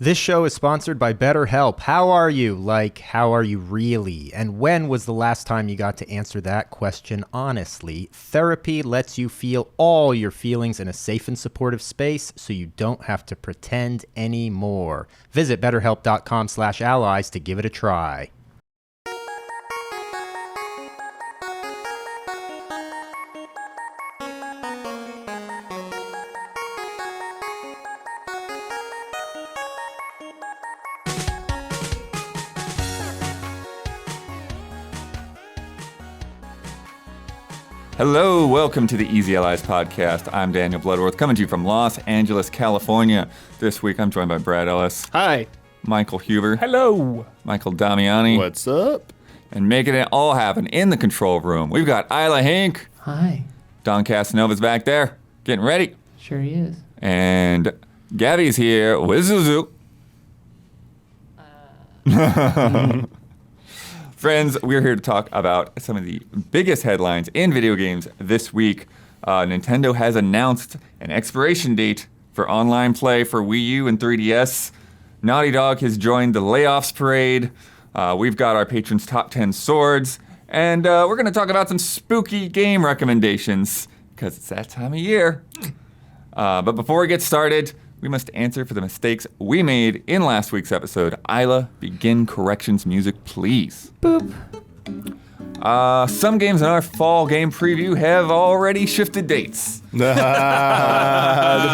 This show is sponsored by BetterHelp. How are you? Like, how are you really? And when was the last time you got to answer that question honestly? Therapy lets you feel all your feelings in a safe and supportive space so you don't have to pretend anymore. Visit betterhelp.com/allies to give it a try. Hello, welcome to the Easy Allies podcast. I'm Daniel Bloodworth, coming to you from Los Angeles, California. This week I'm joined by Brad Ellis. Hi. Michael Huber. Hello. Michael Damiani. What's up? And making it all happen in the control room, we've got Isla Hink. Hi. Don Casanova's back there, getting ready. Sure he is. And Gabby's here with Zuzu. Friends, we're here to talk about some of the biggest headlines in video games this week. Nintendo has announced an expiration date for online play for Wii U and 3DS. Naughty Dog has joined the Layoffs parade. We've got our patrons' top 10 swords. And we're going to talk about some spooky game recommendations, because it's that time of year. But before we get started, we must answer for the mistakes we made in last week's episode. Isla, begin corrections music, please. Boop. Some games in our fall game preview have already shifted dates. The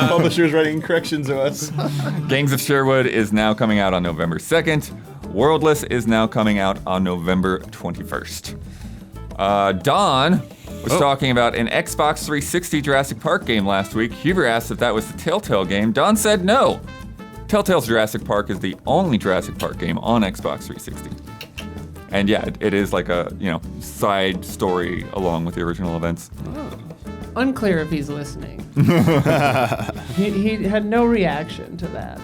publisher's writing corrections to us. Gangs of Sherwood is now coming out on November 2nd. Worldless is now coming out on November 21st. Don was talking about an Xbox 360 Jurassic Park game last week. Huber asked if that was the Telltale game. Don said no. Telltale's Jurassic Park is the only Jurassic Park game on Xbox 360. And yeah, it is like a, side story along with the original events. Oh. Unclear if he's listening. he had no reaction to that.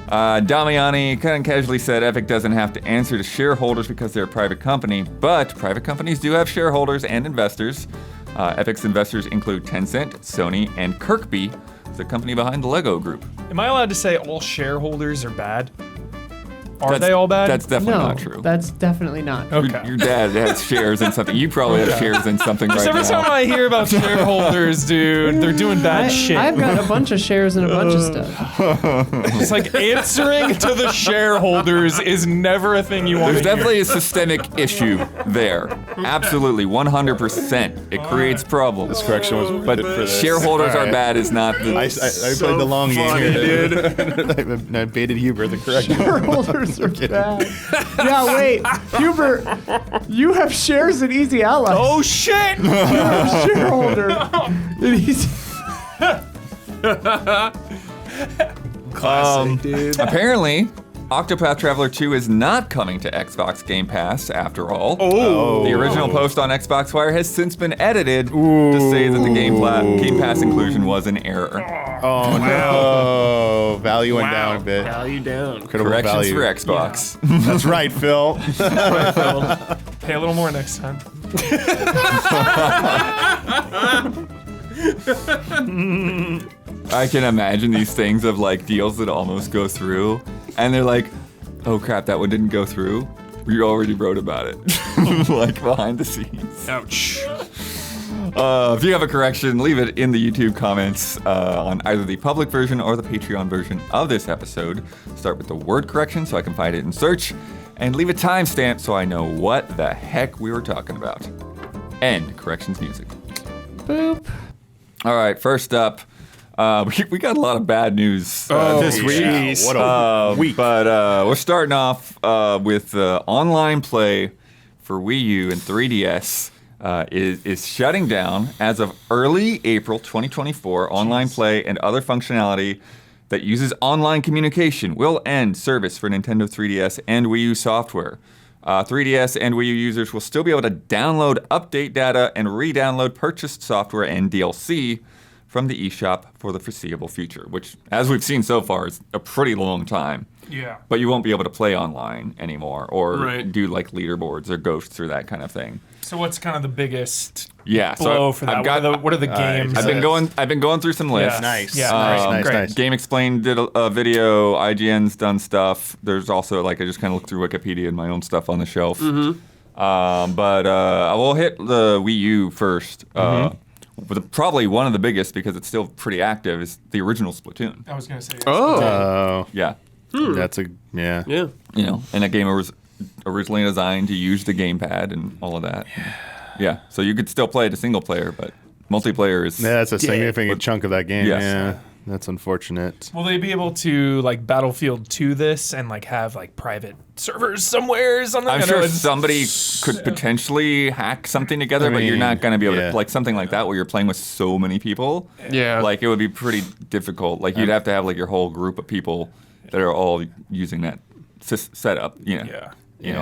Damiani kind of casually said Epic doesn't have to answer to shareholders because they're a private company, but private companies do have shareholders and investors. Epic's investors include Tencent, Sony, and Kirkby, the company behind the Lego Group. Am I allowed to say all shareholders are bad? Are they all bad? That's definitely No, not true. that's definitely not. Okay. Your dad has shares in something. You probably have shares in something right Every now. time I hear about shareholders, dude, they're doing bad shit. I've got a bunch of shares in a bunch of stuff. It's like answering to the shareholders is never a thing you want There's to hear. definitely a systemic issue there. Absolutely, 100%. It creates problems. This correction was But good for this. shareholders All are right. bad is not the... I played the long game here, dude. I baited Huber the correction. Shareholders are bad. Yeah, wait. Hubert, you have shares in Easy Allies. Oh shit! You're a shareholder in Easy. Classic, dude. Apparently, Octopath Traveler 2 is not coming to Xbox Game Pass after all. Oh. The original post on Xbox Wire has since been edited to say that the Game Pass inclusion was an error. Oh, no. Value went down a bit. Value down. Credible Corrections value. for Xbox. That's right, Phil. Pay a little more next time. I can imagine these things of like deals that almost go through, and they're like, oh crap, that one didn't go through. We already wrote about it, like behind the scenes. Ouch. If you have a correction, leave it in the YouTube comments on either the public version or the Patreon version of this episode. Start with the word correction so I can find it in search, and leave a timestamp so I know what the heck we were talking about. End corrections music. Boop. All right, first up, we got a lot of bad news this week. Jeez. What a week. But we're starting off with online play for Wii U and 3DS is shutting down as of early April 2024. Online play and other functionality that uses online communication will end service for Nintendo 3DS and Wii U software. 3DS and Wii U users will still be able to download update data and re-download purchased software and DLC from the eShop for the foreseeable future, which, as we've seen so far, is a pretty long time. Yeah. But you won't be able to play online anymore or Right. do like leaderboards or ghosts or that kind of thing. So what's kind of the biggest Yeah, blow so for that? I've got, What are the games? I've been going through some lists. Nice. Yeah, Nice. Game Explained did a video. IGN's done stuff. There's also I just kind of looked through Wikipedia and my own stuff on the shelf. But I will hit the Wii U first. Probably one of the biggest because it's still pretty active is the original Splatoon. I was gonna say. Oh, Yeah, that's Yeah. and that game was originally designed to use the gamepad and all of that. Yeah, so you could still play it a single player, but multiplayer is. yeah, that's a significant chunk of that game. Yes. Yeah, that's unfortunate. Will they be able to like Battlefield 2 this and like have like private servers somewhere or something? I'm I know sure it's- somebody could potentially hack something together, but you're not going to be able to, like something like that where you're playing with so many people. Yeah. Like it would be pretty difficult. Like you'd have to have like your whole group of people that are all using that setup. Yeah.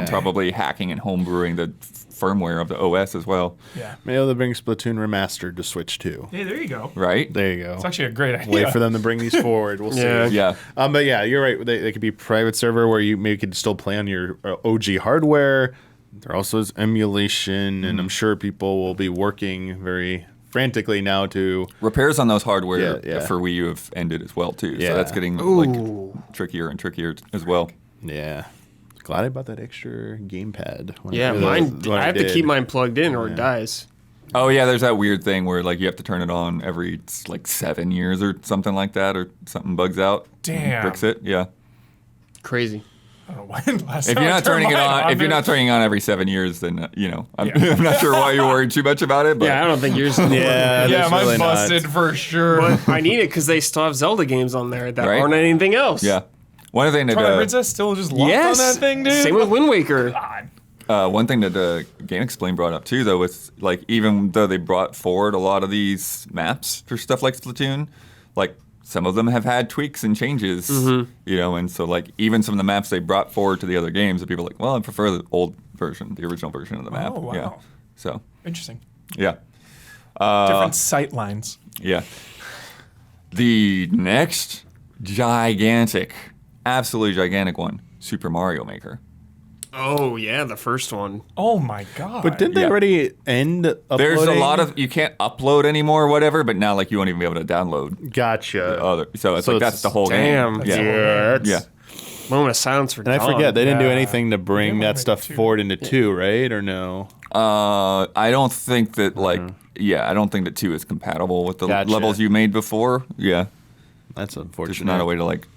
Probably hacking and homebrewing the firmware of the OS as well. Yeah. Maybe they'll bring Splatoon Remastered to Switch 2. Hey, there you go. Right? There you go. It's actually a great idea. Wait for them to bring these forward. We'll Yeah. see. Yeah. But yeah, you're right. They could be private server where you maybe could still play on your OG hardware. There also is emulation, and I'm sure people will be working very frantically now to. Repairs on those hardware Yeah. for Wii U have ended as well too. Yeah. So that's getting like trickier and trickier as well. Yeah. Glad I bought that extra gamepad. Yeah, mine. I have to keep mine plugged in or it dies. Oh yeah, there's that weird thing where like you have to turn it on every like 7 years or something like that, or something bugs out. Damn. Bricks it. Yeah. Crazy. I don't know when last If time you're I not turned turning it mine on, if you're not turning it on every 7 years, then I'm not sure why you're worried too much about it. But Yeah, I don't think yours. Yeah, yeah, there's mine's really not. busted for sure. But I need it because they still have Zelda games on there that Right? aren't anything else. yeah. One thing that Twilight Princess still just locked Yes. on that thing, dude. Same with Wind Waker. God. one thing that Game Explain brought up too, though, was like even though they brought forward a lot of these maps for stuff like Splatoon, like some of them have had tweaks and changes, and so like even some of the maps they brought forward to the other games, that people are like, well, I prefer the old version, the original version of the map. Oh, wow. Yeah. So Interesting. yeah. Different sight lines. Yeah. The next gigantic, absolutely gigantic one, Super Mario Maker. Oh yeah, the first one. Oh my god. But didn't they Yeah. already end uploading? There's a lot of you can't upload anymore or whatever, but now like you won't even be able to download Gotcha. other. So it's So like it's- that's the whole Damn. game. Yeah. that's- Yeah. Moment of silence for And I Don. forget, they didn't do Yeah. anything to bring They that might stuff make two. forward into 2, right? Or no? I don't think that like I don't think that 2 is compatible with the Gotcha. levels you made before. Yeah. That's unfortunate. There's not a way to like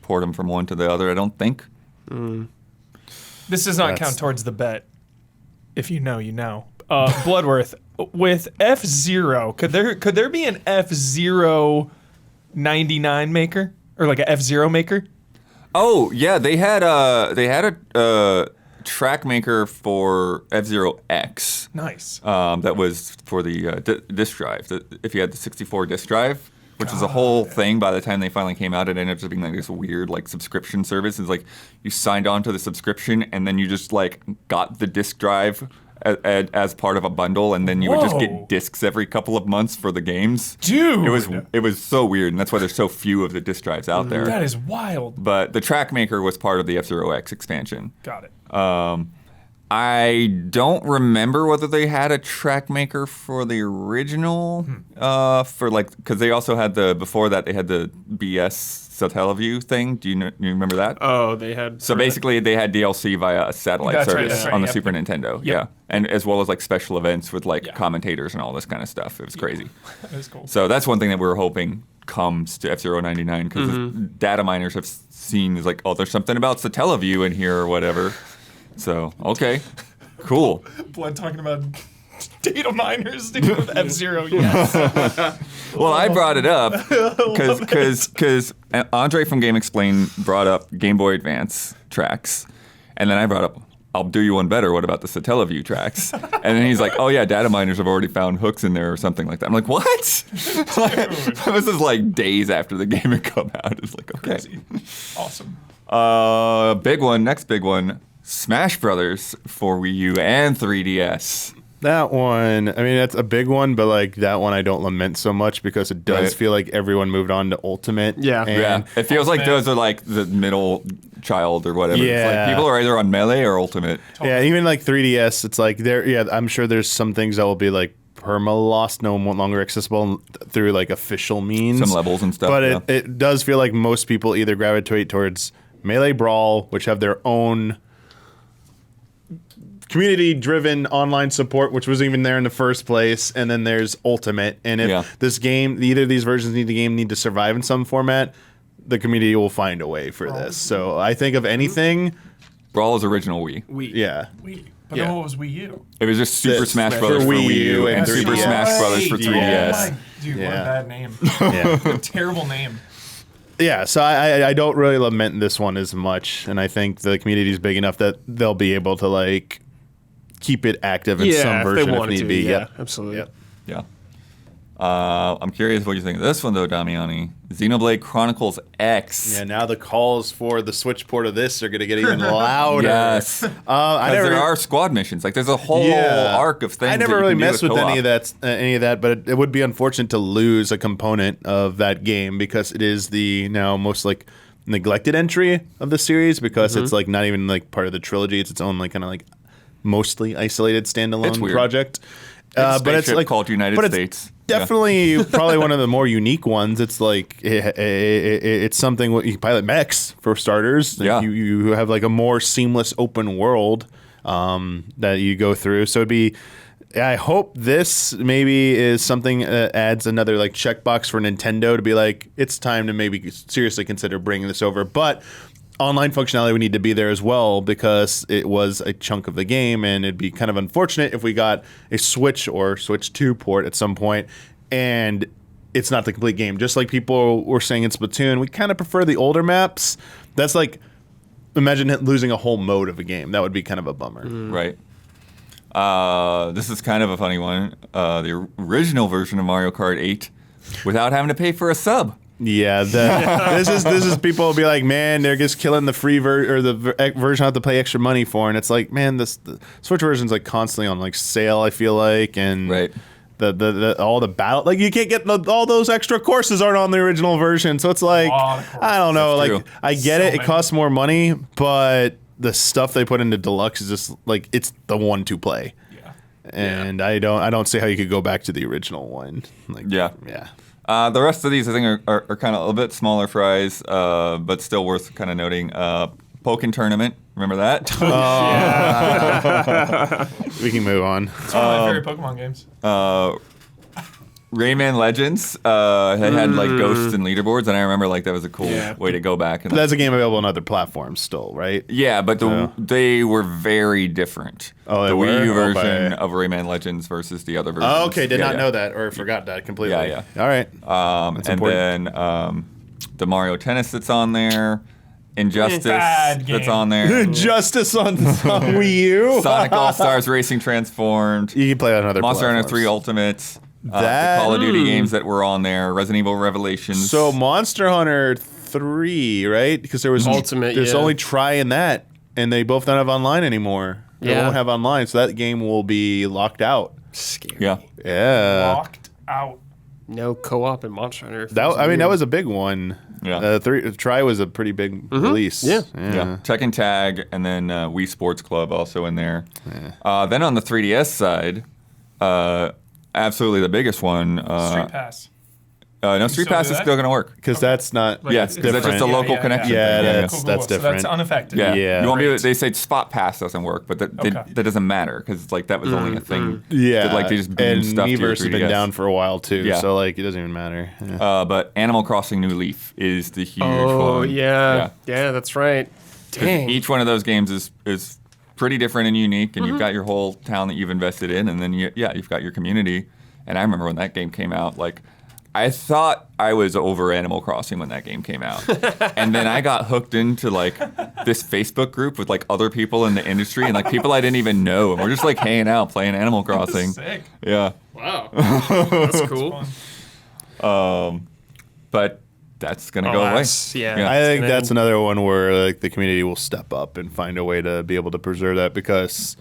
port them from one to the other, I don't think. This does not count towards the bet. If you know, you know. Bloodworth with F-Zero. Could there be an F-Zero 99 maker or like a F-Zero maker? Oh yeah, they had a track maker for F-Zero X. Nice. That was for the disk drive. If you had the 64 disk drive, which was a whole thing. By the time they finally came out, it ended up just being like this weird like subscription service. It's like you signed on to the subscription and then you just like got the disk drive as part of a bundle, and then you would just Whoa. get discs every couple of months for the games. Dude. It was so weird, and that's why there's so few of the disk drives out there. That is wild. But the track maker was part of the F-Zero X expansion. Got it. I don't remember whether they had a track maker for the original, for like, because they also had before that they had the BS Satellaview thing. Do you remember that? Oh, they had. So basically, they had DLC via a satellite That's right, service that's right, on the yep. Super Nintendo. Yeah, and as well as like special events with like commentators and all this kind of stuff. It was crazy. That is cool. So that's one thing that we were hoping comes to F-Zero 99 because data miners have seen is like, oh, there's something about Satellaview in here or whatever. So okay, cool. Blood talking about data miners sticking with F-Zero. Yes. Well, I brought it up because Andre from Game Explain brought up Game Boy Advance tracks, and then I brought up, I'll do you one better. What about the Satellaview tracks? And then he's like, oh yeah, data miners have already found hooks in there or something like that. I'm like, what? This is like days after the game had come out. It's like, okay. Crazy. Awesome. Big one, next big one, Smash Brothers for Wii U and 3DS. That one, I mean, that's a big one, but like that one I don't lament so much because it does Right. feel like everyone moved on to Ultimate. Yeah. And Yeah, it feels like Ultimate. those are like the middle child or whatever. It's Yeah. like people are either on Melee or Ultimate. Yeah, even like 3DS, it's like there. Yeah, I'm sure there's some things that will be like perma-lost, no longer accessible through like official means. Some levels and stuff. But yeah. it does feel like most people either gravitate towards Melee Brawl, which have their own community-driven online support, which wasn't even there in the first place, and then there's Ultimate. And if this game, either of these versions of the game need to survive in some format, the community will find a way for this. So I think of anything, Brawl is original Wii. yeah. Wii. But Yeah. then what was Wii U? It was just Super That's Smash for Brothers for Wii Wii U U and and Super 3DS. Smash Brothers for Yeah. 3DS. Dude, what Yeah. a bad name. Yeah. Terrible name. Yeah, so I don't really lament this one as much, and I think the community is big enough that they'll be able to like keep it active in some if version they if wanted need to. be. Yeah, Yep. absolutely. Yep. Yeah. I'm curious what you think of this one, though, Damiani. Xenoblade Chronicles X. Yeah, now the calls for the Switch port of this are going to get even louder. Yes. I Because never, there are squad missions. Like, there's a whole arc of things. I never that you really can do messed with co-op. any of that, but it would be unfortunate to lose a component of that game because it is the now most like neglected entry of the series because it's like not even like part of the trilogy. It's its own like kind of like mostly isolated It's standalone weird. project. But it's like called United States. Yeah. Definitely, probably one of the more unique ones. It's like it's something you can pilot mechs for starters. Like Yeah. you have like a more seamless open world that you go through. So it'd be. I hope this maybe is something that adds another like checkbox for Nintendo to be like it's time to maybe seriously consider bringing this over, but. Online functionality would need to be there as well because it was a chunk of the game, and it'd be kind of unfortunate if we got a Switch or Switch 2 port at some point, and it's not the complete game. Just like people were saying in Splatoon, we kind of prefer the older maps. That's like, imagine losing a whole mode of a game. That would be kind of a bummer. Right. This is kind of a funny one. The original version of Mario Kart 8 without having to pay for a sub. Yeah, this is people will be like, man, they're just killing the free version I have to pay extra money for, and it's like, man, the Switch version's like constantly on like sale. I feel like, and Right. the all the battle like you can't get all those extra courses aren't on the original version, so it's like lot of courses. I don't know, That's like true. I get So it, it many. costs more money, but the stuff they put into deluxe is just like it's the one to play. Yeah. And I don't see how you could go back to the original one. Like, Yeah. yeah. The rest of these, I think, are kind of a little bit smaller fries, but still worth kind of noting. Pokken Tournament, remember that? We can move on. It's one of my favorite Pokemon games. Rayman Legends had like ghosts and leaderboards, and I remember like that was a cool Yeah. way to go back. And That's a game available on other platforms still, right? yeah, but Yeah. they were very different. Oh, they the were? Wii U Oh, version by- of Rayman Legends versus the other versions. Oh, okay, did Yeah, not yeah. know that or forgot that completely. Yeah, All right. And important. then the Mario Tennis that's on there, Injustice Bad that's game. on there, Justice on Wii U. Sonic All Stars Racing Transformed, You can play on other Monster Hunter platforms. 3 Ultimate, That- the Call of Duty games that were on there, Resident Evil Revelations. So Monster Hunter 3, right? Because there was Ultimate, There's yeah. only try in that, and they both don't have online anymore. They Yeah. won't have online, so that game will be locked out. Scary. yeah, Yeah. Locked out. No co-op in Monster Hunter. That was a big one. Yeah. Try was a pretty big release. Yeah. yeah. Tekken Tag, and then Wii Sports Club also in there. Then on the 3DS side, absolutely the biggest one. Street Pass. No, Street still Pass do is that? still going to work. Because that's not. Like, Yeah, it's because that's just a different. local connection. Yeah, thing. that's- Cool. that's So that's different. unaffected. Yeah, Yeah. You won't be. Great. They say Spot Pass doesn't work, but Okay. that doesn't matter because like that was only a thing. Yeah, that, like they just beamed and stuff to your Miiverse has been 3DS. down for a while too, Yeah. so like it doesn't even matter. Yeah. But Animal Crossing New Leaf is the huge Oh one. yeah. Yeah, that's right. 'Cause Dang. Each one of those games is pretty different and unique, and you've got your whole town that you've invested in, and then you've got your community. And I remember when that game came out, like I thought I was over Animal Crossing when that game came out, and then I got hooked into like this Facebook group with like other people in the industry and like people I didn't even know, and we're just like hanging out playing Animal Crossing. Sick. Yeah, Wow. That's cool. Fun. but that's gonna go away. Yeah. I think And that's then- another one where like the community will step up and find a way to be able to preserve that because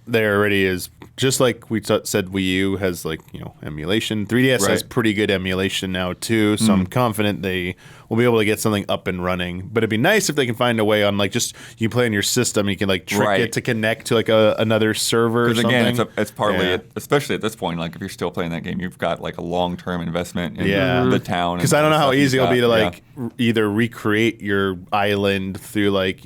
there already is, just like we said, Wii U has like, emulation. 3DS has Right. pretty good emulation now too, so I'm confident they will be able to get something up and running. But it'd be nice if they can find a way on like just you play on your system, you can like trick Right. it to connect to like another server or Because something. again, it's partly, Yeah. especially at this point, like if you're still playing that game, you've got like a long-term investment in Yeah. the town. Because I don't know how easy it'll be to like Yeah. either recreate your island through like,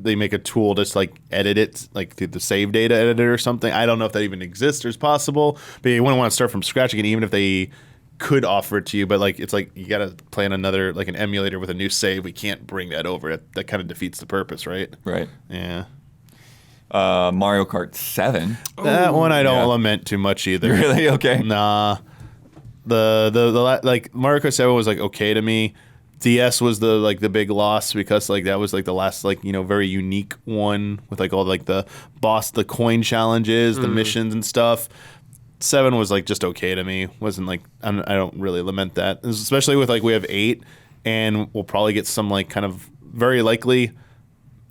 they make a tool just like edit it like through the save data editor or something. I don't know if that even exists or is possible, but you wouldn't want to start from scratch again, even if they could offer it to you. But like it's like you got to plan another like an emulator with a new save. We can't bring that over. That kind of defeats the purpose, right? Right. Yeah. Mario Kart 7. That one I don't Yeah. lament too much either. Really? Okay. Nah. The like Mario Kart 7 was like okay to me. DS was the big loss because like that was like the last like very unique one with like all like the coin challenges, the missions and stuff. 7 was like just okay to me. Wasn't like I don't really lament that, especially with like we have 8 and we'll probably get some like kind of very likely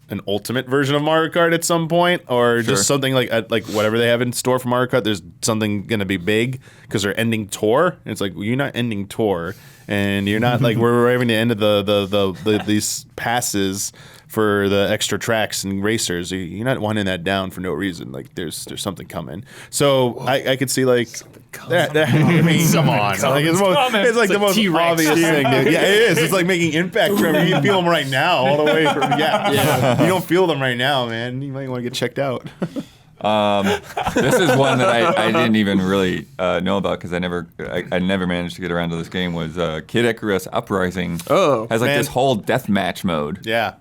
an ultimate version of Mario Kart at some point, or Sure. just something like whatever they have in store for Mario Kart. There's something gonna be big because they're ending tour. And it's like, well, you're not ending tour, and you're not like we're arriving at the end of the these passes for the extra tracks and racers. You're not winding that down for no reason. Like there's something coming. So I could see like that. I mean, come on, like, it's like the most T-Rex. obvious thing. Dude. Yeah, it is. It's like making impact. Trevor. You can feel them right now, all the way from yeah. You don't feel them right now, man. You might want to get checked out. This is one that I didn't even really know about because I never managed to get around to this game. Was Kid Icarus Uprising? Oh, has like man. this whole deathmatch mode. Yeah.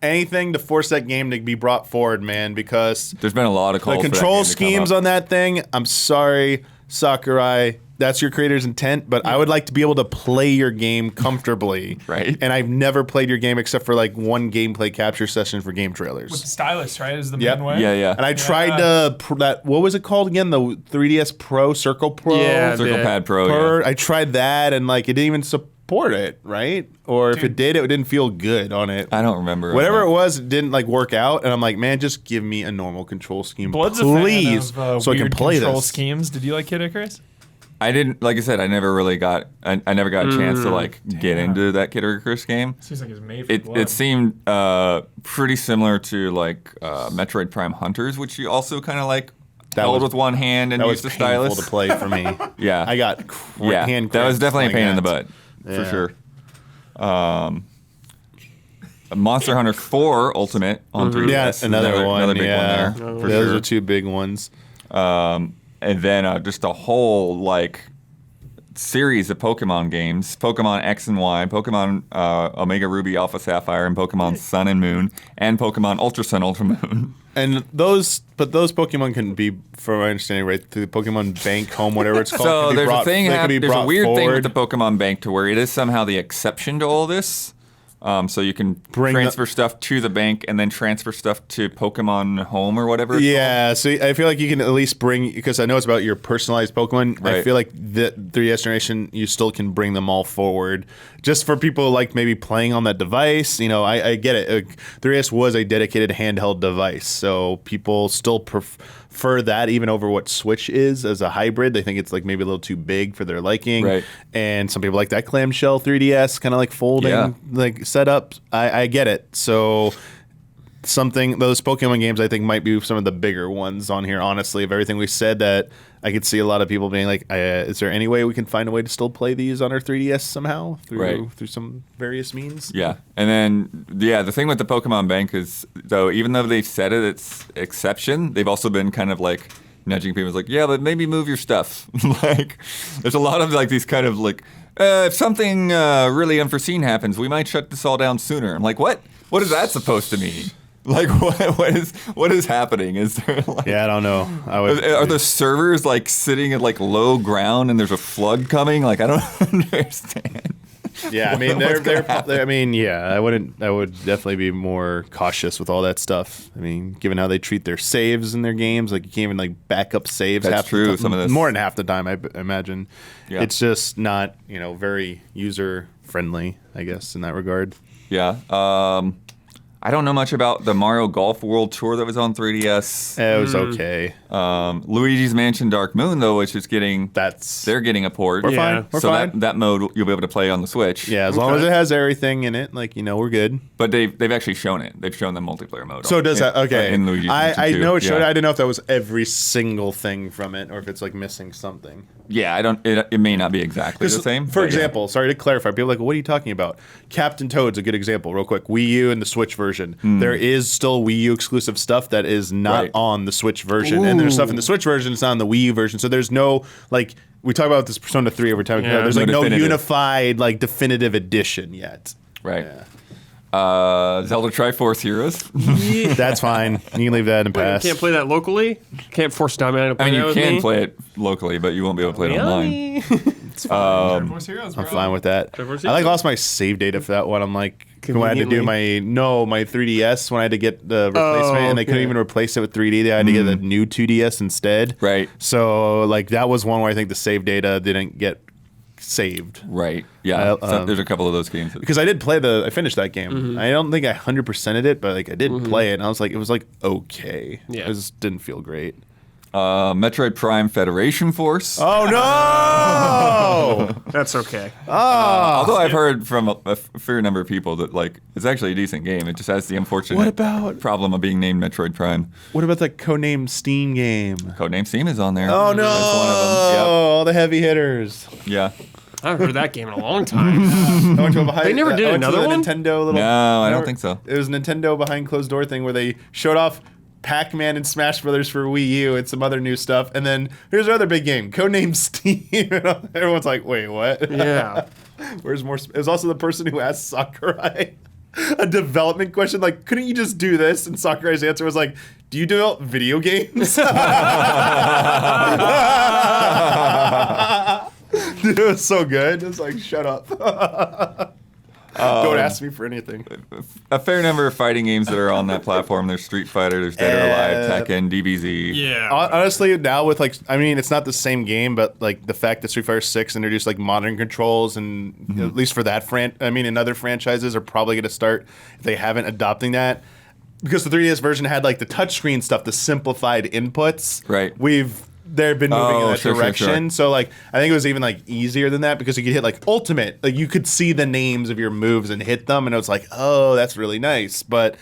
Anything to force that game to be brought forward, man, because There's been a lot of calls the for that control game to come schemes up. on that thing, I'm sorry, Sakurai. That's your creator's intent, but I would like to be able to play your game comfortably. Right. And I've never played your game except for like one gameplay capture session for game With trailers. the stylus, right? Is the Yep. main way? Yeah. And I tried to what was it called again? The 3DS Pro, Circle Pro. Yeah, Circle Yeah. Pad Pro. Yeah. I tried that, and like it didn't even support it, right? Or if it did, it didn't feel good on it. I don't remember. Whatever it was, it didn't like work out, and I'm like, man, just give me a normal control scheme, Blood's please, a fan of, so I can weird play control this. schemes. Did you like Kid Icarus? I didn't, like I said, I never really got. I never got a chance to like get into that Kid Icarus game. Seems like it's made for It blood. it seemed pretty similar to like Metroid Prime Hunters, which you also kind of like held with one hand and That was used the painful stylus. to play for me. Yeah. I got Yeah, hand that was cramps definitely a playing pain in the that. butt, for Yeah. sure. Monster Hunter 4 Ultimate on 3DS. Yeah, is another one. another big yeah, one there, for those sure. are two big ones. And then just a whole like series of Pokemon games: Pokemon X and Y, Pokemon Omega Ruby, Alpha Sapphire, and Pokemon Sun and Moon, and Pokemon Ultra Sun, Ultra Moon. And those Pokemon can be, from my understanding, right through the Pokemon Bank, Home, whatever it's called. So can be there's brought, a thing. they can be There's a brought weird thing forward. with the Pokemon Bank to where it is somehow the exception to all this. So you can transfer stuff to the bank and then transfer stuff to Pokemon Home or whatever. It's Yeah, so I feel like you can at least bring, because I know it's about your personalized Pokemon. I Right. feel like the 3DS generation, you still can bring them all forward. Just for people like maybe playing on that device, I get it. 3DS was a dedicated handheld device, so people still prefer that even over what Switch is as a hybrid. They think it's like maybe a little too big for their liking. Right. And some people like that clamshell 3DS kind of like folding Yeah. like setup. I get it. So those Pokemon games I think might be some of the bigger ones on here, honestly, of everything we said, that I could see a lot of people being like, is there any way we can find a way to still play these on our 3DS somehow through some various means? Yeah. And then, the thing with the Pokemon Bank is, though, even though they said it's exception, they've also been kind of like nudging people like, yeah, but maybe move your stuff. Like, there's a lot of like these kind of like, if something really unforeseen happens, we might shut this all down sooner. I'm like, what? What is that supposed to mean? Like, what is happening? Is there like, Yeah, I don't know. are the servers like sitting at like low ground and there's a flood coming? Like, I don't understand. Yeah, I mean, I would definitely be more cautious with all that stuff. I mean, given how they treat their saves in their games, like you can't even like back up saves. That's half true, The time, some of this- more than half the time, I imagine. Yeah. It's just not very user friendly, I guess, in that regard. Yeah. I don't know much about the Mario Golf World Tour that was on 3DS. It was okay. Luigi's Mansion Dark Moon, though, which is they're getting a port. We're fine. We're so fine. that mode you'll be able to play on the Switch. Yeah, as long as it has everything in it, like, we're good. But they've actually shown it. They've shown the multiplayer mode. So does that? Okay. In Luigi's Mansion I 2. know it showed. I didn't know if that was every single thing from it, or if it's like missing something. Yeah, I don't. It may not be exactly the same. For but yeah. example, sorry to clarify, people are like, what are you talking about? Captain Toad's a good example, real quick. Wii U and the Switch version. There is still Wii U exclusive stuff that is not on the Switch version, and there's stuff in the Switch version that's not on the Wii U version. So there's no like we talk about this Persona 3 every time. Yeah. There's like no definitive. unified like definitive edition yet. Right. Yeah. Zelda Triforce Heroes. That's fine. You can leave that in the Wait, past. you can't play that locally? Can't force Damian to play I mean, that you with can me? play it locally, but you won't be able to play it online. Triforce Heroes, bro. I'm fine with that. Triforce I like Heroes? lost my save data for that one. I'm like when I had to do my 3DS when I had to get the replacement and they couldn't even replace it with 3D. They had to get a new 2DS instead. Right. So like that was one where I think the save data didn't get saved. Right. Yeah. I- There's a couple of those games. Because I did play I finished that game. I don't think I 100%ed it, but like I did play it and I was like, it was like okay. Yeah. It just didn't feel great. Metroid Prime Federation Force. Oh no! That's okay. Although I've heard from a fair number of people that like it's actually a decent game. It just has the unfortunate What about- problem of being named Metroid Prime. What about that codenamed Steam game? Codename Steam is on there. Oh no! That's one of them. All the heavy hitters. Yep. Yeah. I haven't heard that game in a long time. I went to a behind, They never did I went to another the one? Nintendo little. No, I don't think so. It was a Nintendo behind closed door thing where they showed off Pac-Man and Smash Brothers for Wii U and some other new stuff, and then here's another big game, codenamed Steam. Everyone's like, "Wait, what?" Yeah. Where's more? It was also the person who asked Sakurai a development question, like, "Couldn't you just do this?" And Sakurai's answer was like, "Do you develop video games?" Dude, it was so good. It was like, shut up. Don't ask me for anything. A fair number of fighting games that are on that platform. There's Street Fighter, there's Dead or Alive, Tekken, DBZ. Yeah. Honestly, now with like, I mean, it's not the same game, but like the fact that Street Fighter 6 introduced like modern controls, and at least for that and other franchises are probably going to start if they haven't adopting that. Because the 3DS version had like the touchscreen stuff, the simplified inputs. Right. They've been moving in that sure. direction. So like I think it was even like easier than that because you could hit like ultimate. Like you could see the names of your moves and hit them, and it was like, oh, that's really nice. But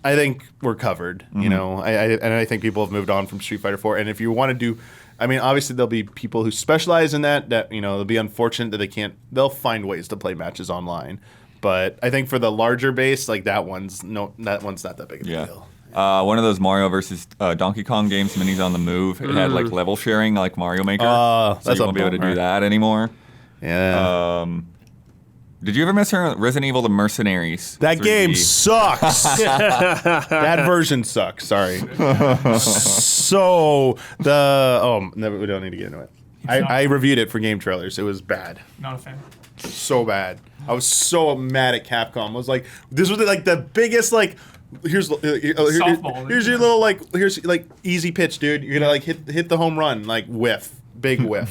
I think we're covered. You know, I think people have moved on from Street Fighter 4. And if you want to do, I mean, obviously there'll be people who specialize in that they'll be unfortunate that they'll find ways to play matches online. But I think for the larger base, like that one's not that big of a deal. One of those Mario versus Donkey Kong games, Minis on the Move. It had like level sharing, like Mario Maker. So that's you won't be able to bummer. do that anymore. Yeah. Did you ever mess around with Resident Evil: The Mercenaries? That 3D? game sucks. That version sucks. Sorry. So no, we don't need to get into it. I reviewed it for Game Trailers. It was bad. Not a fan. So bad. I was so mad at Capcom. I was like, this was like the biggest like. Here's Softball. here's your little like here's like easy pitch, dude. You're gonna like hit the home run, like whiff, big whiff.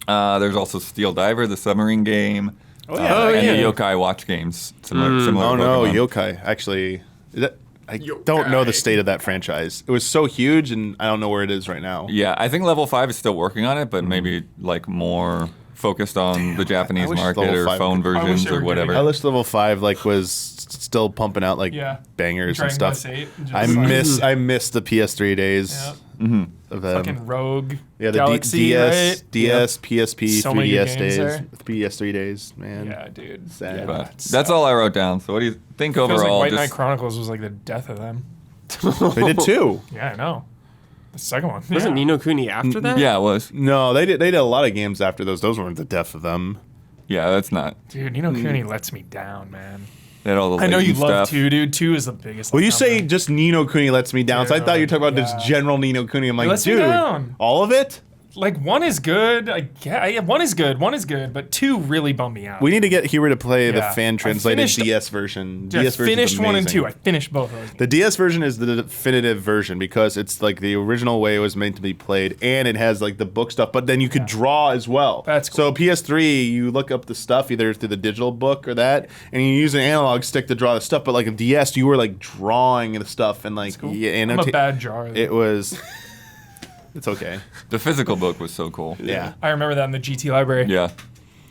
There's also Steel Diver, the submarine game. Oh yeah. And the Yokai Watch games. Similar Oh to no, Pokemon. Yokai. Actually, I don't know the state of that franchise. It was so huge, and I don't know where it is right now. Yeah, I think Level 5 is still working on it, but maybe like more focused on the Japanese wish market Level or 5 phone could- I wish versions they were or whatever. I wish Level 5 like was still pumping out like Yeah. bangers Dragon and stuff. Quest 8 and just, I miss the PS3 days Yeah. of them. Fucking Rogue. Yeah, the Galaxy, DS, right? DS, PSP, So many good 3DS games days, there. PS3 days, man. Yeah, dude. Sad. But that's all I wrote down. So what do you think Feels like overall? White Knight Just Chronicles was like the death of them. They did too. Yeah, I know. The second one. Wasn't yeah. Ni no Kuni after that? yeah, it was. No, they did a lot of games after those. Those weren't the death of them. Yeah, that's not. Dude, Ni no Kuni lets me down, man. They had all the I know you latent love stuff. 2, dude. 2 is the biggest. Well, you letdown, say man. just Ni no Kuni lets me down, so I thought you were talking about Yeah. just general Ni no Kuni. I'm like, lets me dude, down. all of it? Like, one is good. One is good, but 2 really bum me out. We need to get Hero to play the Yeah. fan I translated finished- DS version. I DS version finished 1 and 2. I finished both of those. The DS version is the definitive version because it's like the original way it was meant to be played, and it has like the book stuff. But then you could draw as well. That's cool. So PS3, you look up the stuff either through the digital book or that, and you use an analog stick to draw the stuff. But like in DS, you were like drawing the stuff and like Cool. yeah, I'm a bad drawer. It was. It's okay. The physical book was so cool. Yeah. I remember that in the GT library. Yeah.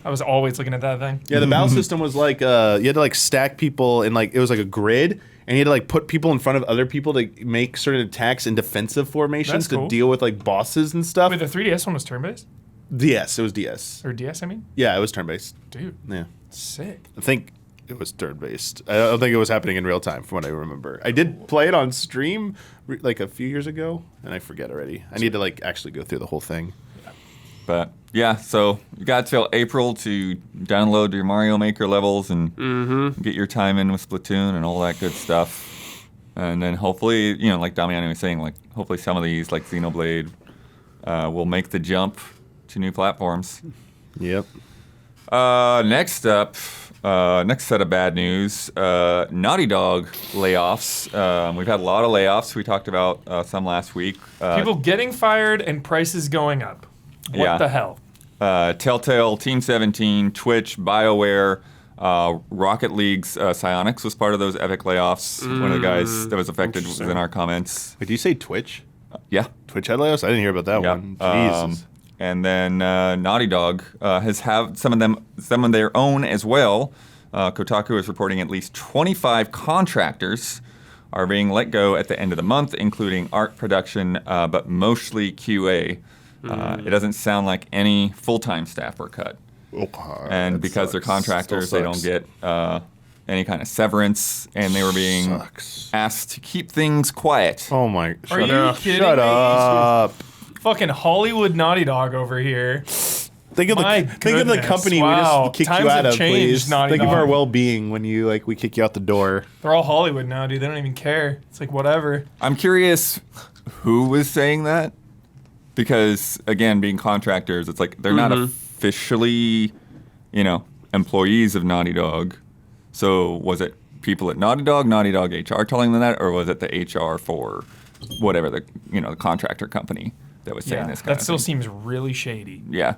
I was always looking at that thing. Yeah, the battle system was like you had to like stack people in like it was like a grid, and you had to like put people in front of other people to make certain attacks in defensive formations That's cool. to deal with like bosses and stuff. Wait, the 3DS one was turn-based? DS, it was DS. Or DS, I mean? Yeah, it was turn based. Dude, Yeah, sick. I think it was turn based. I don't think it was happening in real time, from what I remember. I did play it on stream like a few years ago, and I forget already. I need to like actually go through the whole thing. But yeah, so you got till April to download your Mario Maker levels and get your time in with Splatoon and all that good stuff. And then hopefully, you know, like Damiani was saying, like hopefully some of these, like Xenoblade, will make the jump to new platforms. Yep. Next up, next set of bad news, Naughty Dog layoffs. We've had a lot of layoffs. We talked about some last week. People getting fired and prices going up. What Yeah. the hell? Telltale, Team 17, Twitch, BioWare, Rocket League's Psyonix was part of those epic layoffs. One of the guys that was affected was in our comments. Wait, did you say Twitch? Yeah. Twitch had layoffs? I didn't hear about that Yeah. one. Jesus. And then Naughty Dog has have some of their own as well. Kotaku is reporting at least 25 contractors are being let go at the end of the month, including art production, but mostly QA. It doesn't sound like any full-time staff were cut. And That because they're sucks. contractors, Still they don't sucks. get any kind of severance, and they were being Sucks. asked to keep things quiet. Oh my! Are you kidding Shut me? up! Fucking Hollywood Naughty Dog over here. Think of My the goodness. company Wow. we just kicked Times you out have of. changed, Please Naughty think of Dog. our well-being when we kick you out the door. They're all Hollywood now, dude. They don't even care. It's like, whatever. I'm curious who was saying that, because again, being contractors, it's like they're not officially, employees of Naughty Dog. So was it people at Naughty Dog HR telling them that, or was it the HR for whatever the contractor company that was saying Yeah, this kind that of still thing? seems really shady. Yeah.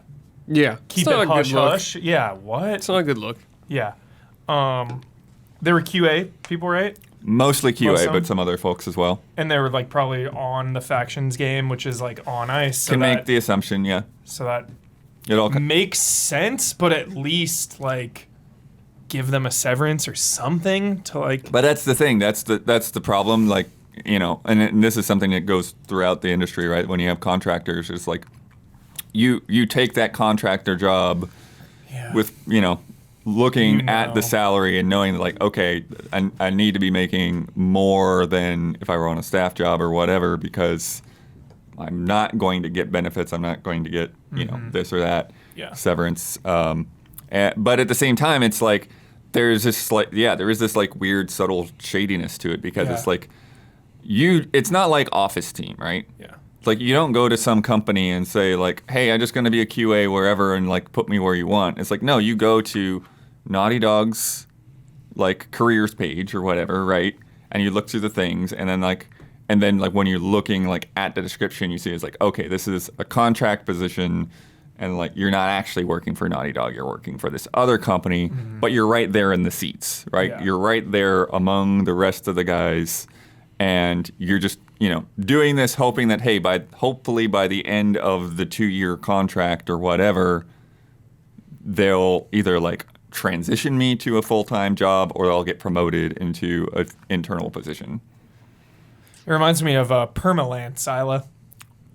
Yeah. Keep it's not it a good hush look. hush. Yeah, what? It's not a good look. Yeah. They were QA people, right? Mostly QA, Most of them? but some other folks as well. And they were like probably on the factions game, which is like on ice. So Can that, make the assumption, yeah. so that It all makes sense, but at least like give them a severance or something to like. But that's the thing. That's the problem. Like, and this is something that goes throughout the industry, right? When you have contractors, it's like you take that contractor job Yeah. with looking You know. at the salary and knowing that, like, okay, I need to be making more than if I were on a staff job or whatever, because I'm not going to get benefits. I'm not going to get this or that Yeah. severance. But at the same time, it's like there is this like weird subtle shadiness to it, because Yeah. it's like it's not like Office Team, right? Yeah. It's like you don't go to some company and say like, hey, I'm just going to be a QA wherever and like put me where you want. It's like, no, you go to Naughty Dog's like careers page or whatever, right? And you look through the things, and then when you're looking like at the description, you see it's like, okay, this is a contract position, and like you're not actually working for Naughty Dog, you're working for this other company, but you're right there in the seats, right? Yeah. You're right there among the rest of the guys, and you're just doing this hoping that, hey, hopefully by the end of the 2-year contract or whatever, they'll either like transition me to a full-time job, or I'll get promoted into an internal position. It reminds me of Permalance, Isla.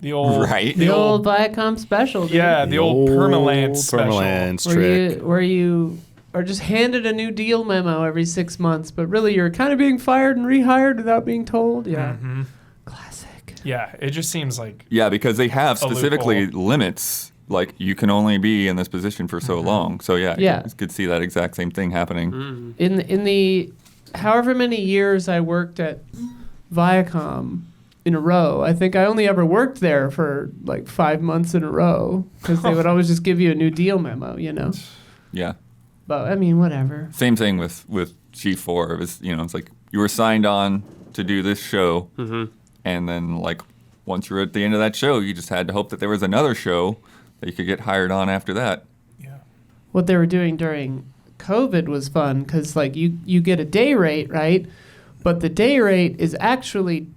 The old Right. The old Viacom special. Dude. Yeah, the old Permalance special. Permalance trick. Where you are just handed a new deal memo every 6 months, but really you're kind of being fired and rehired without being told. Yeah. Mm-hmm. Classic. Yeah, it just seems like Yeah, because they have A specifically loophole. limits. Like, you can only be in this position for so long. So yeah, Yeah. you could see that exact same thing happening. In the however many years I worked at Viacom, in a row. I think I only ever worked there for like 5 months in a row because they would always just give you a new deal memo, you know. Yeah. But I mean, whatever. Same thing with G4. It was, it's like you were signed on to do this show, and then like once you were at the end of that show, you just had to hope that there was another show that you could get hired on after that. Yeah. What they were doing during COVID was fun because like you get a day rate, right? But the day rate is actually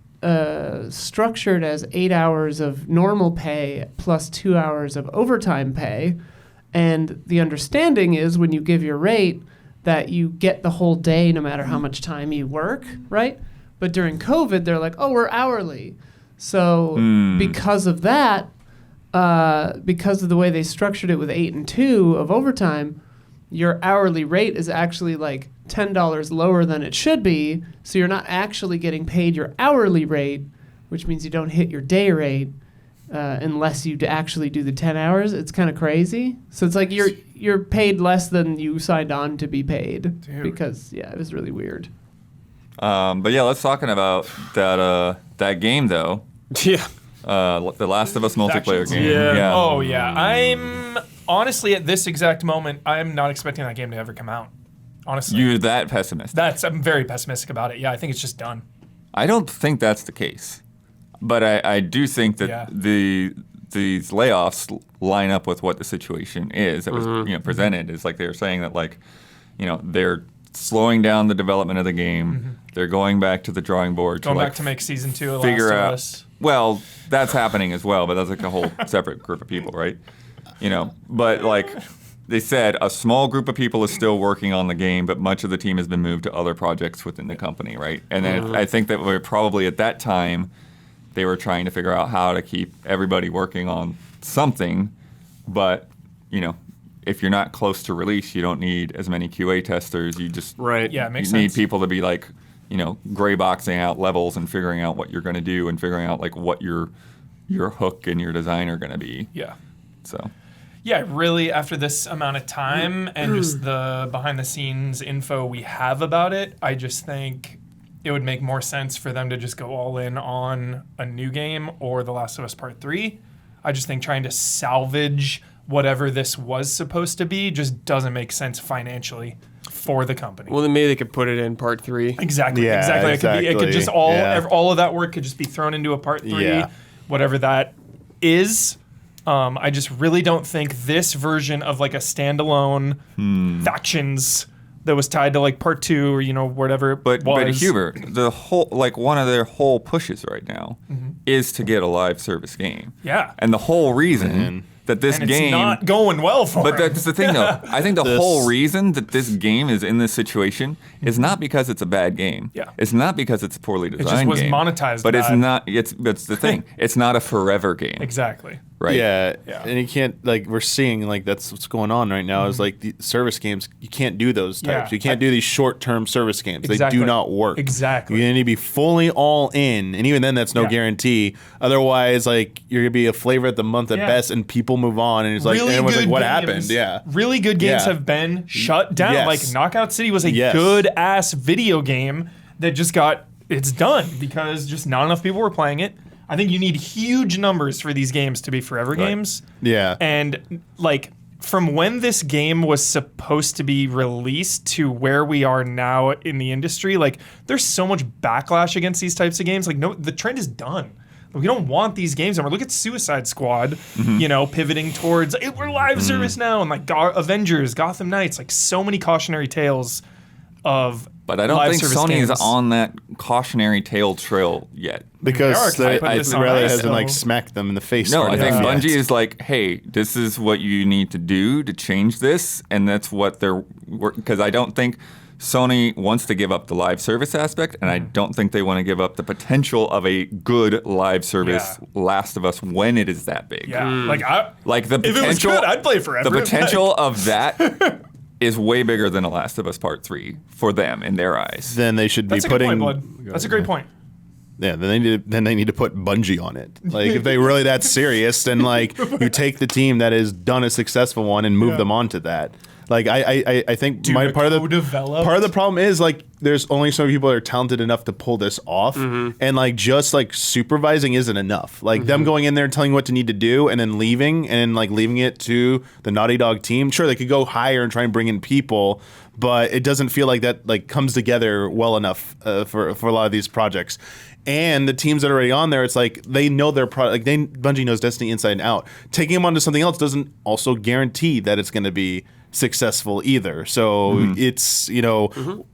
structured as 8 hours of normal pay plus 2 hours of overtime pay. And the understanding is when you give your rate that you get the whole day no matter how much time you work, right? But during COVID, they're like, oh, we're hourly. So because of that, because of the way they structured it with 8 and 2 of overtime, your hourly rate is actually like $10 lower than it should be. So you're not actually getting paid your hourly rate, which means you don't hit your day rate unless you actually do the 10 hours. It's kind of crazy. So it's like you're paid less than you signed on to be paid. Dude. Because, yeah, it was really weird. But yeah, let's talking about that game though. Yeah. The Last of Us multiplayer Factions. game. Yeah. Oh, yeah. I'm honestly, at this exact moment, I'm not expecting that game to ever come out. Honestly. You're that pessimistic. I'm very pessimistic about it. Yeah, I think it's just done. I don't think that's the case, but I do think that these layoffs line up with what the situation is that was presented. Is like they were saying that like they're slowing down the development of the game. They're going back to the drawing board Going to back to make season 2 of figure Last of out. Us. Well, that's happening as well, but that's like a whole separate group of people, right? But like they said, a small group of people is still working on the game, but much of the team has been moved to other projects within the company, right? And then I think that we're probably at that time they were trying to figure out how to keep everybody working on something, but if you're not close to release, you don't need as many QA testers. You just Right. Yeah, it makes you need sense. people to be like gray boxing out levels and figuring out what you're going to do and figuring out like what your hook and your design are going to be. Yeah. So Yeah, really, after this amount of time and just the behind-the-scenes info we have about it, I just think it would make more sense for them to just go all in on a new game or The Last of Us Part 3. I just think trying to salvage whatever this was supposed to be just doesn't make sense financially for the company. Well, then maybe they could put it in part 3. Exactly. Yeah, Exactly. It could just exactly. all of that work could just be thrown into a part 3, Yeah. whatever that is. I just really don't think this version of like a standalone factions that was tied to like part 2 or whatever it But was. Huber, the whole one of their whole pushes right now is to get a live service game. Yeah. And the whole reason that this and it's game not going well for But him. that's the thing, though. I think the whole reason that this game is in this situation is not because it's a bad game. Yeah. It's not because it's a poorly designed just was game. monetized But it's bad. not. That's the thing. It's not a forever game. Exactly. Right. Yeah. Yeah. And you can't, like, we're seeing, like, that's what's going on right now is, like, the service games, you can't do those types. Yeah. You can't do these short-term service games. Exactly. They do not work. Exactly. You need to be fully all in, and even then, that's no Yeah. guarantee. Otherwise, like, you're going to be a flavor of the month at Yeah. best, and people move on, and it's like, and everyone's like, what happened? Yeah. Really good games Yeah. have been shut down. Yes. Like Knockout City was a Yes. good ass video game that just it's done because just not enough people were playing it. I think you need huge numbers for these games to be forever games. Yeah. And like from when this game was supposed to be released to where we are now in the industry, like there's so much backlash against these types of games. Like no, the trend is done. We don't want these games anymore. Look at Suicide Squad, pivoting towards we're live service now, and like Avengers, Gotham Knights, like so many cautionary tales of. But I don't live think service Sony's games. on that cautionary tale trail yet. Because They are putting I this on rather ice, hasn't, like, so- smacked them in the face. No, I already. think Yeah. Bungie is like, hey, this is what you need to do to change this, and that's what they're because I don't think Sony wants to give up the live service aspect, and I don't think they want to give up the potential of a good live service Last of Us when it is that big. Yeah, Like the if it was potential, good, I'd play forever. the potential of that is way bigger than The Last of Us Part 3 for them in their eyes. Then they should be That's a good putting. point, Blood. That's a great point. Yeah, then they need to put Bungie on it. Like if they really that serious, then like you take the team that has done a successful one and move them on to that. Like I think part of the problem is like there's only so many people that are talented enough to pull this off, and like just like supervising isn't enough. Like them going in there and telling you what to need to do, and then leaving and like leaving it to the Naughty Dog team. Sure, they could go higher and try and bring in people, but it doesn't feel like that like comes together well enough for a lot of these projects. And the teams that are already on there, it's like they know their product. Like Bungie knows Destiny inside and out. Taking them onto something else doesn't also guarantee that it's going to be successful either. So it's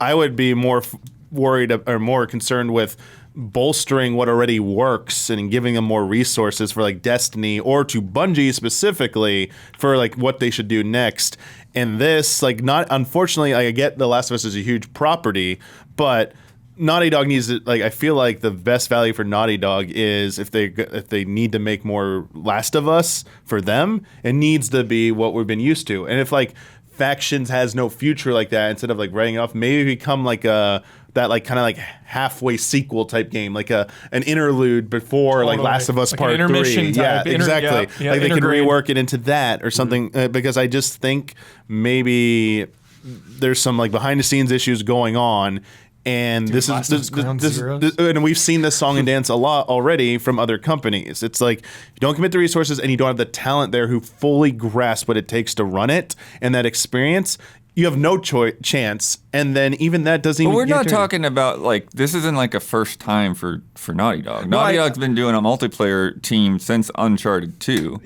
I would be more worried or more concerned with bolstering what already works and giving them more resources for like Destiny or to Bungie specifically for like what they should do next. And this unfortunately, I get The Last of Us is a huge property, but Naughty Dog needs to, like, I feel like the best value for Naughty Dog is if they need to make more Last of Us for them, it needs to be what we've been used to. And if like Factions has no future like that, instead of like writing it off, maybe become like that like kind of like halfway sequel type game, like an interlude before like Last of Us like Part 3. Type. Exactly. Yeah, like they can rework it into that or something because I just think maybe there's some like behind the scenes issues going on. And Dude, and we've seen this song and dance a lot already from other companies. It's like you don't commit the resources and you don't have the talent there who fully grasp what it takes to run it and that experience. You have no chance, and then even that doesn't even. But we're not talking about like this isn't like a first time for Naughty Dog. Naughty Dog's been doing a multiplayer team since Uncharted 2.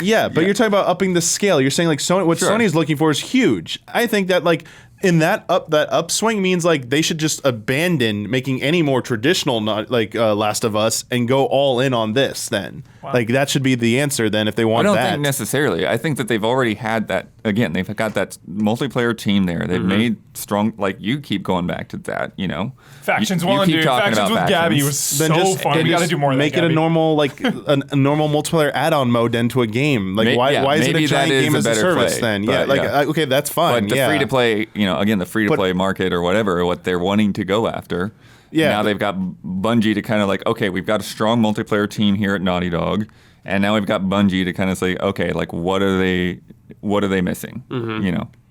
Yeah, but you're talking about upping the scale. You're saying like Sony, what Sony's looking for is huge. I think that like in that upswing means like they should just abandon making any more traditional Last of Us and go all in on this then. Wow. Like that should be the answer then if they want that. I don't think necessarily. I think that they've already had that. Again, they've got that multiplayer team there. They've made strong. Like you keep going back to that. Factions you one, keep dude. talking Factions about with Gabby was so fun. We got to do more of that. Make it a normal a normal multiplayer add-on mode into a game. Like why is it a giant game as a service then? Okay, that's fine. But the free to play, again, the free to play market or whatever, what they're wanting to go after. Yeah. Now they've got Bungie to kind of like, okay, we've got a strong multiplayer team here at Naughty Dog, and now we've got Bungie to kind of say, okay, like what are they missing?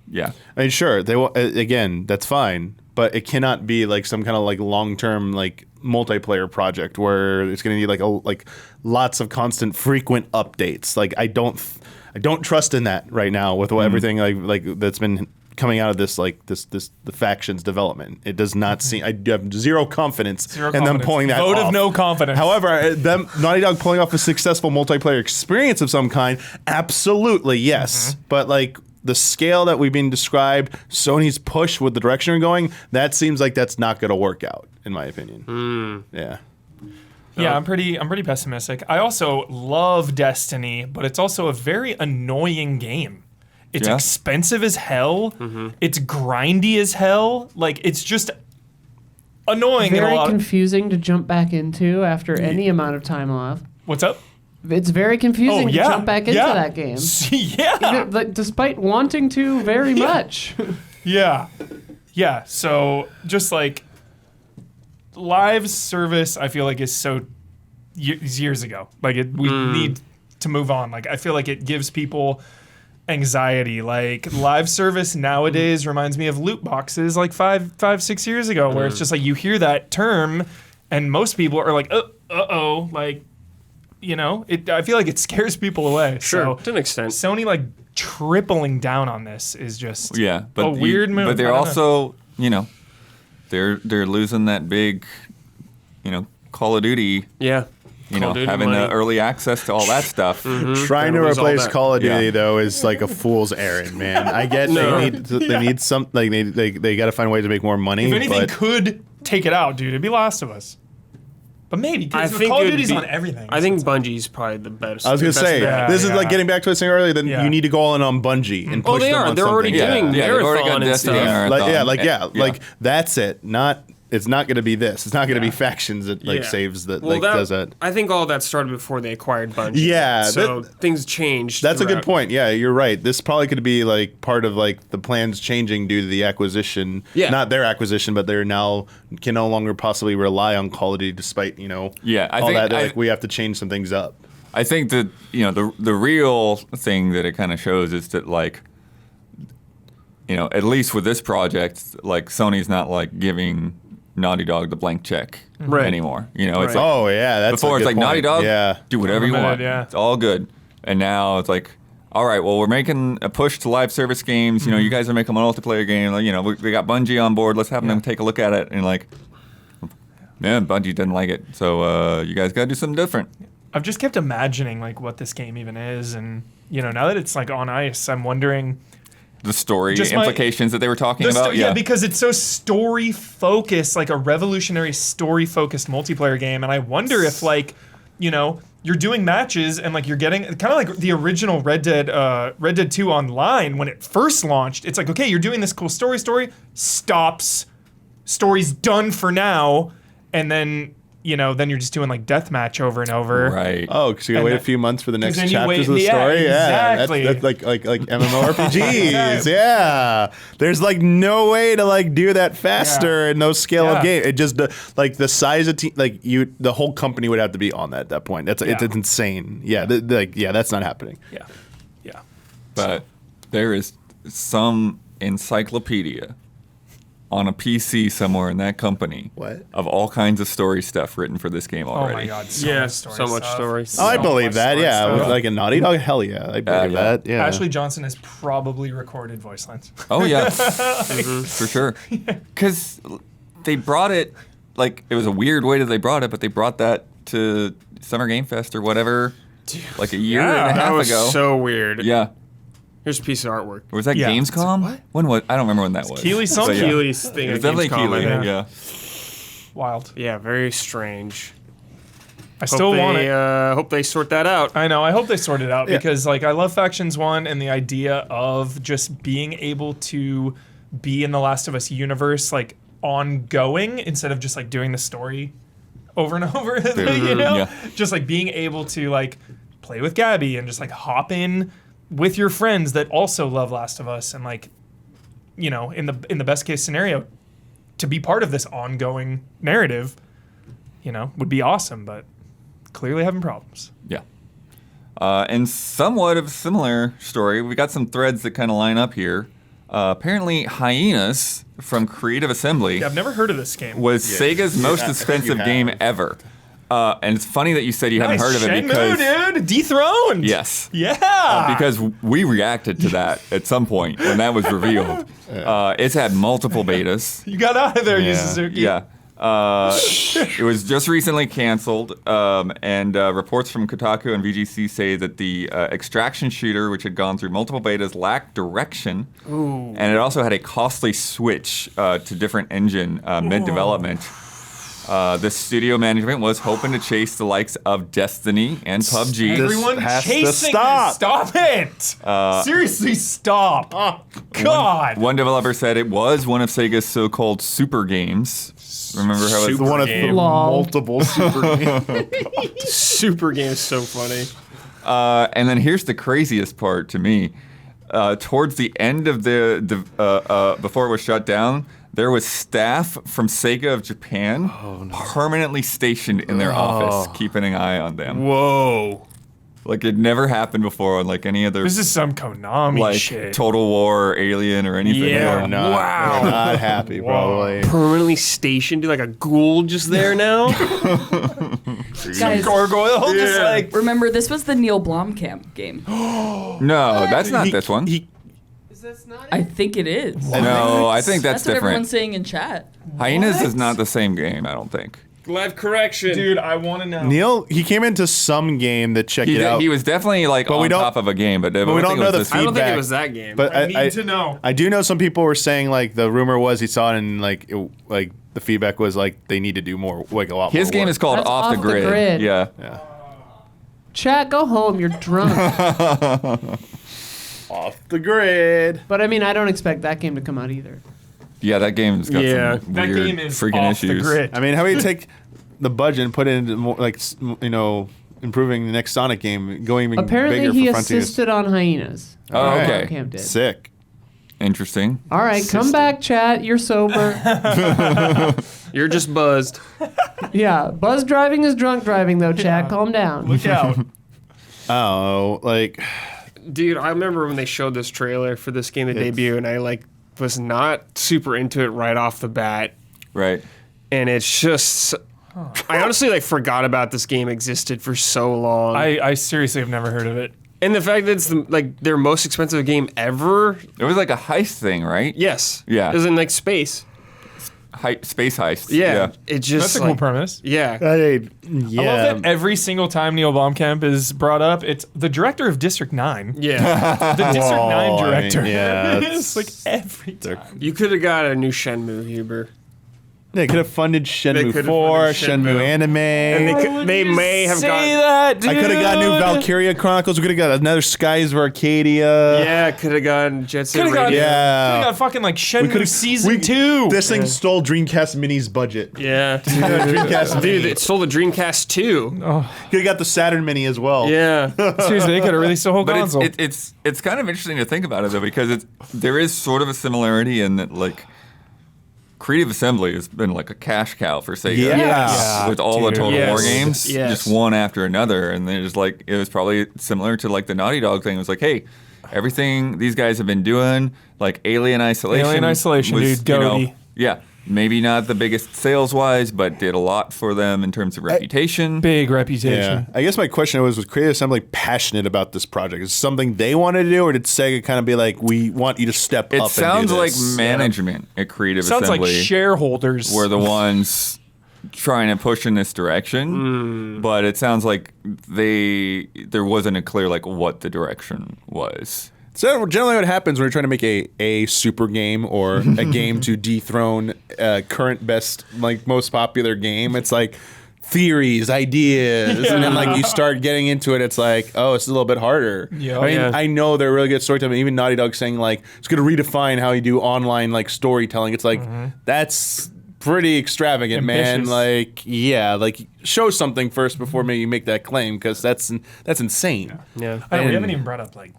Yeah. I mean, sure, they will. Again, that's fine, but it cannot be like some kind of like long-term like multiplayer project where it's going to need like lots of constant, frequent updates. Like I don't trust in that right now with everything like that's been coming out of this the Factions development. It does not seem. I have zero confidence in them pulling that Vote off. of no confidence. However, them Naughty Dog pulling off a successful multiplayer experience of some kind, absolutely yes. But like the scale that we've been described, Sony's push with the direction we're going, that seems like that's not going to work out, in my opinion. Yeah. Yeah, I'm pretty pessimistic. I also love Destiny, but it's also a very annoying game. It's expensive as hell. It's grindy as hell. Like it's just annoying. Very confusing to jump back into after any amount of time off. What's up? It's very confusing to jump back into that game. Yeah. Despite wanting to very much. Yeah. So just like live service, I feel like is so years ago. Like we need to move on. Like I feel like it gives people anxiety. Like live service nowadays reminds me of loot boxes like 5-6 years ago, where it's just like you hear that term and most people are like, uh-oh, like, I feel like it scares people away. Sure, to an extent. Sony like tripling down on this is just a weird move. But they're also, they're losing that big, Call of Duty. Yeah. Having the early access to all that stuff. Trying to replace Call of Duty though is like a fool's errand, man. I get they need some like they got to find ways to make more money. If anything could take it out, dude, it'd be Last of Us. But maybe because Call of Duty's on everything. I think Bungie's probably the best. I was gonna say this is like getting back to what I was saying earlier. Then you need to go all in on Bungie and push them on something. They're already doing marathon and stuff. Like that's it. It's not going to be this. It's not going to be Factions that saves that does that. I think all that started before they acquired Bungie. Yeah, so things changed. That's a good point. Yeah, you're right. This probably could be like part of like the plans changing due to the acquisition. Yeah, not their acquisition, but they're now can no longer possibly rely on Call of Duty despite all that. Like we have to change some things up. I think that the real thing that it kind of shows is that like at least with this project, like Sony's not like giving Naughty Dog the blank check anymore. It's like, oh yeah, that's before a it's good like Naughty point. Dog, do whatever you want. Yeah. It's all good. And now it's like, all right, well, we're making a push to live service games. You guys are making a multiplayer game. We got Bungie on board. Let's have them take a look at it. And like, man, Bungie didn't like it. So you guys got to do something different. I've just kept imagining like what this game even is, and now that it's like on ice, I'm wondering the story implications that they were talking about. Yeah, because it's so story focused, like a revolutionary story focused multiplayer game, and I wonder if like, you're doing matches and like you're getting kind of like the original Red Dead 2 Online when it first launched. It's like, okay, you're doing this cool story stops, story's done for now, and then then you're just doing like deathmatch over and over. Right. Oh, because you gotta wait a few months for the next then you chapters of the wait- story. yeah, exactly. That's like MMORPGs. Yeah, there's like no way to like do that faster in those scale of game. It just like the size of team, like the whole company would have to be on that at that point. It's insane. Yeah, that's not happening. Yeah. But there is some encyclopedia on a PC somewhere in that company of all kinds of story stuff written for this game already. Oh my God. So much story. Oh, I believe much that. story Yeah, stuff. with like a Naughty Dog. Hell yeah, I believe that. Yeah. Ashley Johnson has probably recorded voice lines. Oh yeah, for sure. Because they brought it, like it was a weird way that they brought it, but they brought that to Summer Game Fest or whatever, like a year and a that half was ago. so weird. Yeah. Here's a piece of artwork. Or was that Yeah. Gamescom? What? When was? I don't remember when that was. Keighley But something? yeah. Keely's thing. It was at definitely Gamescom, I Keighley. think. Yeah. Wild. Yeah, very strange. I still want it. Hope they sort that out. I know. I hope they sort it out because, like, I love Factions 1 and the idea of just being able to be in the Last of Us universe, like, ongoing instead of just, like, doing the story over and over, Yeah. Just, like, being able to, like, play with Gabby and just, like, hop in with your friends that also love Last of Us and, like, in the best case scenario, to be part of this ongoing narrative, would be awesome, but clearly having problems. Yeah. And somewhat of a similar story, we got some threads that kind of line up here. Apparently, Hyenas from Creative Assembly Yeah, I've never heard of this game. was Sega's most expensive game ever. And it's funny that you said you haven't heard of it Shenmue, because dude, dethroned. yes, Yeah. because we reacted to that at some point when that was revealed. It's had multiple betas. You got out of there, Yu Yeah. Suzuki. Yeah. It was just recently canceled, and reports from Kotaku and VGC say that the extraction shooter, which had gone through multiple betas, lacked direction, and it also had a costly switch to different engine mid-development. The studio management was hoping to chase the likes of Destiny and PUBG. Everyone has to chasing stop. this. Stop it. Seriously, stop. Oh, God. One developer said it was one of Sega's so-called super games. Remember how it's One of game. multiple super games. Super game is so funny. and then here's the craziest part to me. Towards the end of before it was shut down, there was staff from Sega of Japan permanently stationed in their office, keeping an eye on them. Whoa. Like it never happened before on like any other This is some Konami like shit. Total War or Alien or anything. Yeah. Or Not, Wow. they're not happy, probably. Permanently stationed, like a ghoul just there now. Guys, Gargoyle, just like. remember this was the Neil Blomkamp game. No, that's not this one. I think it is. No, I think that's what different. everyone's saying in chat. Hyenas is not the same game, I don't think. Live correction. Dude, I want to know. Neil, he came into some game that checked it out. He was definitely like we on don't- top of a game, but, we don't know the I don't think feedback. it was that game. But I need to know. I do know some people were saying like the rumor was he saw it and like like the feedback was like they need to do more, like a lot more. His game work. is called That's Off the Off the Grid. Grid. Yeah. Chat, go home. You're drunk. Off the grid. But I mean, I don't expect that game to come out either. Yeah, that game's got Yeah. some That weird game is freaking off issues. the grid. I mean, how do you take the budget and put it into more like improving the next Sonic game, going even Apparently, bigger he for Frontiers? assisted on Hyenas. Oh, Alright. okay. Camp did. Sick. Interesting. All right, come back, chat. You're sober. You're just buzzed. Yeah, buzz driving is drunk driving, though, chat. Calm down. Look out. Oh, like Dude, I remember when they showed this trailer for this game, the debut, and I like was not super into it right off the bat. Right. And it's just... I honestly like forgot about this game existed for so long. I seriously have never heard of it. And the fact that it's their most expensive game ever. It was like a heist thing, right? Yes. Yeah. It was in like space. Space heist. Yeah. It just That's a cool premise. Yeah. I love that every single time Neil Blomkamp is brought up, it's the director of District 9. Yeah. The District 9 director. It's like every time. You could have got a new Shenmue, Huber. They could have funded Shenmue could've 4, funded Shenmue Shenmue. anime. And they may have gotten... that, dude? I could have got new Valkyria Chronicles. We could have got another Skies of Arcadia. Yeah, could have gotten Jet Set Could have got, Radio. Yeah. got fucking like Shenmue could've- Season 2. This thing stole Dreamcast Mini's budget. Yeah. Dreamcast Dude, Mini. it stole the Dreamcast 2. Could have got the Saturn Mini as well. Yeah. Seriously, they could have released a whole But console. it's kind of interesting to think about it though, because there is sort of a similarity in that like Creative Assembly has been like a cash cow for Sega. Yes. With all the Total Yes. War games, Yes. just one after another, and they're just like it was probably similar to like the Naughty Dog thing. It was like, hey, everything these guys have been doing, like Alien Isolation. Alien Isolation, was, dude, you know, goaty. yeah, maybe not the biggest sales wise, but did a lot for them in terms of reputation. Big reputation. Yeah. I guess my question was Creative Assembly passionate about this project? Is it something they wanted to do, or did Sega kind of be like, we want you to step It up sounds and do like this? management at Creative Sounds like Assembly shareholders. were the ones trying to push in this direction, but it sounds like there wasn't a clear like what the direction was. So generally what happens when you're trying to make a super game or a game to dethrone current best, like most popular game, it's like theories, ideas, and then like you start getting into it, it's like, oh, it's a little bit harder. Yeah. I mean, Yeah. I know they're really good storytelling. Even Naughty Dog saying like it's going to redefine how you do online like storytelling. It's like that's pretty extravagant, man. Ambitious. Like, yeah, like show something first before maybe you make that claim, because that's insane. Yeah. I know, we And- haven't even brought up like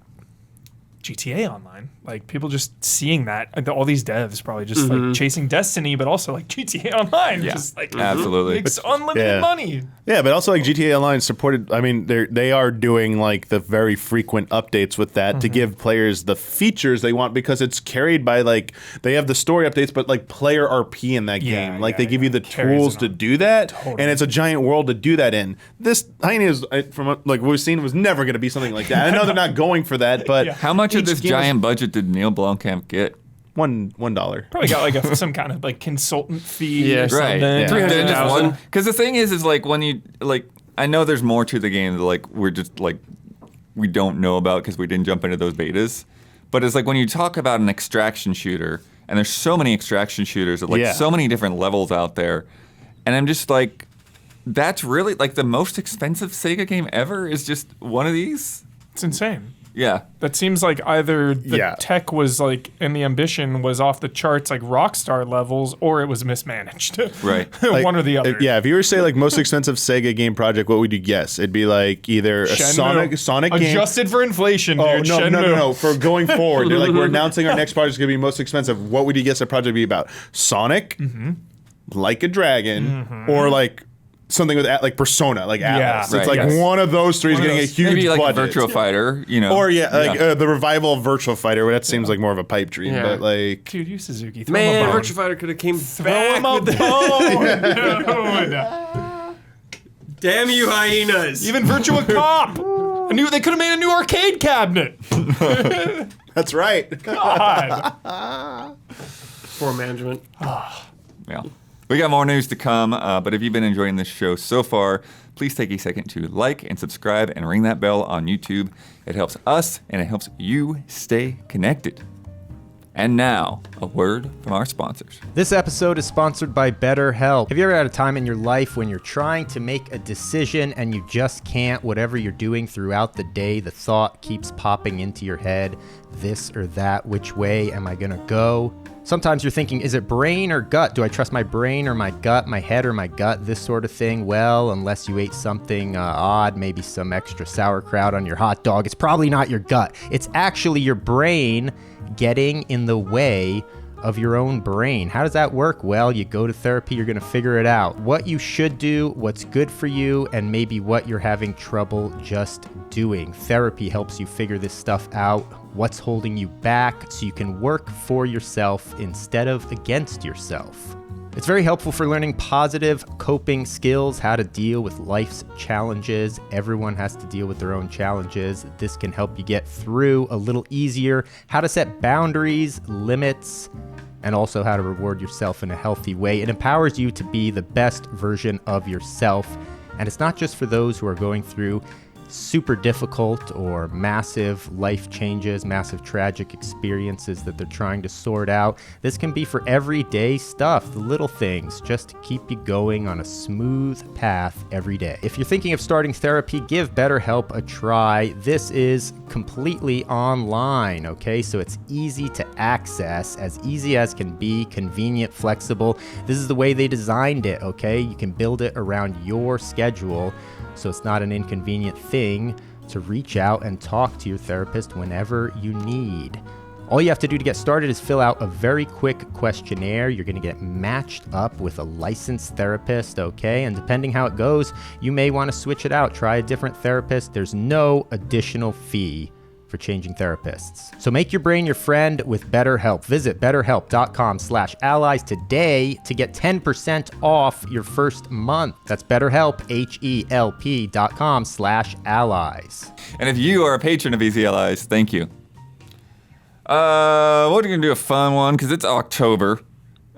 GTA Online. Like people just seeing that, and all these devs probably just like chasing Destiny, but also like GTA Online. Yeah, Just like absolutely. makes unlimited Yeah. money. Yeah, but also like GTA Online supported. I mean, they are doing like the very frequent updates with that to give players the features they want, because it's carried by like they have the story updates, but like player RP in that Yeah, game. Like yeah, they give yeah. you the Carries tools it to on. do that, Totally. and it's a giant world to do that in. This Hyenas, from like what we've seen, was never going to be something like that. I know they're not going for that, but Yeah. How much of each this game is giant budget did Neil Blomkamp get? $1. Probably got like some kind of like consultant fee Yeah. or something. Right. Yeah. 300,000. Because the thing is like when you like, I know there's more to the game that like we're just like we don't know about because we didn't jump into those betas. But it's like when you talk about an extraction shooter, and there's so many extraction shooters at like Yeah. so many different levels out there, and I'm just like, that's really like the most expensive Sega game ever is just one of these. It's insane. Yeah. That seems like either the Yeah. tech was like, and the ambition was off the charts, like Rockstar levels, or it was mismanaged. Right. Like, One or the other. Yeah, if you were to say like most expensive Sega game project, what would you guess? It'd be like either a Shenmue. Sonic game. Adjusted for inflation, Oh, dude. no, Shenmue. no. For going forward, they're like, we're announcing our next project is going to be most expensive. What would you guess the project would be about? Sonic, Like a Dragon, or like something with like Persona, like Atlas. Yeah, It's right, like yes. one of those three is One of getting a those. huge Maybe like budget. a Virtua Fighter, you know. Or the revival of Virtual Fighter, where that seems like more of a pipe dream. Yeah. But like, Dude, you Suzuki. Throw Man, him a bone. Virtua Fighter could have came Throw back him a with the... bone. Dude. Damn you, Hyenas. Even Virtua Cop. I knew they could have made a new arcade cabinet. that's right. God. Poor management. Yeah. We got more news to come, but if you've been enjoying this show so far, please take a second to like and subscribe and ring that bell on YouTube. It helps us and it helps you stay connected. And now, a word from our sponsors. This episode is sponsored by BetterHelp. Have you ever had a time in your life when you're trying to make a decision and you just can't? Whatever you're doing throughout the day, the thought keeps popping into your head, this or that, which way am I gonna go? Sometimes you're thinking, is it brain or gut? Do I trust my brain or my gut, my head or my gut, this sort of thing? Well, unless you ate something odd, maybe some extra sauerkraut on your hot dog, it's probably not your gut. It's actually your brain getting in the way of your own brain. How does that work? Well, you go to therapy, you're going to figure it out. What you should do, what's good for you, and maybe what you're having trouble just doing. Therapy helps you figure this stuff out what's holding you back, so you can work for yourself instead of against yourself. It's very helpful for learning positive coping skills, how to deal with life's challenges. Everyone has to deal with their own challenges. This can help you get through a little easier, how to set boundaries, limits, and also how to reward yourself in a healthy way. It empowers you to be the best version of yourself. And it's not just for those who are going through super difficult or massive life changes, massive tragic experiences that they're trying to sort out. This can be for everyday stuff, the little things, just to keep you going on a smooth path every day. If you're thinking of starting therapy, give BetterHelp a try. This is completely online, okay? So it's easy to access, as easy as can be, convenient, flexible. This is the way they designed it, okay? You can build it around your schedule, so it's not an inconvenient thing to reach out and talk to your therapist whenever you need. All you have to do to get started is fill out a very quick questionnaire. You're going to get matched up with a licensed therapist, okay? And depending how it goes, you may want to switch it out, try a different therapist. There's no additional fee for changing therapists. So make your brain your friend with BetterHelp. Visit betterhelp.com/allies today to get 10% off your first month. That's BetterHelp, HELP.com/allies. And if you are a patron of Easy Allies, thank you. We're going to do a fun one because it's October.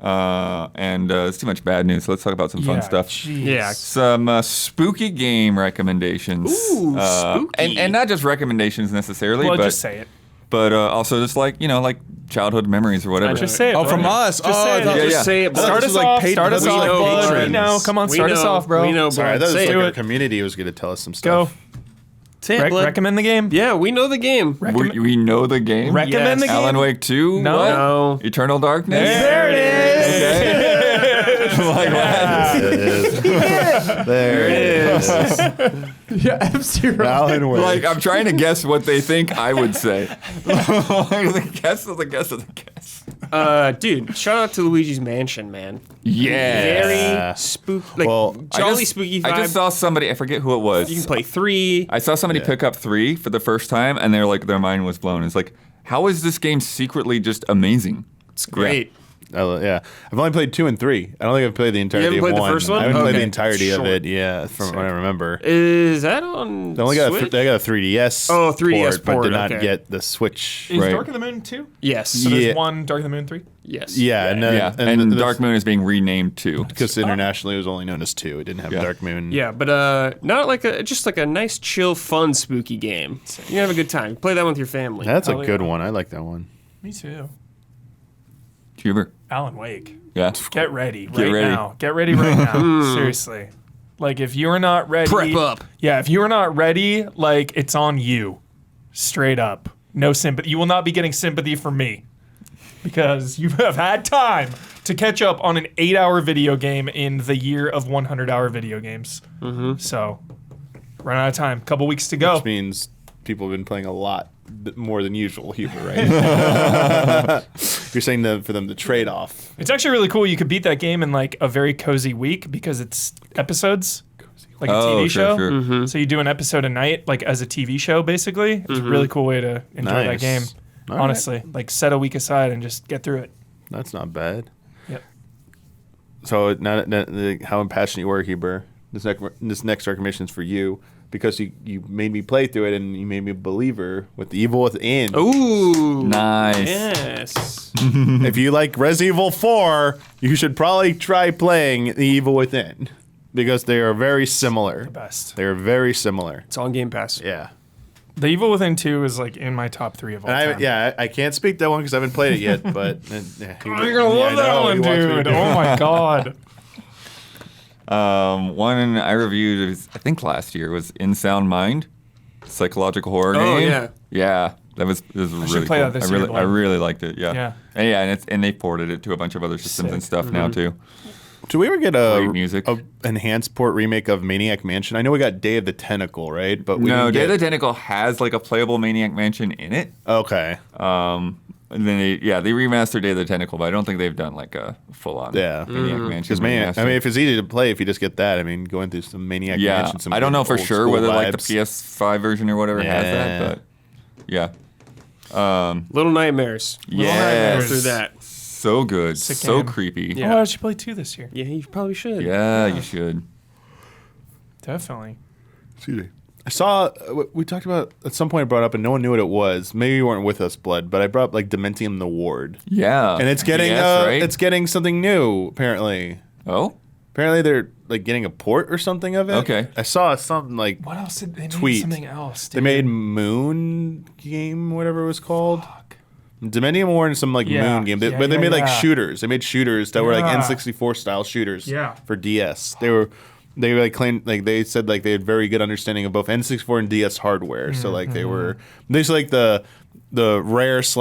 And it's too much bad news, so let's talk about some fun stuff. Geez. Yeah. Some spooky game recommendations. Ooh, spooky. And not just recommendations necessarily, Well, but just say it. But also just like, like childhood memories or whatever. Just say it. Oh, bud. from us. Just say it. I thought- Just say it, bro. Start us like off. patrons. Start us We off, know bud. patrons. We know. Come on, start us off, bro. We know, Sorry, I bro. thought it was Say like it. our community was going to tell us some Go. stuff. Say it, blood. Recommend the game. Yeah, we know the game. We know the game. Recommend the game. Alan Wake 2? No. What? No. Eternal Darkness? There it is. Okay. Like what? There it is. Yeah, F-Zero. Alan Wake. Like, I'm trying to guess what they think I would say. The guess of the guess of the guess. Dude, shout out to Luigi's Mansion, man. Yeah. Very spooky, like Well, jolly spooky vibe. I just saw somebody, I forget who it was. You can play 3. I saw somebody pick up 3 for the first time, and they're like, their mind was blown. It's like, how is this game secretly just amazing? It's great. Yeah, I've only played 2 and 3. I don't think I've played the entirety haven't of played the 1. first one? I haven't played the Okay. entirety of Short. it. Yeah, from what I remember. Is that on They only got Switch? they got a 3DS. Oh, 3DS but port, did not okay. get the Switch. Is Right. Dark of the Moon 2? Yes. So Yeah. there's 1 Dark of the Moon 3? Yes. Yeah, and, Yeah, and and Dark Moon is being renamed too. because internationally it was only known as 2. It didn't have Yeah. Dark Moon. Yeah, but not like just like a nice, chill, fun, spooky game. You can have a good time. Play that with your family. That's a Hell good yeah. one. I like that one. Me too. Huber. Alan Wake. Yeah. Get ready ready. now. Get ready right now. Seriously. Like, if you're not ready. Prep up. Yeah, if you're not ready, like, it's on you. Straight up. No sympathy. You will not be getting sympathy from me. Because you have had time to catch up on an 8-hour video game in the year of 100-hour video games. Mm-hmm. So, run out of time. Couple weeks to go. Which means people have been playing a lot more than usual, Huber, right? You're saying for them to trade off. It's actually really cool. You could beat that game in like a very cozy week because it's episodes, like a Oh, TV sure, show. sure. Mm-hmm. So you do an episode a night, like as a TV show, basically. It's a really cool way to enjoy that Nice. game. All right. Honestly, like set a week aside and just get through it. That's not bad. Yep. So how impassionate you were, Huber. This next recommendation is for you because you made me play through it and you made me a believer with the Evil Within. Ooh. Nice. Yes. If you like Resident Evil 4, you should probably try playing the Evil Within because they are very similar. Best. They are very similar. It's on Game Pass. Yeah. The Evil Within 2 is like in my top 3 of all time. I can't speak that one because I haven't played it yet, but You're gonna love that one, dude. Oh my god. One I reviewed, I think last year, was In Sound Mind, psychological horror Oh, game. yeah. Yeah, that was really play cool. that this I year, really, I Blaine. really liked it. Yeah. Yeah. And they ported it to a bunch of other systems and stuff now too. Should we ever get Great music. a enhanced port remake of Maniac Mansion? I know we got Day of the Tentacle, right? But we No, didn't Day of the get... Tentacle has like a playable Maniac Mansion in it. Okay. And then they remastered Day of the Tentacle, but I don't think they've done like a full on Yeah. Maniac Mansion. Because Maniac, I remaster. mean, if it's easy to play, if you just get that, I mean, going through some Maniac yeah, Mansion, some I don't know for old sure school whether like the vibes. PS5 version or whatever has Yeah. that, but yeah. Little Nightmares. Yes. Go through that. So good. Sick So game. creepy. Yeah. Oh, I should play 2 this year. Yeah, you probably should. Yeah, you should. Definitely. Excuse me. I saw we talked about at some point. I brought up and no one knew what it was. Maybe you weren't with us, Blood, but I brought up like Dementium the Ward, Yeah. and it's getting right? it's getting something new apparently. Oh? Apparently they're like getting a port or something of it. Okay. I saw something like What else did they made Tweet. something else? they Dude. made Moon game, whatever it was called. Dementium Ward and some like Yeah. Moon game, Yeah, but they yeah, made like yeah. shooters. They made shooters that were like Yeah. N64 style shooters. Yeah. For DS. They like claimed like they said like they had very good understanding of both N64 and DS hardware. So like they were basically like the rare /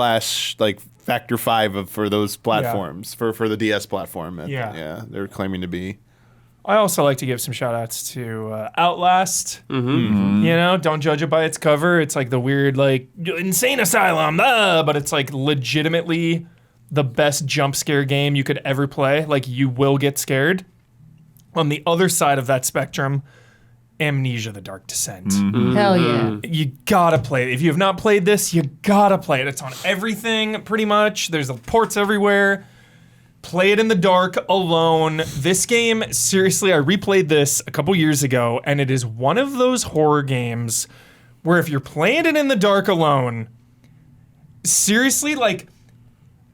like factor 5 for those platforms for the DS platform. Yeah. They're claiming to be. I also like to give some shout outs to Outlast. Mm-hmm. You know, don't judge it by its cover. It's like the weird, like, insane asylum, but it's like legitimately the best jump scare game you could ever play. Like, you will get scared. On the other side of that spectrum, Amnesia: The Dark Descent. Hell yeah. You gotta play it. If you have not played this, you gotta play it. It's on everything, pretty much. There's ports everywhere. Play it in the dark alone. This game, seriously, I replayed this a couple years ago, and it is one of those horror games where if you're playing it in the dark alone, seriously, like,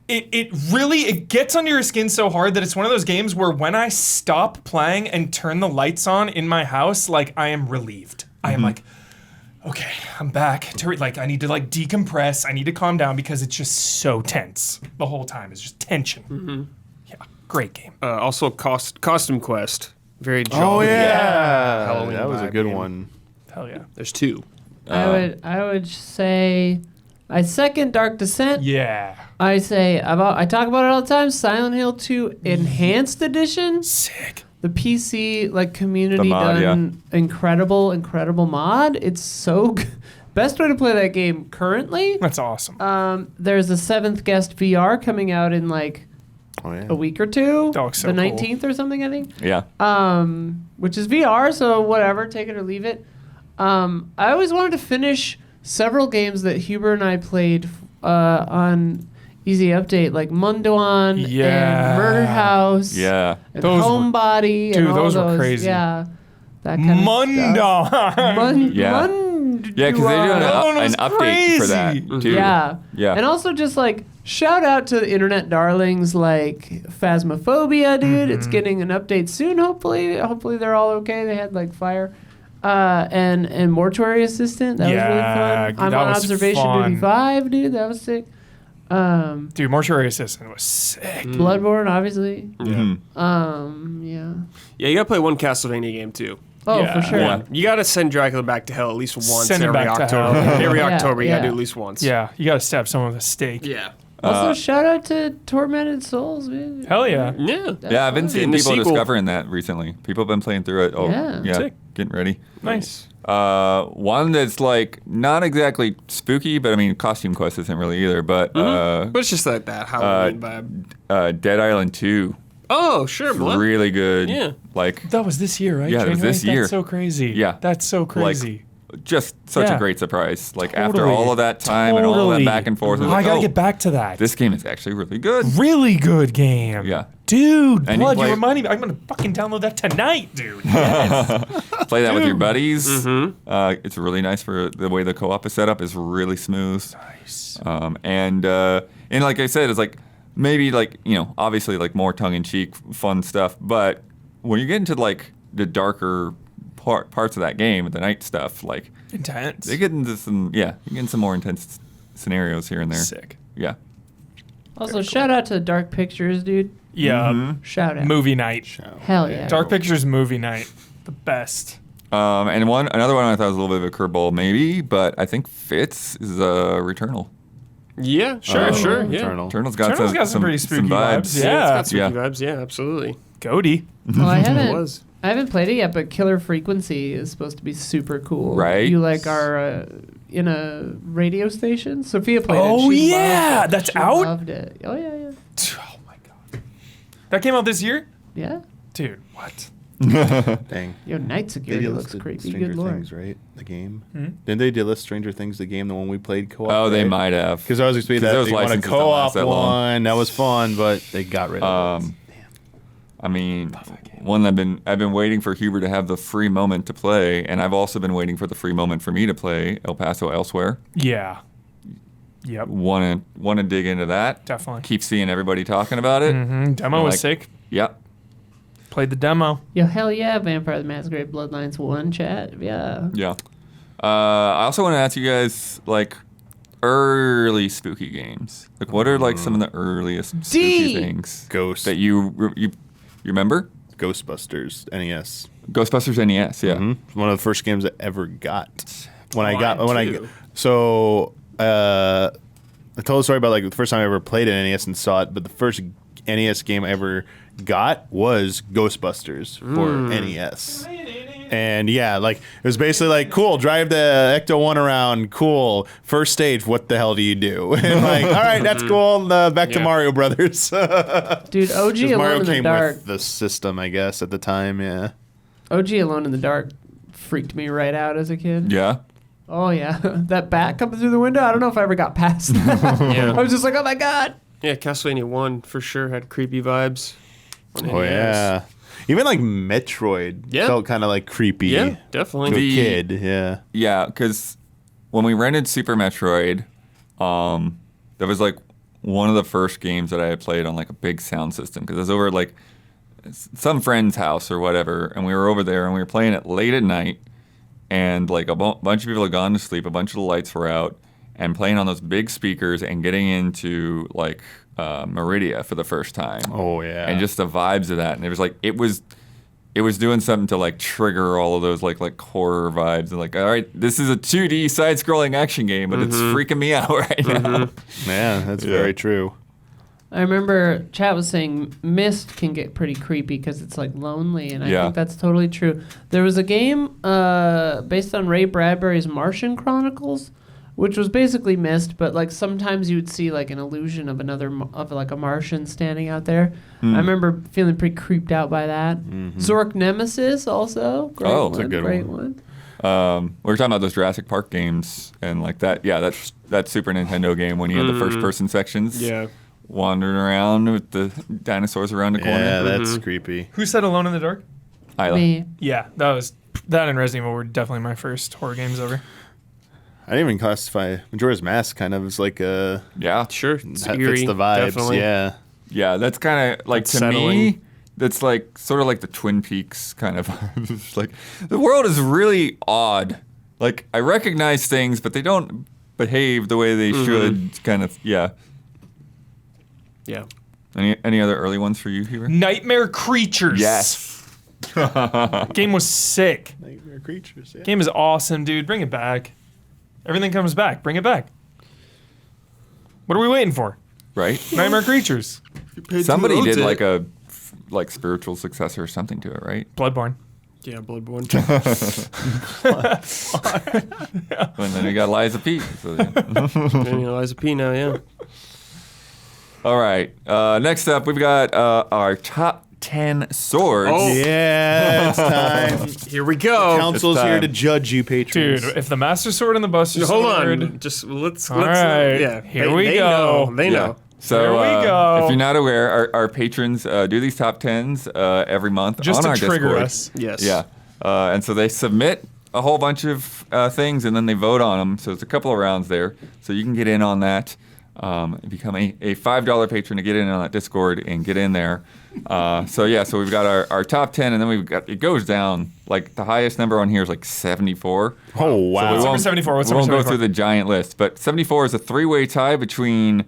it really gets under your skin so hard that it's one of those games where when I stop playing and turn the lights on in my house, like, I am relieved. I am like, okay, I'm back. Like, I need to like decompress. I need to calm down because it's just so tense the whole time. It's just tension. Yeah, great game. Also, Costume Quest. Very Oh jolly. yeah, Halloween that was a vibe good game. one. Hell yeah. There's 2. I would say I second Dark Descent. Yeah. I say I talk about it all the time. Silent Hill 2 Enhanced Edition. Sick. The PC like community The mod, done incredible mod. It's so good. Best way to play that game currently. That's awesome. There's a 7th guest VR coming out in like Oh yeah. a week or two. That looks so the cool. 19th or something, I think. Yeah. Which is VR, so whatever, take it or leave it. I always wanted to finish several games that Huber and I played on Easy Update, like Mundoan Yeah. and Murder House Yeah. and Those were- Homebody. dude, and all those were crazy. Yeah. That kind of Mundo. stuff. Yeah. Yeah, because they're doing That one an was update for that crazy. too. Yeah. Yeah. And also just like shout out to the internet darlings like Phasmophobia, dude. It's getting an update soon, hopefully. Hopefully they're all okay. They had like fire. And Mortuary Assistant. That was Yeah, really fun. I'm that on was Observation fun. Duty 5, dude. That was sick. Dude, Mortuary Assistant was sick. Bloodborne, obviously. Mhm. Yeah. Yeah, you gotta play one Castlevania game too. Oh, Yeah. for sure. Yeah. You gotta send Dracula back to hell at least once Send him every back to October. hell. Every Yeah, October, you gotta yeah. do at least once. Yeah, you gotta stab someone with a stake. Yeah. Also, shout out to Tormented Souls, man. Hell yeah. Yeah. Yeah, I've been fun. seeing In the people sequel. discovering that recently. People have been playing through it. Oh, Yeah. yeah. Sick. Getting ready. Nice. One that's like not exactly spooky, but I mean, Costume Quest isn't really either. But But it's just like that Halloween vibe. Dead Island 2, Oh, sure, Blood. really good. Yeah. Like That was this year, right? Yeah, it was January? this year. That's so crazy. Yeah. That's so crazy. just such Yeah. a great surprise. Like after Totally. all of that time and all of Totally. that back and forth, it was I like, gotta oh, get back to that. this game is actually really good. Really good game. Yeah. Dude, And you Blood, you play- reminded me. I'm gonna fucking download that tonight, dude. Yes. Play that with your Dude. buddies. It's really nice for the way the co-op is set up. Is really smooth. Nice. And like I said, it's like maybe like obviously like more tongue-in-cheek fun stuff, but when you get into like the darker parts of that game, the night stuff, like Intense. they get into some you get into some more intense scenarios here and there. Sick. Yeah. Also, shout out to Dark Pictures, dude. Yeah. Shout out. Movie night. Hell yeah. Dark Pictures movie night. The best. And another one I thought was a little bit of a curveball maybe, but I think fits is Returnal. Yeah, sure, sure. Yeah. Eternal. Returnal's got Returnal's some pretty spooky vibes. It's Yeah. got spooky Yeah. vibes. Yeah, absolutely. Goaty. Well, I haven't. was. I haven't played it yet, but Killer Frequency is supposed to be super cool. Right. You like are in a radio station. Sophia played it. Oh, She yeah. loved it. That's She out? Loved it. Oh yeah, yeah, Oh my god. That came out this year? yeah. Dude, what? Dang. Yo, Night They Security looks delisted creepy. Stranger Good lord. Things, right? The game. Didn't they delist Stranger Things, the game, the one we played co-op? Oh, they right? might have. Because I was expecting that those they want a licenses don't co-op last that long. one. That was fun, but they got rid of it. I mean, one I've been waiting for Huber to have the free moment to play, and I've also been waiting for the free moment for me to play El Paso Elsewhere. Yeah. Yep. Want to dig into that? Definitely. Keep seeing everybody talking about it. Demo was Like- sick. Yep. Played the demo. Yo, hell yeah, Vampire the Masquerade Bloodlines 1 chat. Yeah. Yeah. I also want to ask you guys like early spooky games. Like, what are like some of the earliest spooky things Ghost. that you remember? Ghostbusters NES. Ghostbusters NES. Yeah. One of the first games I ever got. Too. I told a story about like the first time I ever played an NES and saw it, but the first NES game I ever got was Ghostbusters for NES. And yeah, like it was basically like, cool, drive the Ecto 1 around, cool. First stage, what the hell do you do? And like, all right, that's cool. Back to Yeah. Mario Brothers. Dude, OG 'Cause Alone Mario in the came Dark. with the system, I guess, at the time. Yeah. OG Alone in the Dark freaked me right out as a kid. Yeah. Oh, yeah. That bat coming through the window, I don't know if I ever got past that. Yeah. I was just like, oh my God. Yeah, Castlevania 1 for sure had creepy vibes. on Oh NES. yeah. Even like Metroid Yeah. felt kind of like creepy. Yeah, To definitely. a The- kid. Yeah. Yeah, because when we rented Super Metroid, that was like one of the first games that I had played on like a big sound system. Because I was over at like some friend's house or whatever, and we were over there and we were playing it late at night, and like a bunch of people had gone to sleep, a bunch of the lights were out, and playing on those big speakers and getting into like Meridia for the first time. Oh yeah. And just the vibes of that, and it was like it was doing something to like trigger all of those like horror vibes, and like, all right, this is a 2D side-scrolling action game, but it's freaking me out right now. yeah, that's very true. I remember chat was saying Myst can get pretty creepy because it's like lonely, and I Yeah. think that's totally true. There was a game based on Ray Bradbury's Martian Chronicles, which was basically Myst, but like sometimes you would see like an illusion of of like a Martian standing out there. I remember feeling pretty creeped out by that. Zork Nemesis also, great Oh, one, it's a good great one. one. We were talking about those Jurassic Park games and like that. Yeah, that's that Super Nintendo game when you had the first-person sections. Yeah. Wandering around with the dinosaurs around the corner. Yeah, that's creepy. Who said Alone in the Dark? Isla. Me. Yeah, that and Resident Evil were definitely my first horror games ever. I didn't even classify Majora's Mask kind of as like a Yeah. Sure. It's that eerie, fits the vibes. Definitely. Yeah. Yeah, that's kind of like That's to settling. me. That's like sort of like the Twin Peaks kind of. It's like the world is really odd. Like I recognize things, but they don't behave the way they should. Kind of. Yeah. Yeah. Any other early ones for you, Huber? Nightmare Creatures. Yes. Game was sick. Nightmare creatures. Yeah. Game is awesome, dude. Bring it back. Everything comes back. Bring it back. What are we waiting for? Right. Nightmare Creatures. Somebody did like a spiritual successor or something to it, right? Bloodborne. Yeah, Bloodborne. And then we got Liza P. So, yeah. And Eliza P now, yeah. All right. Next up, we've got our top 10 swords. Oh. Yeah, it's time. Here we go. Council's It's here time. to judge you, patrons. Dude, if the Master Sword and the Buster Hold Sword. on. Just let's All right. yeah. Here They- we they go. know. They Yeah. know. So, There we go. if you're not aware, our patrons do these top 10s every month Just on to our trigger Discord. us. Yes. Yeah. And so they submit a whole bunch of things and then they vote on them. So it's a couple of rounds there. So you can get in on that. Become a $5 patron to get in on that Discord and get in there. So we've got our top 10 and then it goes down. Like the highest number on here is like 74. Oh, wow. What's number 74? What's we number won't go 74? through the giant list, but 74 is a three-way tie between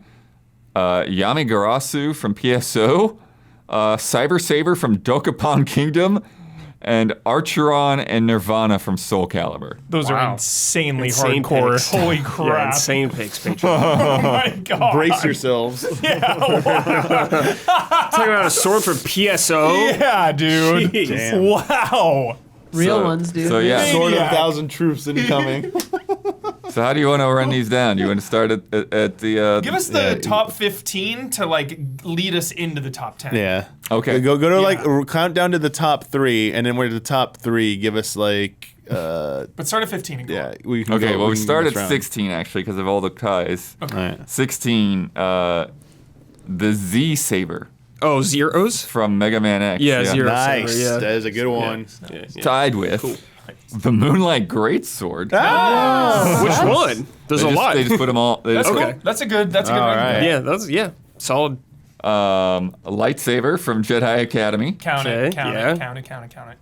Yamagarasu from PSO, Cyber Saber from Dokapon Kingdom, and Archeron and Nirvana from Soul Calibur. Those are Wow. insanely Insane hardcore. picks. Holy Yeah, crap. insane picks, patron. Oh my god. Brace yourselves. Talking about a sword from PSO. Yeah, dude. Jeez. Wow. Real So- ones, dude. So yeah, Sword of a Maniac. thousand troops incoming. So how do you want to run these down? You want to start at the? Give us the top 15 to like lead us into the top 10. Yeah. Okay. Go to like count down to the top 3, and then we're at the top 3. Give us like. But start at 15 and go. Yeah. We can Okay. go, Well, we can start go at this round. 16 actually because of all the ties. All right. 16. The Z Saber Oh, zeros? from Mega Man X. Yeah, Zero Nice. Saber, yeah. That is a good one. Yeah, yeah. Tied with the Moonlight Greatsword. Which one? There's a lot. They just put them all. They That's just cool. That's a good All one. right. Yeah, solid. a lightsaber from Jedi Academy, Count Okay, it, count yeah. it, count it, count it, count it.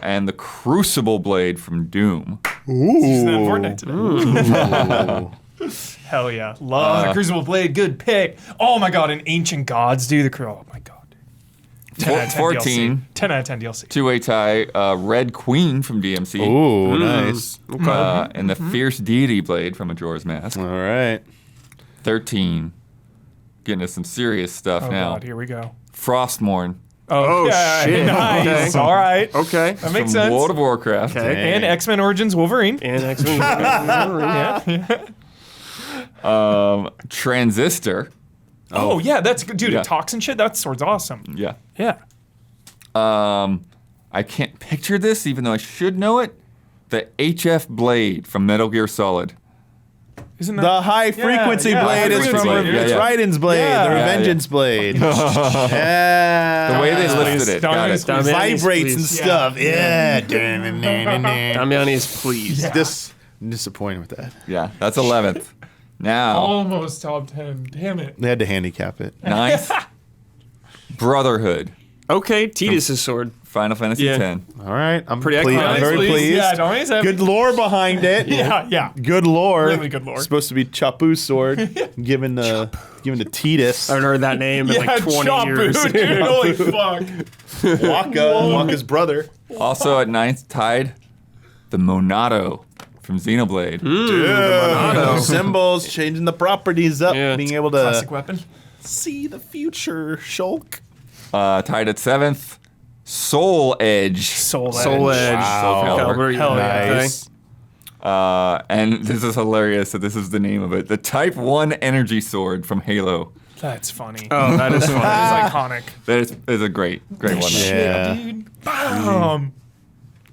and the Crucible Blade from Doom. Using that in Fortnite today. Hell yeah. Love the Crucible Blade. Good pick. Oh my god, an Ancient Gods, dude. Oh my god. 10 out of 10 14. DLC. 10 out of 10 DLC. Two-way tie, Red Queen from DMC. Ooh, nice. And the Fierce Deity Blade from Majora's Mask. All right. 13. Getting to some serious stuff Oh now. god, here we go. Frostmourne Oh, yeah, shit. Nice. Okay. All right. Okay. That makes from sense. World of Warcraft. Okay. And X-Men Origins Wolverine. And X-Men. Transistor. Oh yeah, that's good. Dude, Yeah. it talks and shit. That sword's awesome. Yeah. Yeah. I can't picture this, even though I should know it. The HF Blade from Metal Gear Solid. Isn't that The high frequency blade is from Blade, yeah, it's yeah. Raiden's blade, Yeah. the Yeah, Revengeance blade. Yeah. The way they listed it. Got it. Damiani's vibrates and pleased. stuff. Yeah. Damiani's pleased. I'm disappointed with that. Yeah, that's 11th. Now, almost top 10. Damn it. They had to handicap it. 9th. Brotherhood. Okay, Tidus' sword. Final Fantasy Yeah. X. All right. I'm Pretty pleased. iconic. I'm very Please. pleased. Yeah, don't always have Good lore behind it. Yeah. Good lore. Really good lore. Supposed to be Chapu's sword, given to Tidus. I haven't heard that name in like 20 years. Chapu, dude. Holy fuck. Waka's brother. Also at 9th, tied, the Monado from Xenoblade. Dude, symbols, changing the properties up, Yeah. being able to Classic weapon. see the future. Shulk. Tied at 7th, Soul Edge. Soul Soul Edge. Soul Calibur. Calibur, Hell yeah. Nice. And this is hilarious that this is the name of it. The Type 1 Energy Sword from Halo. That's funny. Oh, that is funny. That is iconic. That is a great one. Yeah. Dude. Bam.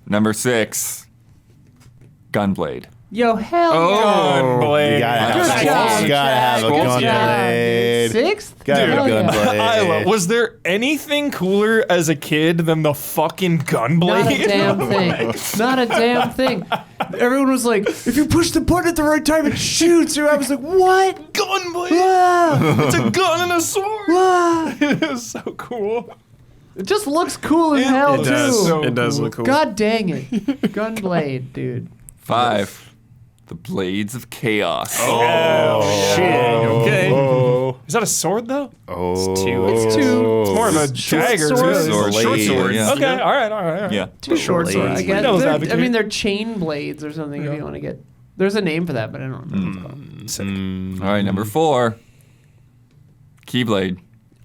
Number 6, Gunblade. Yo, hell Oh. Gunblade. You gotta have, Good job, you gotta have a Good yeah. gunblade. Sixth? Gotta have a Hell yeah. gunblade. Was there anything cooler as a kid than the fucking Gunblade? Not a damn thing. Not a damn thing. Everyone was like, if you push the button at the right time, it shoots. And I was like, what? Gunblade. Ah, It's a gun and a sword. ah. It is so cool. It just looks cool as hell, It too. does. So It does cool. look cool. God dang it. Gunblade, dude. 5, the Blades of Chaos. Shit. Okay. Oh. Is that a sword though? Oh. It's two. It's more of a dagger. sword. really. Sword. Short sword. Yeah. Okay, all right. Yeah. Two short swords. I guess. Devil's They're- advocate. I mean, they're chain blades or something if you want to get. There's a name for that, but I don't remember what it's called. All right, number 4, Keyblade.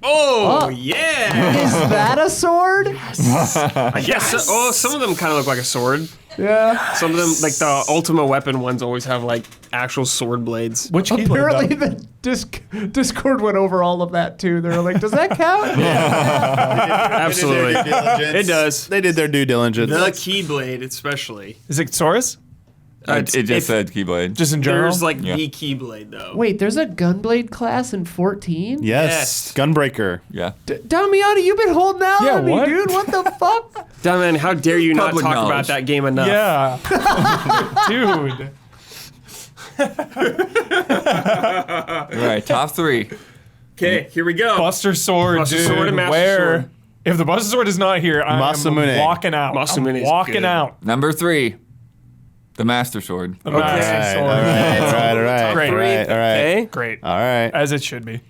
Oh, yeah. Is that a sword? I guess. Oh, some of them kind of look like a sword. Yeah. Some of them, like the Ultima Weapon ones, always have like actual sword blades. Which Apparently, the Discord went over all of that too. They were like, "Does that count?" Absolutely. It does. They did their due diligence. The Keyblade, especially. Is it Saurus? It just said Keyblade. Just in general. There's like Yeah. the Keyblade, though. Wait, there's a Gunblade class in 14? Yes. Gunbreaker. Yeah. Damiani, you've been holding out Yeah, on me, what? dude. What the fuck? Damn, man, how dare you not Public talk knowledge. about that game enough? Yeah. Dude. All right, top 3. Okay, here we go. Buster Sword, Buster dude. Sword and Master Where? Sword. If the Buster Sword is not here, I'm Masamune. walking out. Masamune I'm is walking good. out. Number 3, the Master Sword. The Master Sword. All right. Great. All right. Okay. Great. All right. As it should be.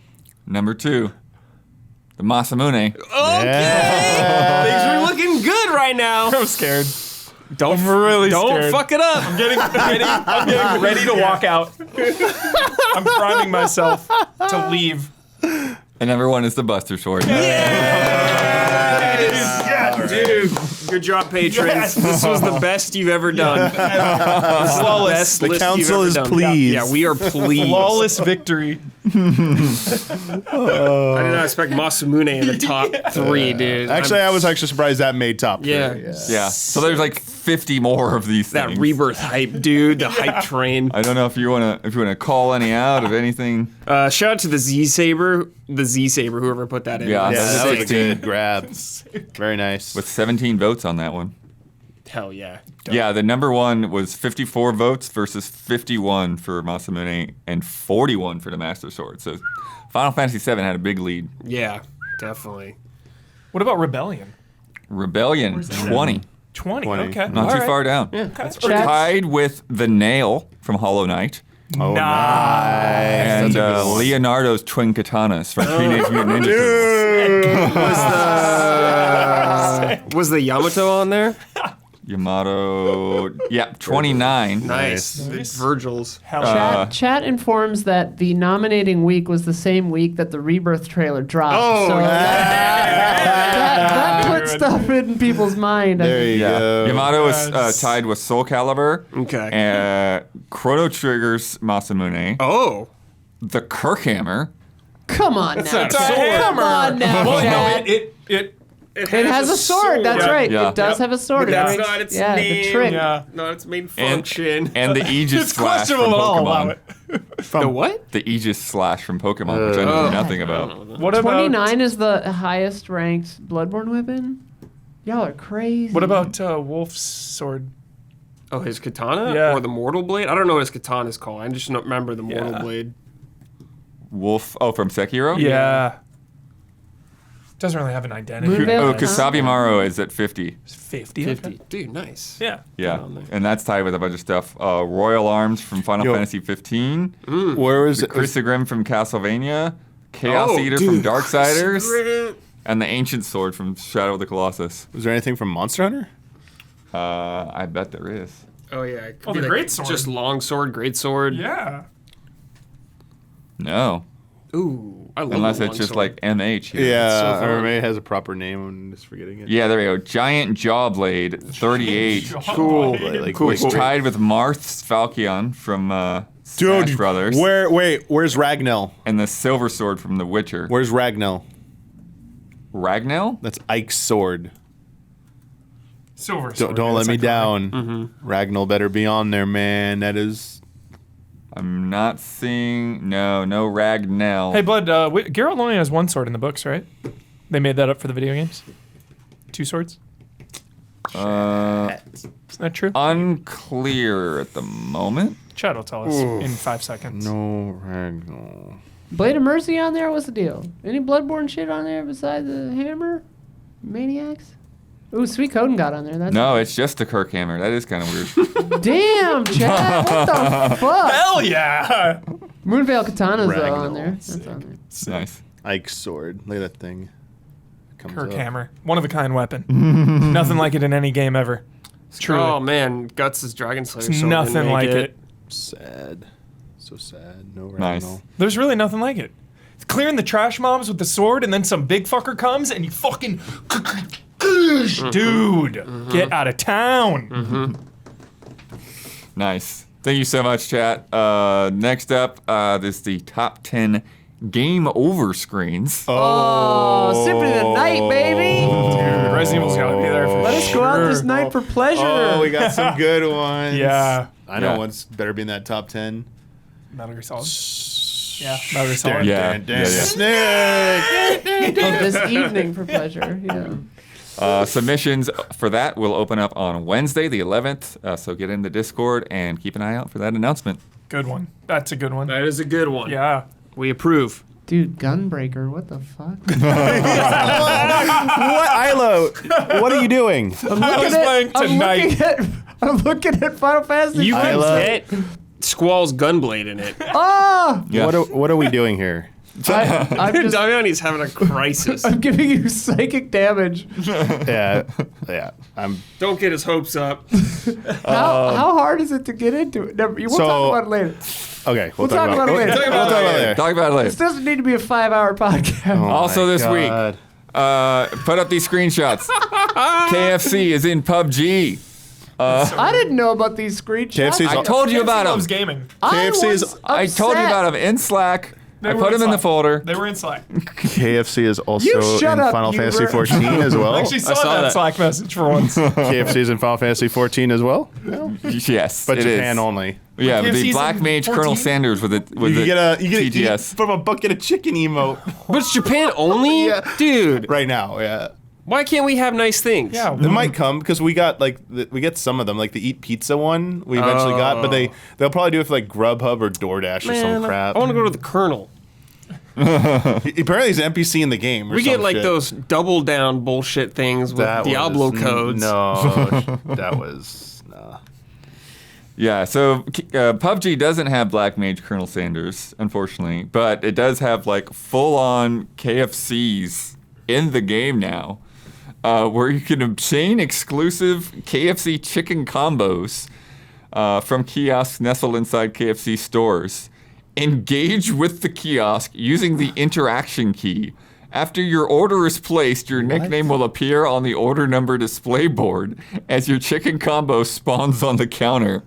Number 2, the Masamune. Yeah. Things are looking good right now. I'm scared. Don't really don't scared. fuck it up. I'm getting ready to walk out. I'm priming myself to leave. And number 1 is the Buster Sword. Yeah, dude. Dude, good job, patrons. This was the best you've ever done. Flawless. The council is pleased. Yeah, we are pleased. Flawless victory. I did not expect Masamune in the top 3, dude. Actually, I was actually surprised that made top 3. Yeah. Yeah. So there's like 50 more of these That things. rebirth hype, dude. The hype train. I don't know if you wanna call any out of anything. Shout out to the Z Saber, whoever put that in. Yeah. Yeah, that was a 16. good grab. Very nice. With 17 votes on that one. Hell yeah. Yeah, the number one was 54 votes versus 51 for Masamune and 41 for the Master Sword. So Final Fantasy VII had a big lead. Yeah, definitely. What about Rebellion? Rebellion, 20. 20. 20. Okay. Not All too right. far down. That's Tied with The Nail from Hollow Knight Oh, Nice. and That's a good one. Leonardo's Twin Katanas from Teenage Mutant Ninja Turtles. Was the Yamato on there? Yamato, yeah, 29. Nice. Virgil's. Chat informs that the nominating week was the same week that the Rebirth trailer dropped. Oh, so yeah. that put stuff in people's mind. There you Yeah, go. Yamato was tied with Soul Calibur. Okay. Chrono Trigger's Masamune. Oh. The Kirkhammer. Come on now, not a Chat. sword. Come on now, Well, no, Chat. it It has a sword. That's Yeah. right. Yeah. It does have a sword. But that's It breaks- not its yeah, name. The trick. Yeah. Not its main And, function. and the Aegis It's Slash from questionable, but I'll allow Pokemon. it. The what? The Aegis Slash from Pokemon, which I know nothing about. What about 29 is the highest ranked Bloodborne weapon. Y'all are crazy. What about Wolf's sword? Oh, his katana? Yeah. Or the Mortal Blade? I don't know what his katana is called. I just don't remember the Mortal Yeah. Blade. Wolf, from Sekiro? Yeah. Doesn't really have an identity. Moonveil Oh, Katana? Kasabimaru is at 50. 50. 50. Okay. Dude, nice. Yeah. Yeah, on there. and that's tied with a bunch of stuff. Royal Arms from Final Yo. Fantasy 15. Where was it? Chrysogrim from Castlevania. Chaos Oh, Eater dude, from Darksiders. Chris- And the Ancient Sword from Shadow of the Colossus. Was there anything from Monster Hunter? I bet there is. Oh, yeah. It could Oh, be the great sword. Just long sword, great sword. Yeah. No. Ooh, I love Unless the it's long just sword. like MH here. Yeah, so or fun. maybe it has a proper name. I'm just forgetting it. Yeah, there we go. Giant Jawblade, 38. Cool. Like, Which tied with Marth's Falchion from Smash Dude, Brothers. where's Ragnell? And the Silver Sword from The Witcher. Where's Ragnell? Ragnell? That's Ike's sword. Silver sword. Don't let That's me iconic. down. Ragnell better be on there, man. That is. I'm not seeing. No Ragnell. Hey, Blood, Geralt only has one sword in the books, right? They made that up for the video games? 2 swords? Isn't that true? Unclear at the moment. Chad will tell us in 5 seconds. No Ragnell. Blade of Mercy on there? What's the deal? Any Bloodborne shit on there besides the hammer? Maniacs? Ooh, Sweet Coden got on there. That's No, it's just the Kirkhammer. That is kind of weird. Damn, Chad. What the fuck? Hell yeah! Moonveil Katana's Ragnall. on there. That's on there. Nice. Ike's sword. Look at that thing. Comes Kirk up. Hammer. One of a kind weapon. Nothing like it in any game ever. Truly. Oh, man. Guts' Dragon Slayer It's sword nothing didn't like make it. Sad. So sad. No Ragnell. Nice. There's really nothing like it. It's clearing the trash mobs with the sword, and then some big fucker comes, and you fucking... Dude, get out of town. Nice. Thank you so much, chat. Next up, is the top 10 game over screens. Oh, Symphony of the Night, baby. Dude, Resident Evil's gotta be there for Let us go out this night for pleasure. Oh, we got some good ones. Yeah. I know Yeah. one's better be in that top 10. Metal Gear Solid. Yeah, Metal Gear Solid. Yeah. Snake. Oh, this evening for pleasure. Yeah. Submissions for that will open up on Wednesday, the 11th. So get in the Discord and keep an eye out for that announcement. Good one. That's a good one. That is a good one. Yeah. We approve. Dude, Gunbreaker, what the fuck? What, Ilo? What are you doing? I was playing tonight. I'm looking at Final Fantasy. You can Isla. get Squall's Gunblade in it. Ah! Yeah. What are we doing here? I'm just Damiani's having a crisis. I'm giving you psychic damage. Yeah. I'm. Don't get his hopes up. How hard is it to get into it? Never, we'll So- talk about it later. Okay. We'll talk about it later. We'll talk about it later. Talk about it This later. doesn't need to be a 5-hour podcast. Oh Also my this week, God. Put up these screenshots. KFC is in PUBG. I didn't know about these screenshots. KFC's I told you about loves them. gaming. KFC is I told you about them in Slack. I put them in the folder. They were in Slack. KFC is also You in shut up, Final Fantasy Hubert. 14 as well. I actually saw saw that that. Slack message for once. KFC is in Final Fantasy 14 as well. Yes, But it Japan is. only. Yeah, but the KFC's Black in Mage 14? Colonel Sanders with it with You the get TGS. from a bucket of chicken emote But it's Japan only? Yeah. Dude, right now. Yeah. why can't we have nice things? Yeah. It might come because we got we get some of them, like the Eat Pizza one we eventually got, but they'll probably do it for like Grubhub or DoorDash or some crap. I want to go to the Colonel. Apparently he's an NPC in the game. Or We get some like shit. those double down bullshit things with That Diablo was- codes. No, that was nah. Yeah, so PUBG doesn't have Black Mage Colonel Sanders, unfortunately, but it does have like full-on KFCs in the game now, where you can obtain exclusive KFC chicken combos from kiosks nestled inside KFC stores. Engage with the kiosk using the interaction key. After your order is placed, your nickname will appear on the order number display board as your chicken combo spawns on the counter.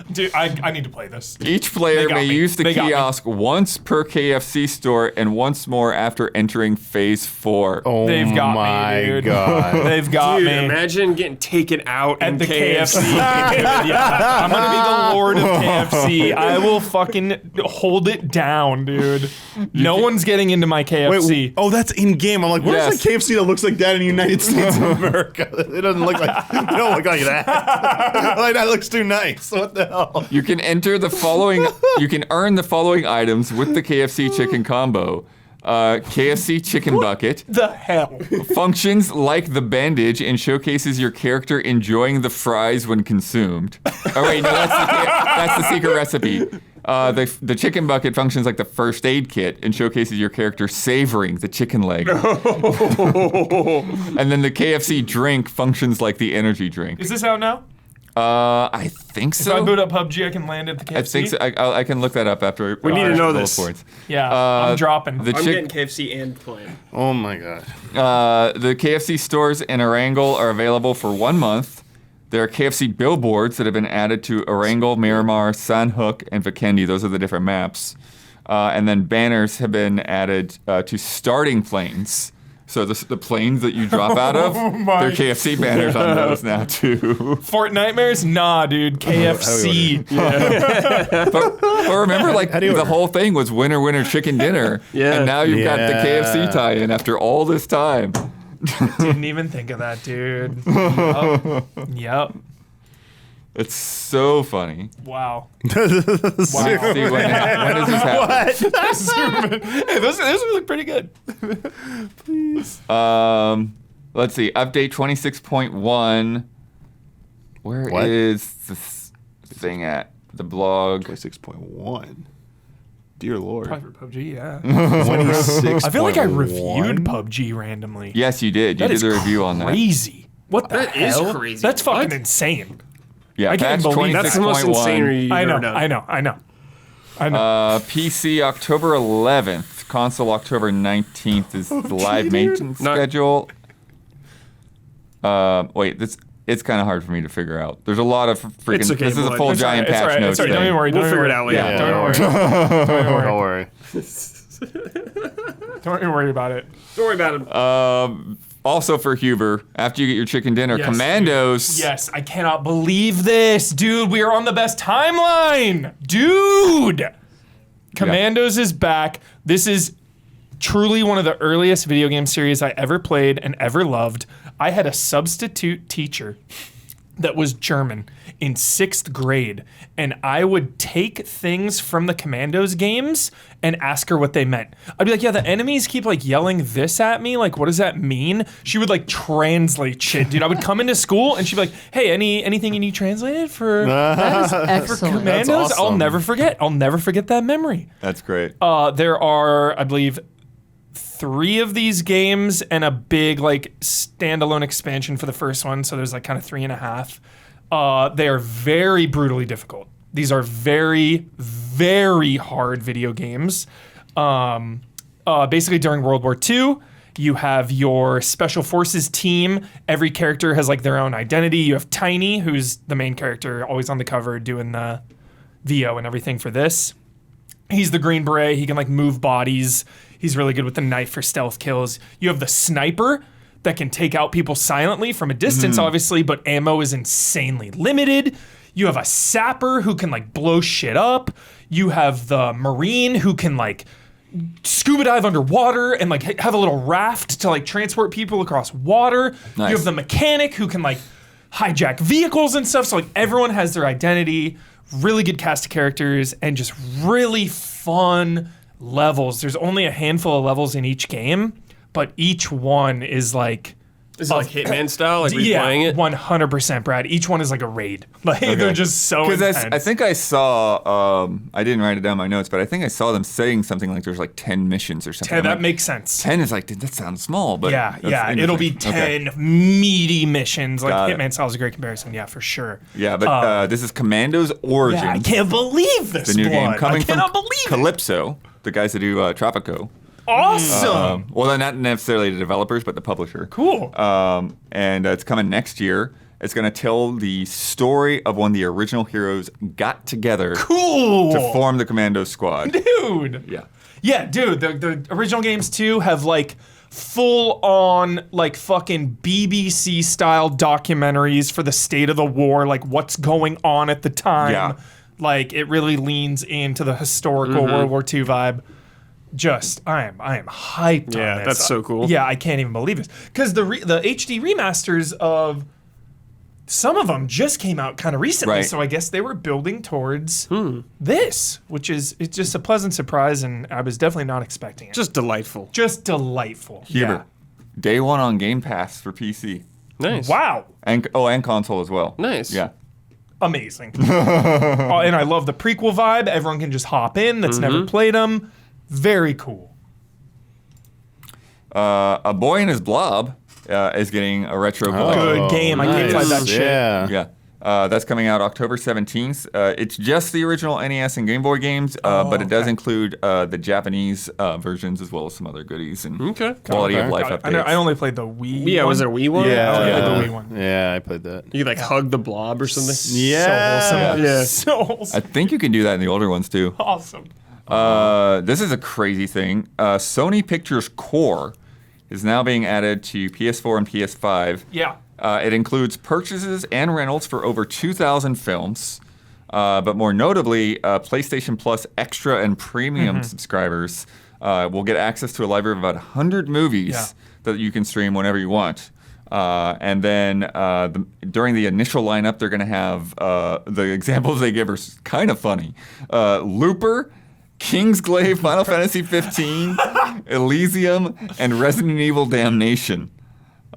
Dude, I need to play this. Each player They got may me. use the They got me. kiosk once per KFC store and once more after entering phase 4. Oh They've got my me, dude. god. They've got Dude, me. imagine getting taken out At in the KFC. KFC. Yeah, I'm gonna be the lord of KFC. I will fucking hold it down, dude. No one's getting into my KFC. Wait, oh, that's in game. I'm like, what is a KFC that looks like that in the United States of America? It doesn't look like. It don't look like that. Like that looks too nice. What the hell? You can enter the following. You can earn the following items with the KFC chicken combo. KFC chicken bucket The hell? functions like the bandage and showcases your character enjoying the fries when consumed. Oh wait, no, that's the secret recipe. The chicken bucket functions like the first aid kit and showcases your character savoring the chicken leg. And then the KFC drink functions like the energy drink. Is this out now? I think If so. I boot up PUBG, I can land at the KFC. I think so. I can look that up after. We need to know bullet this. points. Yeah, I'm dropping. The I'm chick- getting KFC and playing. Oh my god. The KFC stores in Erangel are available for 1 month. There are KFC billboards that have been added to Erangel, Miramar, Sanhook, and Vikendi. Those are the different maps. And then banners have been added to starting planes. So the planes that you drop out of, my there are KFC banners on those now too. Fortnightmares? Nah, dude. KFC. But remember, like do you the order? whole thing was winner, winner, chicken dinner. Yeah. And now you've got the Yeah. KFC tie-in after all this time. Didn't even think of that, dude. Yep. It's so funny. Wow. See, when does this happen? Hey, this look pretty good. Let's see. Update 26.1. Where What? is this thing at? The blog. 26.1. Dear Lord. Probably for PUBG, yeah. 26. I feel like I reviewed PUBG randomly. Yes, you did. You That did is a review on that. crazy. What the That is hell? crazy. That's fucking What? insane. Yeah, I can't patch believe That's the most 26.1. insane review you've I know, ever done. I know. PC October 11th. Console October 19th is the live maintenance Not- schedule. Wait, it's kind of hard for me to figure out. There's a lot of freaking. It's okay, this is a bud. full It's all right, giant it's all patch right, notes it's all right. thing. Don't even worry. We'll don't figure even it out worry. later. Yeah, don't worry. Don't even worry about it. Don't worry about him. Also for Huber, after you get your chicken dinner, Yes, Commandos. Yes, I cannot believe this. Dude, we are on the best timeline. Dude! Commandos is back. This is truly one of the earliest video game series I ever played and ever loved. I had a substitute teacher that was German in 6th grade, and I would take things from the Commandos games and ask her what they meant. I'd be like, yeah, the enemies keep like yelling this at me. Like, what does that mean? She would like translate shit, dude. I would come into school and she'd be like, hey, anything you need translated for That is excellent. Commandos? That's I'll awesome. never forget. I'll never forget that memory. That's great. There are, I believe, 3 of these games and a big like standalone expansion for the first one. So there's like kind of 3.5. They are very brutally difficult. These are very, very hard video games. Basically during World War II, You have your special forces team. Every character has like their own identity. You have Tiny, who's the main character, always on the cover doing the VO and everything for this. He's the Green Beret. He can like move bodies. He's really good with the knife for stealth kills. You have the Sniper that can take out people silently from a distance, obviously, but ammo is insanely limited. You have a Sapper who can like blow shit up. You have the Marine who can like scuba dive underwater and like have a little raft to like transport people across water. Nice. You have the Mechanic who can like hijack vehicles and stuff. So like everyone has their identity. Really good cast of characters and just really fun levels. There's only a handful of levels in each game, but each one is like... Is it like Hitman style, like replaying it? 100%, Brad. Each one is like a raid. Like they're just so intense. I think I saw, I didn't write it down in my notes, but I think I saw them saying something like there's like 10 missions or something. That makes sense. 10 is like, dude, that sounds small, but yeah, it'll be 10 meaty missions. Like Hitman style is a great comparison, yeah, for sure. Yeah, but this is Commando's Origins. Yeah, I can't believe this, the new Blood. game coming I cannot from believe it. Calypso, the guys that do Tropico. Awesome. Well, not necessarily the developers, but the publisher. Cool. And it's coming next year. It's going to tell the story of when the original heroes got together Cool. to form the Commando Squad. Dude. Yeah. Yeah, dude, the original games too have like full on like fucking BBC style documentaries for the state of the war, like what's going on at the time. Yeah. Like it really leans into the historical World War II vibe. I am hyped on Yeah, this. that's so cool. Yeah, I can't even believe this. Because the HD remasters of some of them just came out kind of recently, Right. so I guess they were building towards this, which is it's just a pleasant surprise, and I was definitely not expecting it. Just delightful. Just delightful. Hubert. Day one on Game Pass for PC. Nice. Wow. And console as well. Nice. Yeah. Amazing. And I love the prequel vibe. Everyone can just hop in that's never played them. Very cool. A Boy and His Blob is getting a retro collection. Good game. I can't play that shit. Yeah. Yeah. That's coming out October 17th. It's just the original NES and Game Boy games, but it does include the Japanese versions as well as some other goodies and quality of life Got it. updates. I only played the Wii. Yeah, one. was it a Wii one? Yeah. I Yeah. played the Wii one. Yeah, I played that. You like hug the blob or something? Yeah. So wholesome. Yeah. So wholesome. I think you can do that in the older ones too. Awesome. This is a crazy thing. Sony Pictures Core is now being added to PS4 and PS5. Yeah. It includes purchases and rentals for over 2,000 films. But more notably, PlayStation Plus Extra and Premium subscribers will get access to a library of about 100 movies that you can stream whenever you want. And then during the initial lineup, they're going to have the examples they give are kind of funny. Looper, Kingsglaive, Final Fantasy 15, Elysium, and Resident Evil Damnation.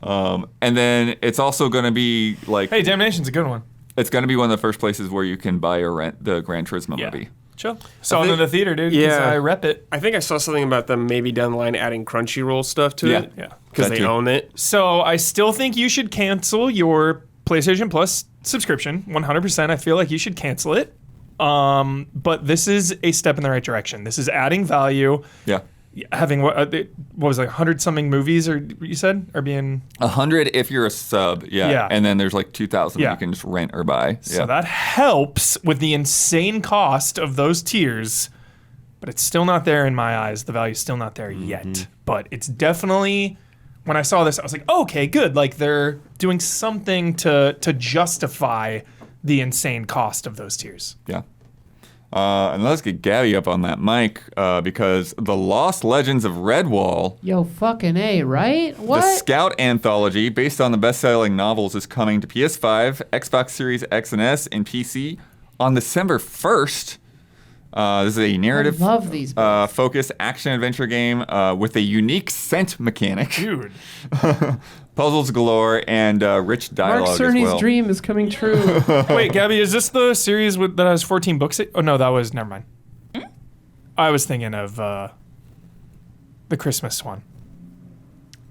And then it's also going to be like... Hey, Damnation's a good one. It's going to be one of the first places where you can buy or rent the Gran Turismo movie. Chill. Saw it in the theater, dude. Yeah. I rep it. I think I saw something about them maybe down the line adding Crunchyroll stuff to it. Yeah. Because That they too. own it. So I still think you should cancel your PlayStation Plus subscription. 100%. I feel like you should cancel it. But this is a step in the right direction. This is adding value. Yeah. Having what was it, like 100-something movies, or you said, are being 100 if you're a sub, Yeah. And then there's like 2,000 Yeah. you can just rent or buy. so that helps with the insane cost of those tiers, but it's still not there in my eyes. The value's still not there yet, but it's definitely. When I saw this, I was like, okay, good. Like they're doing something to justify the insane cost of those tiers. Yeah. And let's get Gabby up on that mic because The Lost Legends of Redwall, Yo, fucking A, right? What? the Scout anthology based on the best-selling novels, is coming to PS5, Xbox Series X and S, and PC on December 1st. This is a narrative I love these books. focused action-adventure game with a unique scent mechanic, Dude. puzzles galore, and rich Mark dialogue as Cerny's well. dream is coming true. Wait, Gabby, is this the series that has 14 books? Oh, no, that was, never mind. I was thinking of the Christmas one.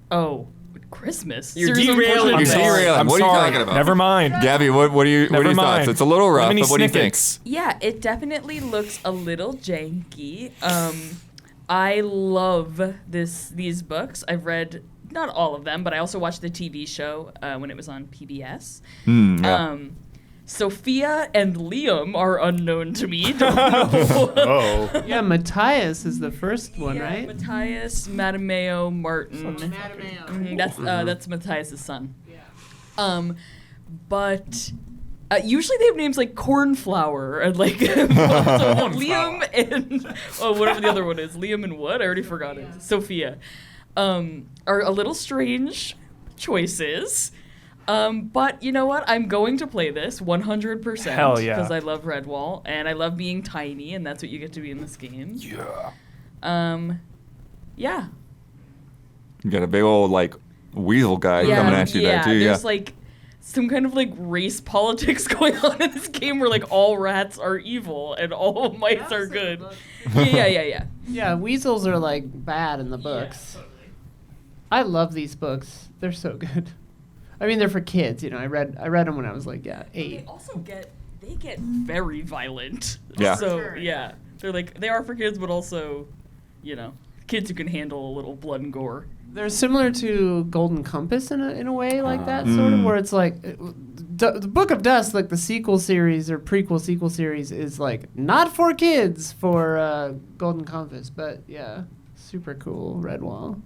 Oh, Christmas. You're Series of derailing Unfortunate You're Events. derailing. I'm What are you sorry. talking about? Never mind. Gabby, what are your Never thoughts? mind. It's a little rough, Lemony but what do you think? Snickets. Yeah, it definitely looks a little janky. I love these books. I've read not all of them, but I also watched the TV show when it was on PBS. Yeah. Sophia and Liam are unknown to me. Don't know. Oh. Yeah, Matthias is the first one, right? Matthias, Madameo, Martin. That's Matthias' son. Yeah. But usually they have names like Cornflower and like Liam and whatever the other one is. Liam and what? I already forgot it. Sophia. Are a little strange choices. But you know what? I'm going to play this 100%. Hell yeah. Because I love Redwall and I love being tiny, and that's what you get to be in this game. Yeah. Yeah. You got a big old like weasel guy coming at you there too. There's like some kind of like race politics going on in this game where like all rats are evil and all mice are good. Yeah. Yeah, weasels are like bad in the books. Yeah, totally. I love these books. They're so good. I mean, they're for kids. You know, I read them when I was like 8. They also get very violent. Yeah. So yeah, they are for kids, but also, you know, kids who can handle a little blood and gore. They're similar to Golden Compass in a way like that, sort of, where it's like the Book of Dust, like the sequel series or prequel sequel series, is like not for kids for Golden Compass, but yeah, super cool. Redwall.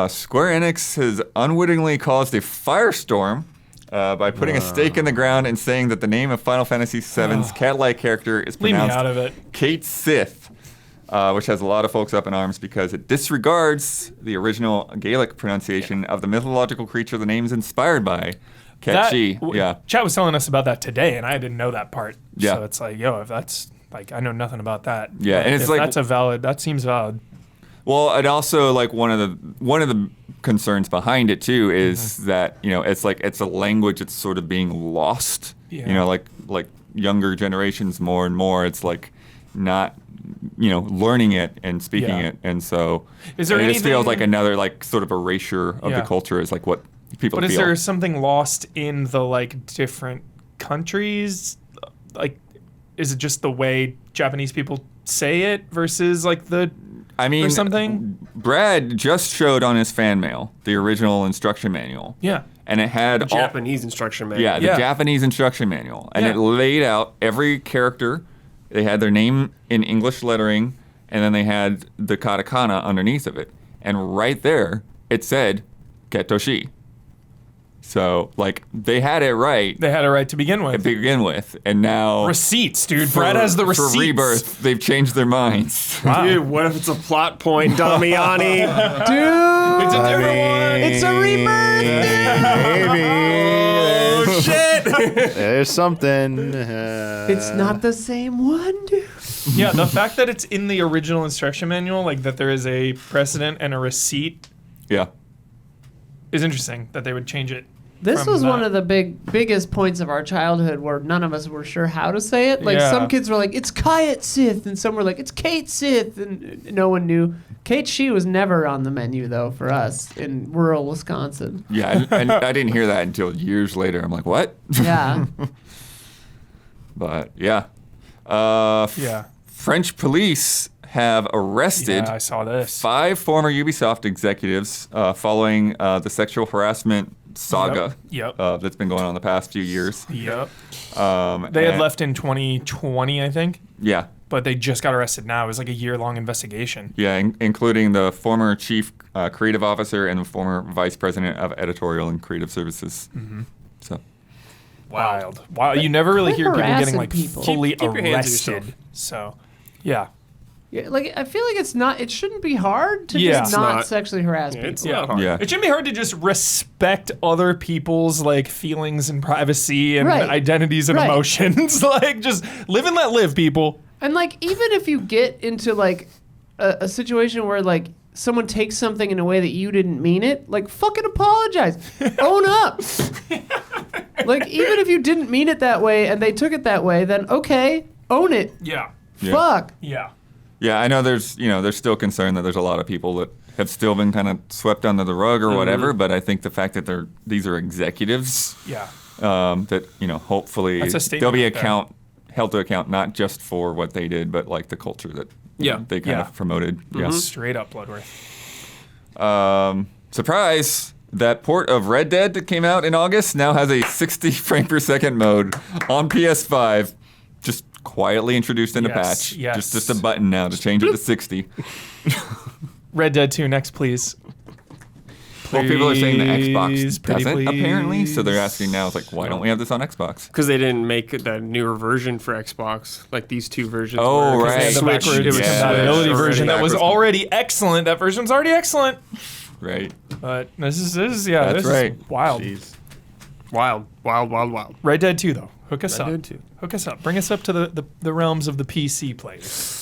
Square Enix has unwittingly caused a firestorm by putting a stake in the ground and saying that the name of Final Fantasy VII's cat-like character is Leave me pronounced out of it. Kate Sith, which has a lot of folks up in arms because it disregards the original Gaelic pronunciation of the mythological creature the name's inspired by, Catchy. Chat was telling us about that today, and I didn't know that part. Yeah. So it's like, yo, if that's like, I know nothing about that. Yeah, But and it's if like that seems valid. Well, and also like one of the concerns behind it too is that it's a language that's sort of being lost. Yeah. Like younger generations more and more, it's like not learning it and speaking it, and so Is there it just feels anything- like another like sort of erasure of the culture is like what people But feel. is there something lost in the like different countries? Like, is it just the way Japanese people say it versus like the or something? Brad just showed on his fan mail the original instruction manual. Yeah. And it had Japanese instruction manual. Yeah, the Japanese instruction manual. And it laid out every character. They had their name in English lettering, and then they had the katakana underneath of it. And right there, it said Ketoshi. So, like, they had it right They had it right to begin with. and now Receipts, dude. Brad has the receipts. For Rebirth, they've changed their minds. Wow. Dude, what if it's a plot point, Damiani? Dude, It's a different one. it's a rebirth. Maybe. Oh, shit! There's something. It's not the same one, dude. Yeah, the fact that it's in the original instruction manual, like that there is a precedent and a receipt, Yeah. is interesting that they would change it. This from was one that. of the biggest points of our childhood where none of us were sure how to say it. Like Yeah. some kids were like, "It's Kayet Sith," and some were like, "It's Kate Sith," and no one knew. Kate She was never on the menu though for us in rural Wisconsin. Yeah, and I didn't hear that until years later. I'm like, what? Yeah. But, yeah. Yeah. French police have arrested Yeah, I saw this. 5 former Ubisoft executives following the sexual harassment saga Yep. that's been going on the past few years. Yep. They had and- left in 2020, I think, Yeah. but they just got arrested now. It was like a year-long investigation. Yeah, including the former chief creative officer and the former vice president of editorial and creative services. Mm-hmm. So, Wild. Wow. You never really Quit hear people getting harassing like people. fully Keep your hands to arrested. yourself. So, yeah. Yeah, like I feel like it's not. It shouldn't be hard to Yeah. just It's not not. sexually harass people. It's not hard. yeah. It shouldn't be hard to just respect other people's like feelings and privacy and Right. identities and Right. emotions. Like, just live and let live, people. And like even if you get into like a situation where like someone takes something in a way that you didn't mean it, like fucking apologize. Own up. Like even if you didn't mean it that way and they took it that way, then okay, own it. Yeah. Yeah. Fuck. Yeah. Yeah, I know there's still concern that there's a lot of people that have still been kind of swept under the rug or whatever, but I think the fact that these are executives Yeah. that hopefully That's a statement they'll be right there. held to account not just for what they did, but like the culture that Yeah. They kind of promoted. Yeah. Straight up Bloodworth. Surprise! That port of Red Dead that came out in August now has a 60 frame per second mode on PS5. Just quietly introduced in a patch. Yes. Just a button now to change it to 60. Red Dead 2 next, please. Well, people are saying the Xbox Please, pretty doesn't, please. apparently. So they're asking now, it's like, why don't we have this on Xbox? Because they didn't make the newer version for Xbox, like these two versions. Oh, were, 'cause right. they The switched- backwards it was compatibility switched version that was Backwards- already excellent. That version's already excellent. Right. But this is That's this right. is wild. Jeez. Wild. Red Dead 2 though. Hook us Red up. Dead 2. Hook us up. Bring us up to the realms of the PC players.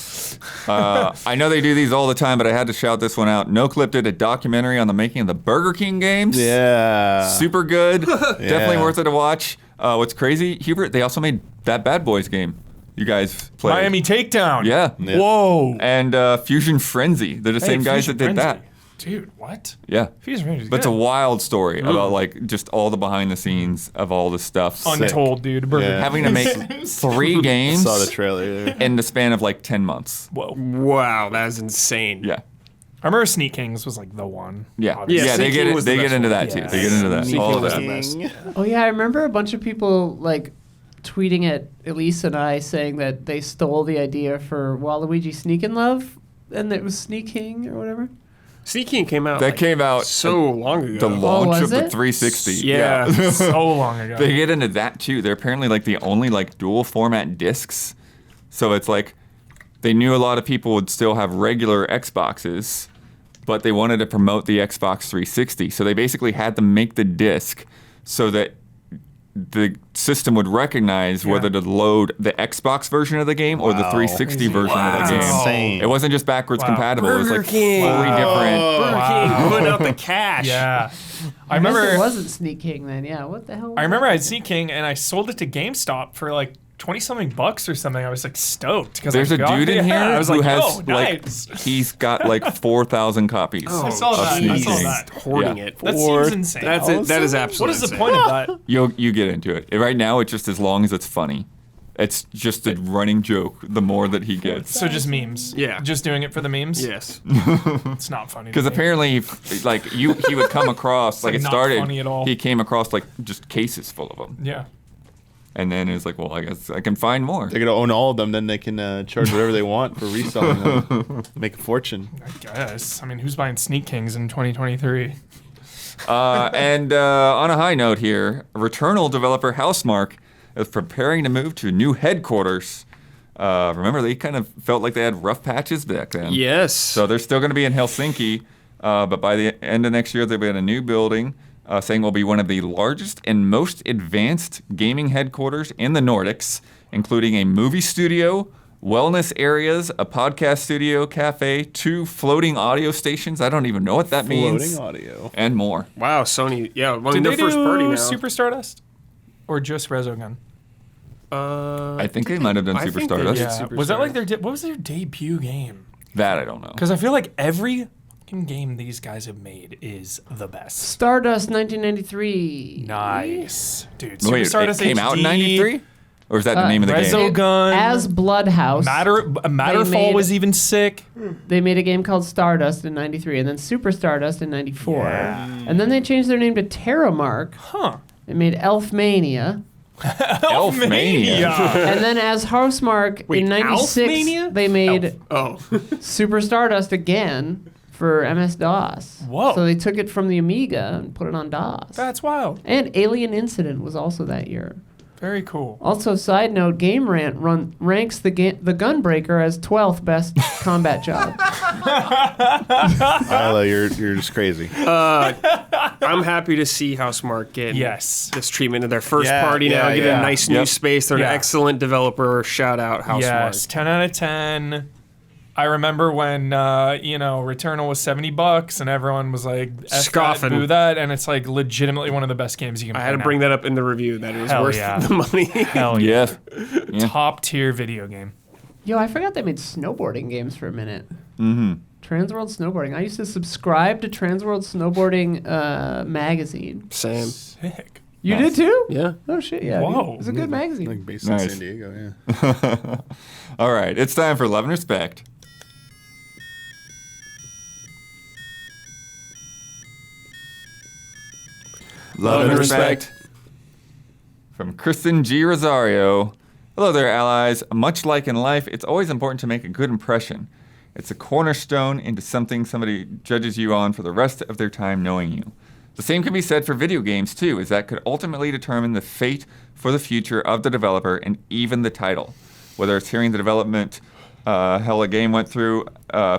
I know they do these all the time, but I had to shout this one out. NoClip did a documentary on the making of the Burger King games. Yeah. Super good. Definitely Yeah. worth it to watch. What's crazy, Hubert, they also made that Bad Boys game you guys played. Miami Takedown. Yeah. Yeah. Whoa. And Fusion Frenzy. They're the same guys Fusion that did Frenzy. that. Dude, what? Yeah. Fusion Frenzy's But it's a good. wild story about like just all the behind the scenes of all the stuff. Untold, dude. Burger Yeah. Having to make 3 games Saw the trailer there. in the span of like 10 months. Whoa. Wow, that is insane. Yeah. I remember Sneak Kings was like the one. Yeah. obviously. Yeah, they Sneaking get was they the get best into one. that too. Yeah. They get into that. Sneaking All of was that. the best. Oh yeah, I remember a bunch of people like tweeting at Elise and I saying that they stole the idea for Waluigi Sneak in Love, and it was Sneak King or whatever. Sneak King came out. That like, came out so long ago. the launch was of the it? 360. Yeah. So long ago. They get into that too. They're apparently like the only like dual format discs. So it's like they knew a lot of people would still have regular Xboxes, but they wanted to promote the Xbox 360. So they basically had to make the disc so that the system would recognize whether to load the Xbox version of the game or the 360 version of the That's game. insane. It wasn't just backwards Wow. compatible. It was Burger like King. 3 different. Burger King putting out the cash. Yeah. I I guess it remember wasn't Sneak King then. Yeah, what the hell? I remember I had Sneak King and I sold it to GameStop for like 20-something bucks or something. I was like stoked because There's a dude in here I was who like, has oh, like nice. he's got like 4,000 copies. Oh, saw that. Sneak I saw King. that. Hoarding Yeah. it. That seems insane. That's it. That is absolutely What is the insane. point of that? You get into it. Right now, it's just as long as it's funny. It's just a running joke. The more that he gets, So just memes. Yeah. Just doing it for the memes. Yes. It's not funny. because to me. apparently, like he would come across like like it not started. funny at all. He came across like just cases full of them, Yeah. and then it's like, well, I guess I can find more. They're gonna own all of them, then they can charge whatever they want for reselling them. Make a fortune. I guess. I mean, who's buying Sneak Kings in 2023? And on a high note here, Returnal developer Housemarque is preparing to move to new headquarters. Remember, they kind of felt like they had rough patches back then. Yes. So they're still going to be in Helsinki, but by the end of next year, they'll be in a new building, saying will be one of the largest and most advanced gaming headquarters in the Nordics, including a movie studio, wellness areas, a podcast studio, cafe, 2 floating audio stations. I don't even know what that means. Floating audio. And more. Wow, Sony. Yeah, well, Did they're they first do party now. Super Stardust? Or just Resogun? I think they might have done I Super think they Stardust. did. Yeah. Super Was that like Stardust. their what was their debut game? That I don't know. Because I feel like every fucking game these guys have made is the best. Stardust 1993. Nice, dude. Super Wait, it Stardust came out in HD, '93, or is that the name of the game? Resogun. As Bloodhouse. Matterfall made- was even sick. They made a game called Stardust in 93 and then Super Stardust in 94. And then they changed their name to Terramark. Huh. They made Elfmania. Elfmania. And then as Housemarque Wait, in 96, Elfmania? they made Oh. Super Stardust again for MS-DOS. Whoa. So they took it from the Amiga and put it on DOS. That's wild. And Alien Incident was also that year. Very cool. Also, side note, Game Rant ranks the Gunbreaker as 12th best combat job. Isla, you're just crazy. I'm happy to see Housemarque get Yes. this treatment of their first Yeah, party now, yeah, get yeah. a nice new Yep. space. They're Yeah. an excellent developer. Shout out Housemarque. Yes, 10 out of 10. I remember when Returnal was $70 and everyone was like F Scoffing. that, boo that, and it's like legitimately one of the best games you can I play. had to now. bring that up in the review. That it was Hell worth yeah. the money. Hell yeah. Yeah. Top tier video game. Yo, I forgot they made snowboarding games for a minute. Mm-hmm. Transworld Snowboarding. I used to subscribe to Transworld Snowboarding magazine. Same. Sick. You Nice. did too? Yeah. Oh shit, yeah. Whoa. Dude. It's a good magazine. Like based Nice. in San Diego, yeah. All right, it's time for Love and Respect. Love and respect. From Kristen G. Rosario. Hello there, allies. Much like in life, it's always important to make a good impression. It's a cornerstone into something somebody judges you on for the rest of their time knowing you. The same can be said for video games, too, as that could ultimately determine the fate for the future of the developer and even the title. Whether it's hearing the development hell a game went through,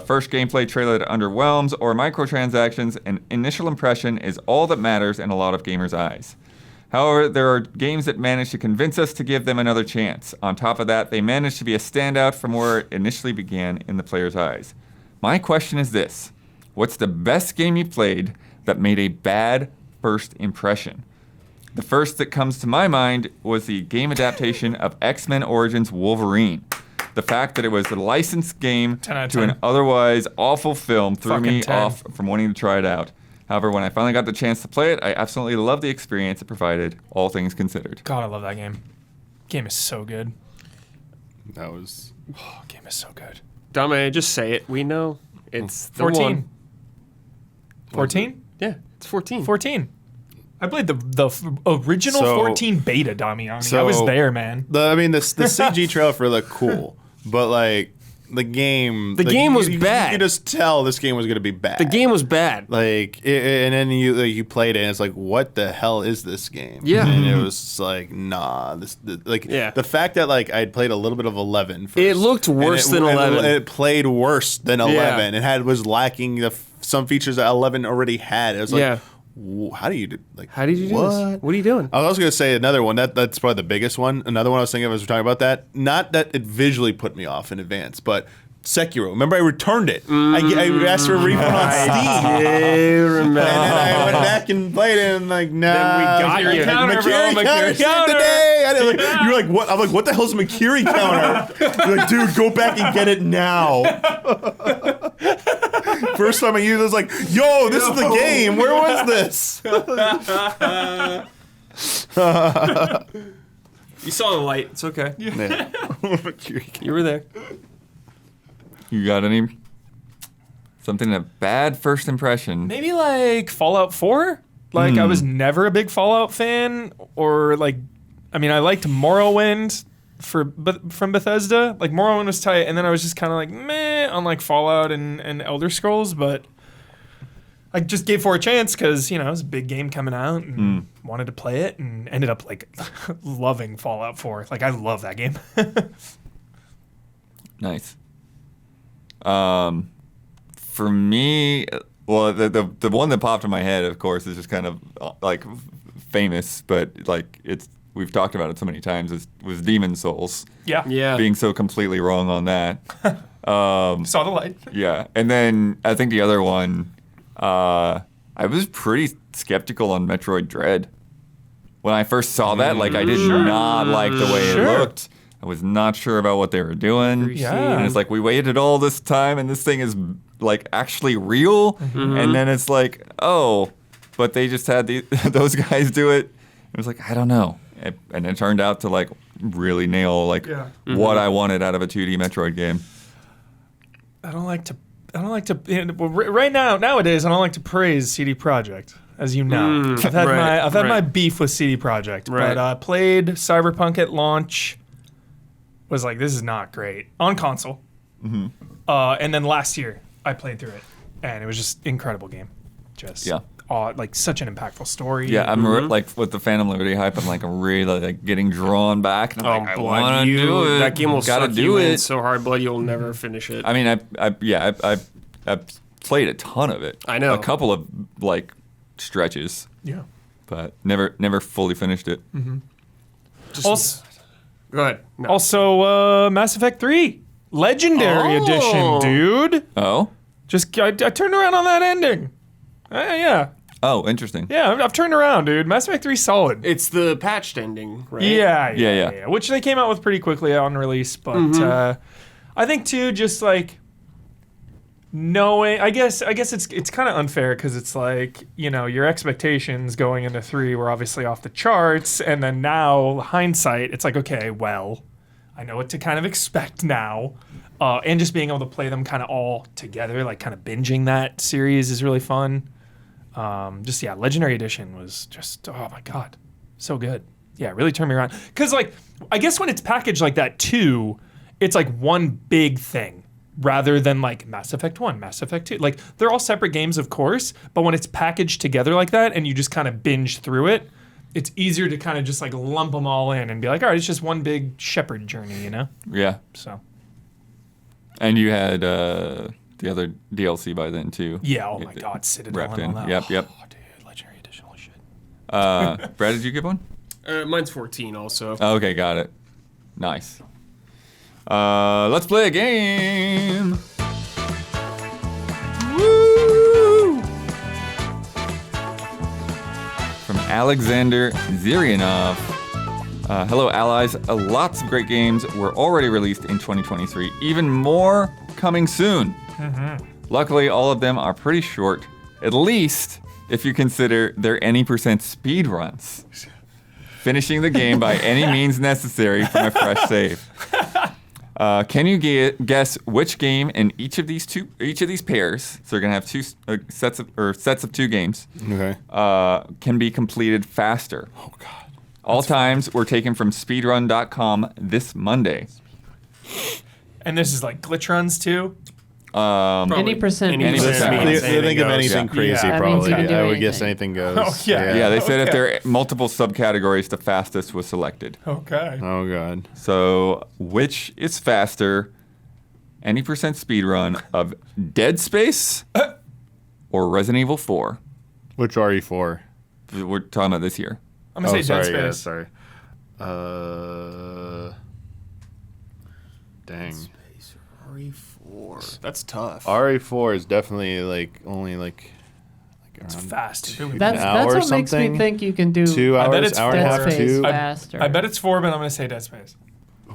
first gameplay trailer that underwhelms, or microtransactions, an initial impression is all that matters in a lot of gamers' eyes. However, there are games that manage to convince us to give them another chance. On top of that, they manage to be a standout from where it initially began in the player's eyes. My question is this: what's the best game you played that made a bad first impression? The first that comes to my mind was the game adaptation of X-Men Origins Wolverine. The fact that it was a licensed game 10 out of to 10. an otherwise awful film threw Fucking me 10. off from wanting to try it out. However, when I finally got the chance to play it, I absolutely loved the experience it provided, all things considered. God, I love that game. Game is so good. That was. Oh, game is so good. Dame, just say it. We know. It's the 14. one. 14? Yeah, it's 14. 14. I played the original So- 14 beta, Damiani. I so- was there, man. The CG trailer for looked cool, but like the game. The game was bad. You could just tell this game was going to be bad. The game was bad. And then you played it, and it's like, what the hell is this game? Yeah. And it was like, nah, the fact that like I'd played a little bit of 11 first, It looked worse than 11. It played worse than 11. It was lacking some features that 11 already had. It was like, how do you do? Like, How did you do this? What are you doing? I was also going to say another one. That's probably the biggest one. Another one I was thinking of as we're talking about that. Not that it visually put me off in advance, but Sekiro. Remember, I returned it. I asked for a refund on Steam. You remember. And then I went back and played it, and like, nah. Then we got Makiri you. counter, Makiri bro. counter. Makiri counter today. I didn't, like, you're like, what? I'm like, what the hell's a Makiri counter? You're like, dude, go back and get it now. First time I used it, I was like, yo, this is the game. Where was this? You saw the light. It's okay. Yeah. Makiri counter. You were there. You got any? Something a bad first impression? Maybe like Fallout 4? Like, I was never a big Fallout fan. Or like, I mean, I liked Morrowind from Bethesda. Like, Morrowind was tight. And then I was just kind of like, meh, on like Fallout and Elder Scrolls. But I just gave 4 a chance because, you know, it was a big game coming out and wanted to play it. And ended up like loving Fallout 4. Like, I love that game. Nice. For me, well, the one that popped in my head, of course, is just kind of like famous, but like we've talked about it so many times. Was Demon Souls. Yeah. Yeah. Being so completely wrong on that. Saw the light. Yeah, and then I think the other one, I was pretty skeptical on Metroid Dread. When I first saw that, like I did not like the way it looked. I was not sure about what they were doing. Yeah. And it's like, we waited all this time and this thing is like actually real. And then it's like, oh, but they just had those guys do it. It was like, I don't know. And it turned out to like really nail like what I wanted out of a 2D Metroid game. I don't like to. Right now, nowadays, I don't like to praise CD Projekt, as you know. I've had my beef with CD Projekt, Right. but I played Cyberpunk at launch. Was like, this is not great on console. And then last year, I played through it, and it was just incredible game. Just like such an impactful story. Yeah, I'm like with the Phantom Liberty hype. I'm like really like getting drawn back. And I'm like, I want to do it. That game will gotta suck do you in it. so hard, blood, you'll never finish it. I mean, I played a ton of it. I know. A couple of like stretches, Yeah. but never fully finished it. Also, Go ahead. No. also Mass Effect 3 Legendary Edition, dude. Oh, Just I turned around on that ending. Yeah. oh, interesting. Yeah, I've turned around, dude. Mass Effect 3 solid. It's the patched ending, right? Yeah. Which they came out with pretty quickly on release, but I think too, just like knowing, I guess it's kind of unfair because it's like, you know, your expectations going into 3 were obviously off the charts, and then now hindsight, it's like, okay, well, I know what to kind of expect now. And just being able to play them kind of all together, like kind of binging that series is really fun. Legendary Edition was just, oh my God, so good. Yeah, it really turned me around. Because, like, I guess when it's packaged like that, too, it's like one big thing rather than like Mass Effect 1, Mass Effect 2. Like, they're all separate games, of course, but when it's packaged together like that and you just kind of binge through it, it's easier to kind of just like lump them all in and be like, all right, it's just one big shepherd journey, you know? Yeah. So. And you had the other DLC by then, too. Yeah, oh my God, Citadel wrapped and all in. that. Yep. Oh, dude, Legendary Edition, holy shit. Brad, did you give one? Mine's 14 also. Okay, got it. Nice. Let's play a game. Woo! From Alexander Zirianov. Hello, allies. Lots of great games were already released in 2023. Even more coming soon. Luckily, all of them are pretty short, at least if you consider their any percent speed runs. Finishing the game by any means necessary from a fresh save. Can you guess which game in each of these pairs? So you're gonna have two sets of two games. Okay. Can be completed faster. Oh God. All times were taken from speedrun.com this Monday. And this is like glitch runs, too? Any percent. Any percent. means They think of goes. anything Yeah. crazy, Yeah. That means probably. you can do I would guess anything. anything goes. Oh, yeah. Yeah, they said if Okay. there are multiple subcategories, the fastest was selected. Okay. Oh God. So, which is faster? Any percent speedrun of Dead Space or Resident Evil 4? Which RE4? We're talking about this year. I'm going to say Dead sorry. Yeah, Space. sorry. Dang. RE4. That's tough. RE4 is definitely like only like It's around fast. an That's hour what or makes me something? think you can do 2 I bet hours, it's hour and a Dead half, Space 2. faster. I bet it's 4, but I'm going to say Dead Space.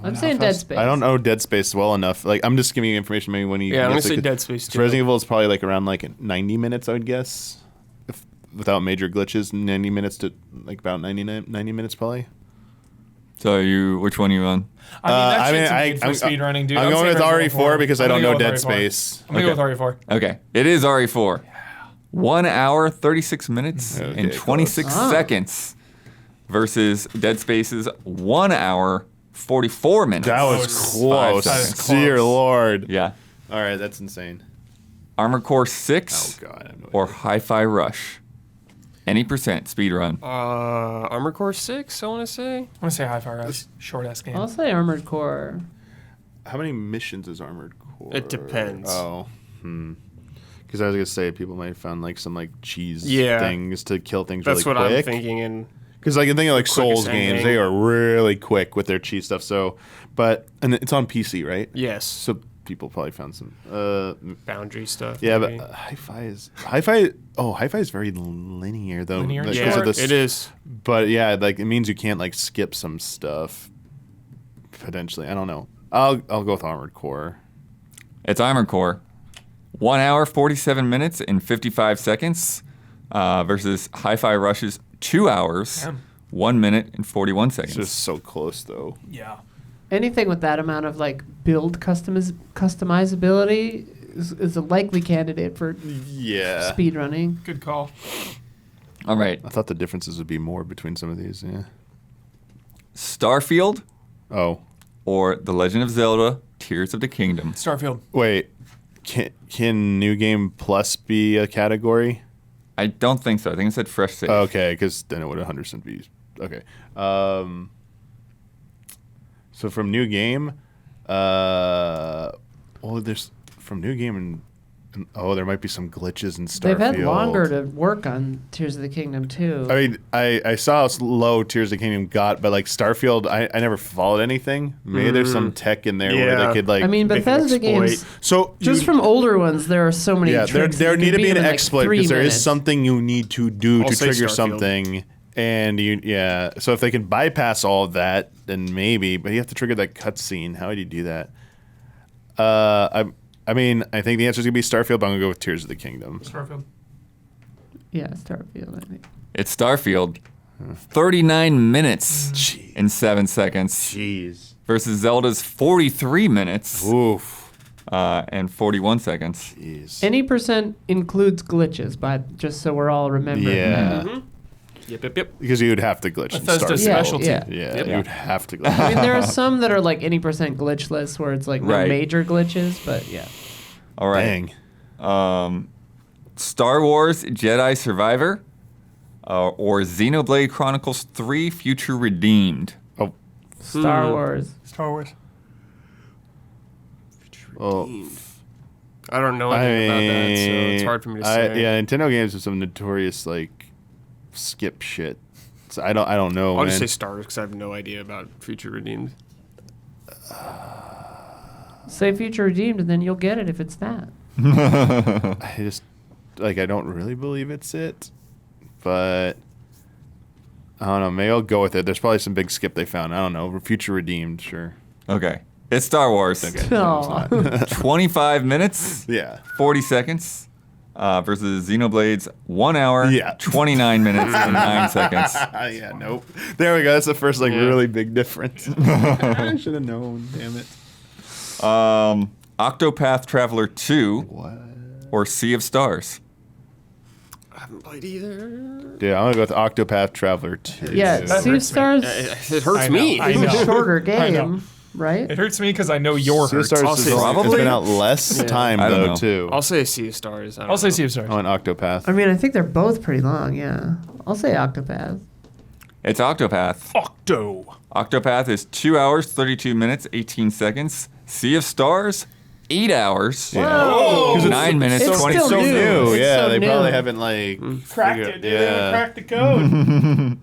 I'm saying Dead Space. I don't know Dead Space well enough. Like I'm just giving you information. Maybe when you Yeah, I'm guess, gonna say like, Dead Space too. Resident Evil is probably like around like 90 minutes, I would guess, if without major glitches. 90 minutes to like about 90 minutes probably. So which one are you on? I mean, that I shit's mean, made for speedrunning, dude. I'm going saying with Resident Evil RE4 because I I'm don't gonna know go Dead with RE4. Space. I'm going to go with RE4. Okay, it is RE4. 1 hour, 36 minutes, Okay, and 26 close. seconds versus Dead Space's 1 hour, 44 minutes. That was close. That is Dear close. Lord. Yeah. All right, that's insane. Armored Core 6 Oh God. I have no or idea. Hi-Fi Rush. Any percent speedrun. Armored Core 6, I want to say. I'm going to say Hi-Fi Rush. Short-ass game. I'll say Armored Core. How many missions is Armored Core? It depends. Oh. Because I was gonna say people might have found like some like cheese Yeah. things to kill things That's really what quick. I'm thinking. And Because like the thing of like Souls quickest games, ending. they are really quick with their cheese stuff. So, and it's on PC, right? yes, So people probably found some. boundary stuff. Yeah, maybe. but Hi-Fi is very linear though. Linear? like, 'cause yeah, of this- it is. But yeah, like it means you can't like skip some stuff. Potentially, I don't know. I'll go with Armored Core. It's Armored Core. 1 hour, 47 minutes, and 55 seconds versus Hi-Fi Rush's 2 hours, Damn. 1 minute, and 41 It's seconds. just so close though. Yeah. Anything with that amount of like build customizability is a likely candidate for Yeah. speedrunning. Good call. All right. I thought the differences would be more between some of these. Yeah. Starfield Oh, or The Legend of Zelda Tears of the Kingdom. Starfield. wait. Can New Game Plus be a category? I don't think so. I think it said fresh save. Okay, because then it would 100% be. Okay. So from New Game, there's from New Game and there might be some glitches in Starfield. They've had longer to work on Tears of the Kingdom too. I mean, I saw how low Tears of the Kingdom got, but like Starfield, I never followed anything. Maybe there's some tech in there where Yeah. they could like. I mean, they can Bethesda exploit. games, so just you- from older ones, there are so many yeah, tricks. there that you need can to be beat an in, like, exploit 3 because there is minutes. something you need to do I'll to say trigger Starfield. something, and so if they can bypass all of that, then maybe. But you have to trigger that cutscene. How would you do that? I mean, I think the answer is gonna be Starfield, but I'm gonna go with Tears of the Kingdom. Starfield. Yeah, Starfield. I think. It's Starfield. 39 minutes and 7 seconds Jeez. versus Zelda's 43 minutes Oof. and 41 seconds. Jeez. Any percent includes glitches, just so we're all remembering. Yeah. that. Yep. Because you would have to glitch. in Bethesda's Starfield. specialty. Yeah. You would have to glitch. I mean, there are some that are like any percent glitchless, where it's like no Right. major glitches, but yeah. All right. Dang. Star Wars Jedi Survivor or Xenoblade Chronicles 3 Future Redeemed. Oh. Star Wars. Star Wars. Well, I don't know anything about that, so it's hard for me to say. Yeah, Nintendo games have some notorious like skip shit. So I don't know. I'll man. just say Star Wars because I have no idea about Future Redeemed. Say Future Redeemed, and then you'll get it if it's that. I just I don't really believe it's it, but I don't know. Maybe I'll go with it. There's probably some big skip they found. I don't know. Future Redeemed, sure. Okay. It's Star Wars. Okay. No. 25 minutes, Yeah. 40 seconds versus Xenoblade's 1 hour, Yeah. 29 minutes, and 9 seconds. Yeah. Nope. There we go. That's the first really big difference. I should have known. Damn it. Octopath Traveler 2 What? or Sea of Stars. I haven't played either. Dude, I'm gonna go with Octopath Traveler 2. Yeah, That Sea of hurts me. Stars It hurts I know, me. I is a know. shorter I know. game, right? It hurts me because I know your Sea of hurts. Stars I'll is say probably- it's been out less time I don't though know. too. I'll say Sea of Stars. I'll say Sea of Stars. Oh, an Octopath. I mean, I think they're both pretty long, yeah. I'll say Octopath. It's Octopath. Octo. Octopath is 2 hours, 32 minutes, 18 seconds. Sea of Stars, 8 hours, Whoa! 9 minutes, It's 20 still so new. new. It's Yeah, so they new. probably haven't like Cracked figured- it, dude. They Yeah. cracked the code.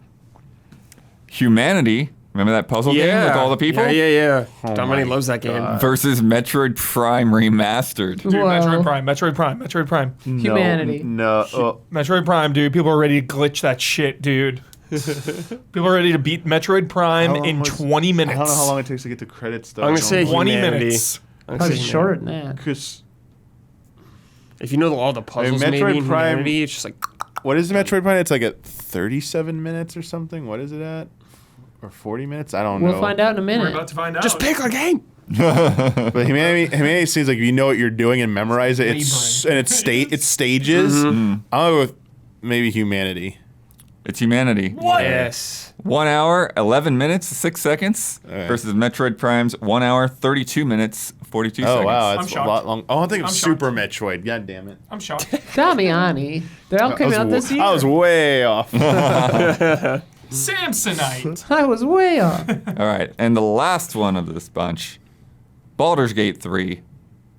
Humanity. Remember that puzzle game with all the people? Yeah. Oh Dominic my loves that game. Versus Metroid Prime Remastered. Dude, Whoa. Metroid Prime. Humanity. No. Metroid Prime, dude. People are ready to glitch that shit, dude. People are ready to beat Metroid Prime How long in was- 20 minutes. I don't know how long it takes to get to credits though. I'm gonna say 20 Humanity. minutes. I'm gonna Probably say shorter than that. Because If you know all the puzzles, Metroid maybe in Prime- Humanity, it's just like what is the Metroid Prime? It's like at 37 minutes or something. What is it at? Or 40 minutes? I don't know. We'll find out in a We're minute. about to find out. just pick a game. But humanity seems like if you know what you're doing and memorize it, it's Laboring. and it's stages. Mm-hmm. I'll go with maybe Humanity. It's Humanity. What? Yes. 1 hour, 11 minutes, 6 seconds right. versus Metroid Prime's 1 hour, 32 minutes, 42 Oh seconds. wow, I'm that's a shocked. lot long. Oh, I think of I'm Super shocked. Metroid. God damn it. I'm shocked. Damiani. They all came out this year. I was way off. Samsonite. I was way off. All right, and the last one of this bunch, Baldur's Gate 3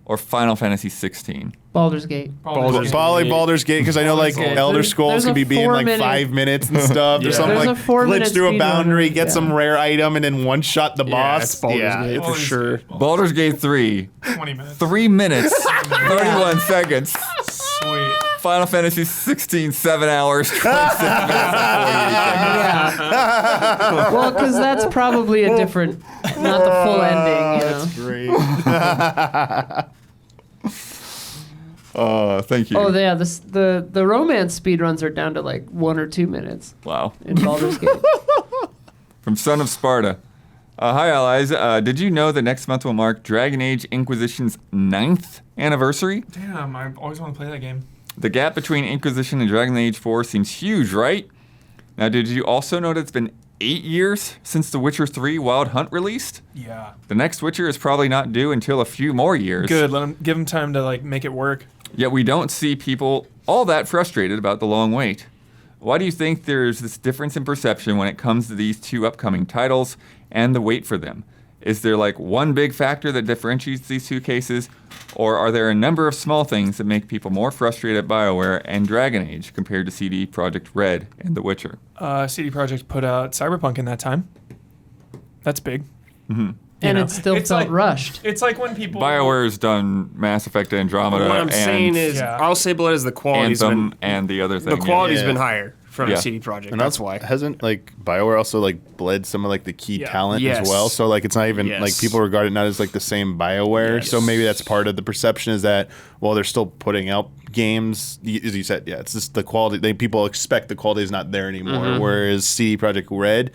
or Final Fantasy 16. Baldur's Gate. Probably Baldur's Gate because I know like Gate. Elder There's- Scrolls there's can a be being like 4-minute 5 minutes and stuff. There's some There's like a 4-minute glitch through a speed boundary, run. get some rare item, and then one shot the Yeah, boss. it's Baldur's Gate for Baldur's sure. Gate. Baldur's Gate 3, 20 minutes. 3 minutes, 31 seconds. Sweet. Final Fantasy 16, 7 hours, 26 minutes, and 48 seconds. Yeah. Well, because that's probably a different, not the full ending, you know. Great. Thank you. Oh, yeah. The romance speedruns are down to like 1 or 2 minutes Wow. in Baldur's Gate. From Son of Sparta. Hi, allies. Did you know that next month will mark Dragon Age Inquisition's 9th anniversary? Damn, I always want to play that game. The gap between Inquisition and Dragon Age 4 seems huge, right? Now, did you also know that it's been 8 years since The Witcher 3 Wild Hunt released? Yeah. The next Witcher is probably not due until a few more years. Good. Give them time to like make it work. Yet we don't see people all that frustrated about the long wait. Why do you think there's this difference in perception when it comes to these two upcoming titles and the wait for them? Is there like one big factor that differentiates these two cases, or are there a number of small things that make people more frustrated at BioWare and Dragon Age compared to CD Projekt Red and The Witcher? CD Projekt put out Cyberpunk in that time. That's big. Mm-hmm. And know, it still it's felt like- rushed. It's like when people. BioWare's done Mass Effect Andromeda What I'm and saying is, Yeah. I'll say Blood is the quality's Anthem been and the other thing. the quality's Yeah. been higher from Yeah. CD Projekt. And That's why. Hasn't like BioWare also like bled some of like the key Yeah. talent Yes. as well? So like it's not even Yes. like people regard it not as like the same BioWare. Yes. So maybe that's part of the perception is that well they're still putting out games. As you said, yeah, it's just the quality. People expect the quality is not there anymore. Mm-hmm. Whereas CD Projekt Red,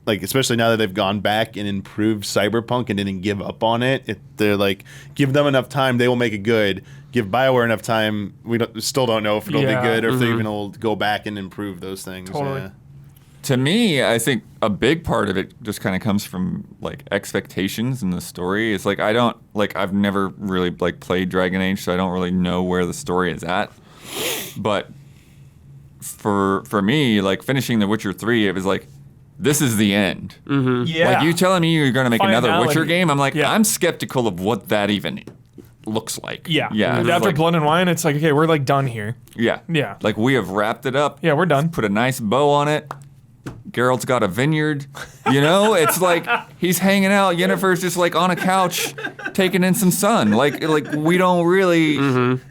like, especially now that they've gone back and improved Cyberpunk and didn't give up on it, they're like, give them enough time, they will make it good. Give BioWare enough time, still don't know if it'll be good or if they even will go back and improve those things. Totally. Yeah. To me, I think a big part of it just kind of comes from like expectations in the story. It's like I've never really like played Dragon Age, so I don't really know where the story is at. But for me, like finishing The Witcher 3, it was like, this is the end. Yeah. Like you telling me you're going to make another Finality. Witcher game, I'm like, Yeah. I'm skeptical of what that even looks like. Yeah. Yeah. And it's after like, Blood and Wine, it's like, okay, we're like done here. Yeah. Yeah. Like we have wrapped it up. Yeah, we're done. Put a nice bow on it. Geralt's got a vineyard. You know, it's like he's hanging out. Yennefer's just like on a couch taking in some sun. Like we don't really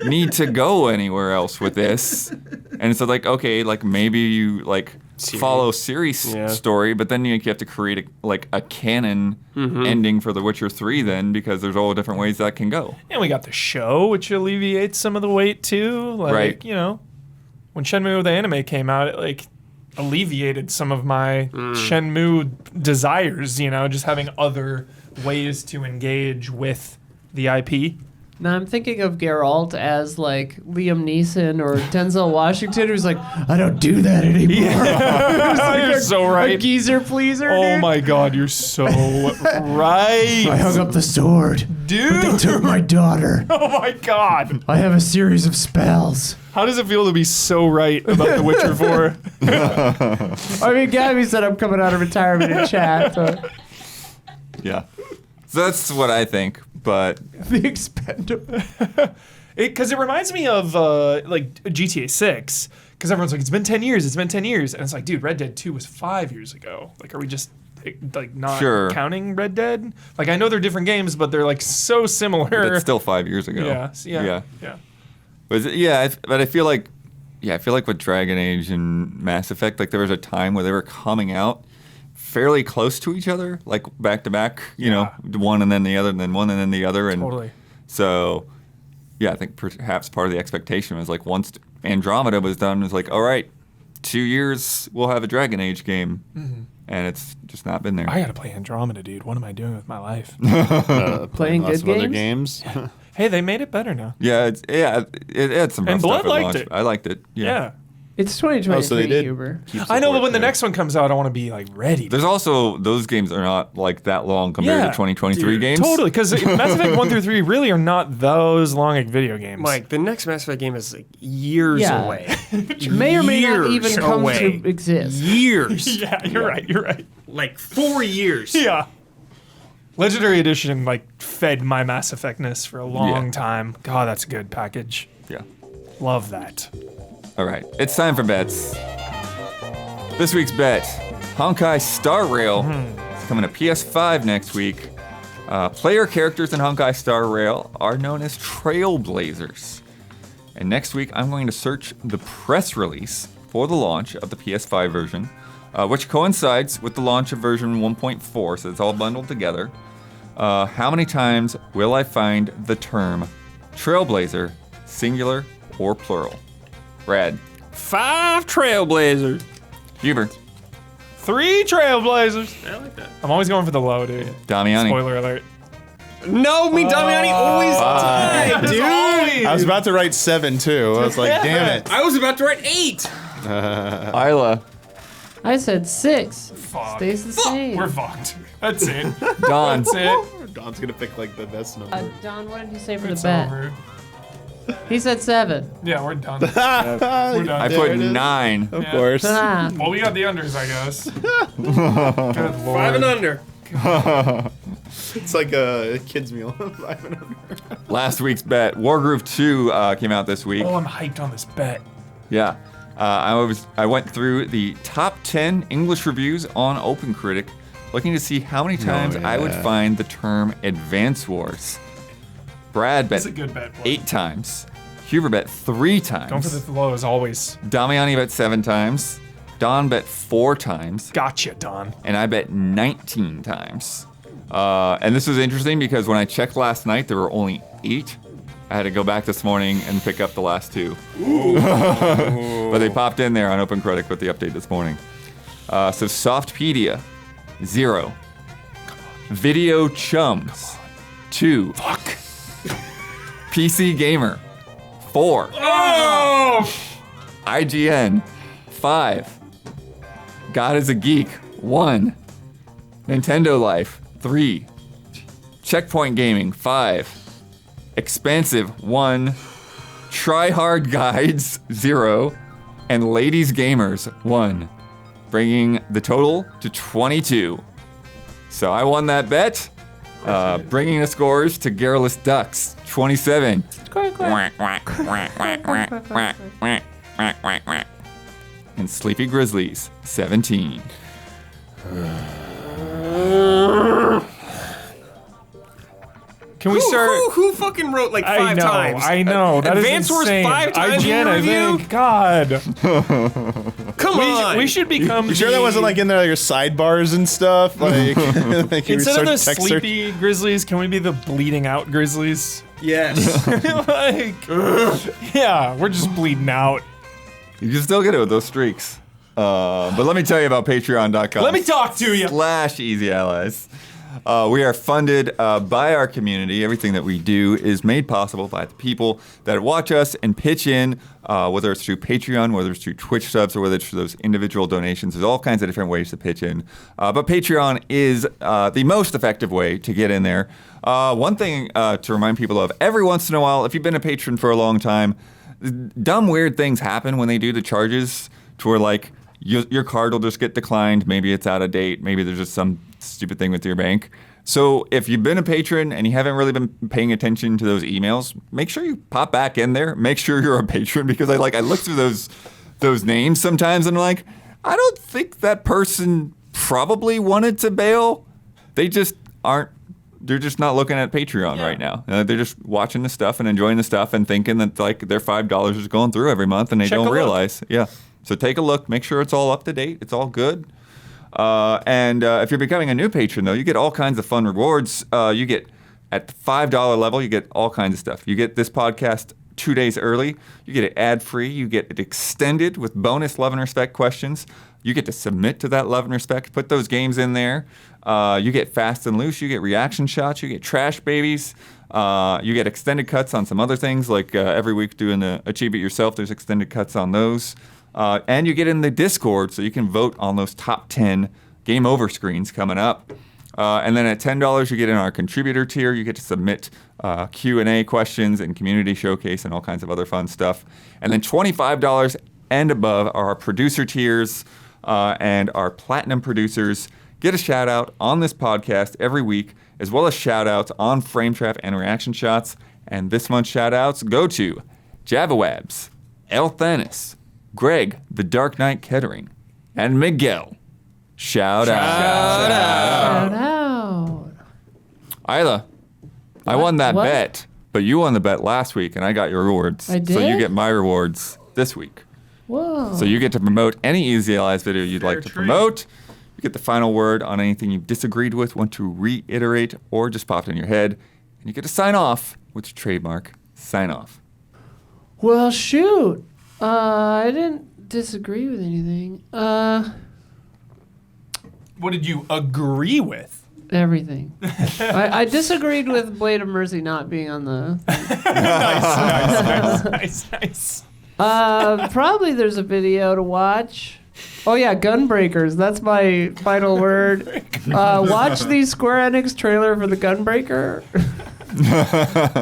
need to go anywhere else with this. And so like, okay, like maybe you like follow Ciri's story, but then you have to create a canon ending for The Witcher 3 then, because there's all different ways that can go. And we got the show, which alleviates some of the weight too. Like, Right. you know, when Shenmue the anime came out, it like alleviated some of my Shenmue desires, you know, just having other ways to engage with the IP. Now I'm thinking of Geralt as like Liam Neeson or Denzel Washington, who's like, I don't do that anymore. You're so A right. geezer pleaser. Oh dude. my god, you're so right. I hung up the sword. Dude. But they took my daughter. Oh my god. I have a series of spells. How does it feel to be so right about The Witcher 4? I mean, Gabby said I'm coming out of retirement in chat. So. Yeah. So that's what I think, but The Expendables. Because it reminds me of like GTA 6. Because everyone's like, it's been 10 years, it's been 10 years. And it's like, dude, Red Dead 2 was 5 years ago. Like, are we just like not Sure. counting Red Dead? Like, I know they're different games, but they're like so similar. that's still 5 years ago. Yeah. But I feel like with Dragon Age and Mass Effect, like there was a time where they were coming out fairly close to each other, like back to back, you know, one and then the other, and then one and then the other. And Totally. so, yeah, I think perhaps part of the expectation was like once Andromeda was done, it was like, all right, 2 years, we'll have a Dragon Age game. And it's just not been there. I gotta play Andromeda, dude. What am I doing with my life? Playing lots good of other games? games. Hey, they made it better now. It had some rough And Blood stuff at liked launch. it. I liked it. Yeah. It's 2023, Oh, so they did. Huber. I know, but when the next one comes out, I want to be like ready. There's also, those games are not like that long compared to 2023 games. Totally, because Mass Effect 1 through 3 really are not those long like video games. Like the next Mass Effect game is like years Yeah. away. May or may not Years even come away. to exist. Years. Yeah, you're right. You're right. Like 4 years. Yeah. Legendary Edition like fed my Mass Effectness for a long Yeah. time. God, that's a good package. Yeah. Love that. All right, it's time for bets. This week's bet: Honkai Star Rail is coming to PS5 next week. Player characters in Honkai Star Rail are known as Trailblazers. And next week, I'm going to search the press release for the launch of the PS5 version, which coincides with the launch of version 1.4, so it's all bundled together. How many times will I find the term Trailblazer, singular or plural? Brad. 5 Trailblazers. Huber. 3 Trailblazers. I like that. I'm always going for the low, dude. Damiani. Spoiler alert. No, me, Damiani always died, dude. I was about to write 7 too. I was like, damn it. I was about to write 8. Isla. I said 6. Fuck. Stays the same. We're fucked. That's it. Don. That's it. Don's gonna pick like the best number. Don, what did you say for It's the bet? over. He said 7. Yeah, we're done. We're done. I There put it is. 9. Of Yeah. course. Ah. Well, we got the unders, I guess. Good 5 and lord. under. It's like a kid's meal. 5 and under. Last week's bet. Wargroove 2 came out this week. Oh, I'm hyped on this bet. Yeah. I went through the top 10 English reviews on OpenCritic, looking to see how many times I would yeah. find the term Advance Wars. Brad bet It's a good bet. Boy. 8 times. Huber bet 3 times. Going for the low as always. Damiani bet 7 times. Don bet 4 times. Gotcha, Don. And I bet 19 times. And this was interesting because when I checked last night, there were only 8. I had to go back this morning and pick up the last 2. But they popped in there on OpenCritic with the update this morning. So Softpedia 0. Video Chums, 2. Fuck. PC Gamer, 4. Oh! IGN, 5. God is a Geek, 1. Nintendo Life, 3. Checkpoint Gaming, 5. Expansive, 1. Try Hard Guides, 0. And Ladies Gamers, 1. Bringing the total to 22. So I won that bet, bringing the scores to Garrulous Ducks, 27. And Sleepy Grizzlies, 17. Can we start? Who fucking wrote like 5 times? I know. That is Advance Wars insane. 5 times IGN, in I review? think. God. Come on. We should become. You sure that wasn't like in there, your sidebars and stuff? Like, like you Instead of the text search- sleepy grizzlies, can we be the bleeding out grizzlies? Yes. Like, yeah, we're just bleeding out. You can still get it with those streaks. But let me tell you about patreon.com. Let me talk to you. /Easy Allies. We are funded by our community. Everything that we do is made possible by the people that watch us and pitch in, whether it's through Patreon, whether it's through Twitch subs, or whether it's through those individual donations. There's all kinds of different ways to pitch in. But Patreon is the most effective way to get in there. One thing to remind people of, every once in a while, if you've been a patron for a long time, dumb, weird things happen when they do the charges to where, like, your card will just get declined. Maybe it's out of date. Maybe there's just some stupid thing with your bank. So if you've been a patron and you haven't really been paying attention to those emails, make sure you pop back in there. Make sure you're a patron, because I look through those names sometimes and I'm like, I don't think that person probably wanted to bail. They just aren't. They're just not looking at Patreon right now. They're just watching the stuff and enjoying the stuff and thinking that like their $5 is going through every month and they don't realize. Yeah. So take a look. Make sure it's all up to date. It's all good. And if you're becoming a new patron, though, you get all kinds of fun rewards. You get at the $5 level, you get all kinds of stuff. You get this podcast 2 days early. You get it ad-free. You get it extended with bonus Love and Respect questions. You get to submit to that Love and Respect. Put those games in there. You get Fast and Loose. You get reaction shots. You get Trash Babies. You get extended cuts on some other things, like every week doing the Achieve It Yourself. There's extended cuts on those. And you get in the Discord, so you can vote on those top 10 Game Over screens coming up. And then at $10, you get in our contributor tier. You get to submit Q&A questions and community showcase and all kinds of other fun stuff. And then $25 and above are our producer tiers, and our platinum producers get a shout out on this podcast every week, as well as shout outs on Frame Trap and Reaction Shots. And this month's shout outs go to Javawabs, El Thanis, Greg, the Dark Knight Kettering, and Miguel. Shout out. Shout out. Isla, I won that What? bet, but you won the bet last week, and I got your rewards. I So you did? get my rewards this week. Whoa. So you get to promote any Easy Allies video you'd like to treat. promote. You get the final word on anything you've disagreed with, want to reiterate, or just popped in your head. And you get to sign off with your trademark sign off. Well, shoot. I didn't disagree with anything. What did you agree with? Everything. I disagreed with Blade of Mercy not being on the. Nice. Probably there's a video to watch. Oh yeah, Gunbreakers. That's my final word. Watch the Square Enix trailer for the Gunbreaker.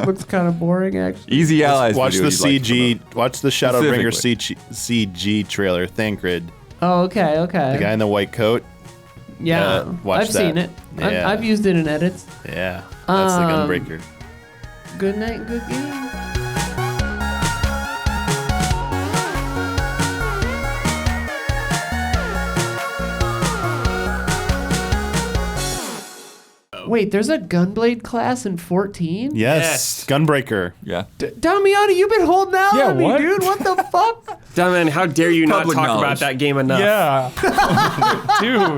Looks kind of boring, actually. Easy Allies Watch video the you'd like to CG. promote. Watch the Shadowbringer Specifically. CG trailer. Thancred, Oh, okay. the guy in the white coat. Yeah, watch I've seen that. it. Yeah. I've used it in edits. Yeah, that's the Gunbreaker. Good night, good game. Wait, there's a Gunblade class in 14? Yes, Gunbreaker. Yeah. Damiani, you've been holding out Yeah, on me, what? dude. What the fuck? Dumb man, how dare you not Public talk knowledge. about that game enough? Yeah. Dude.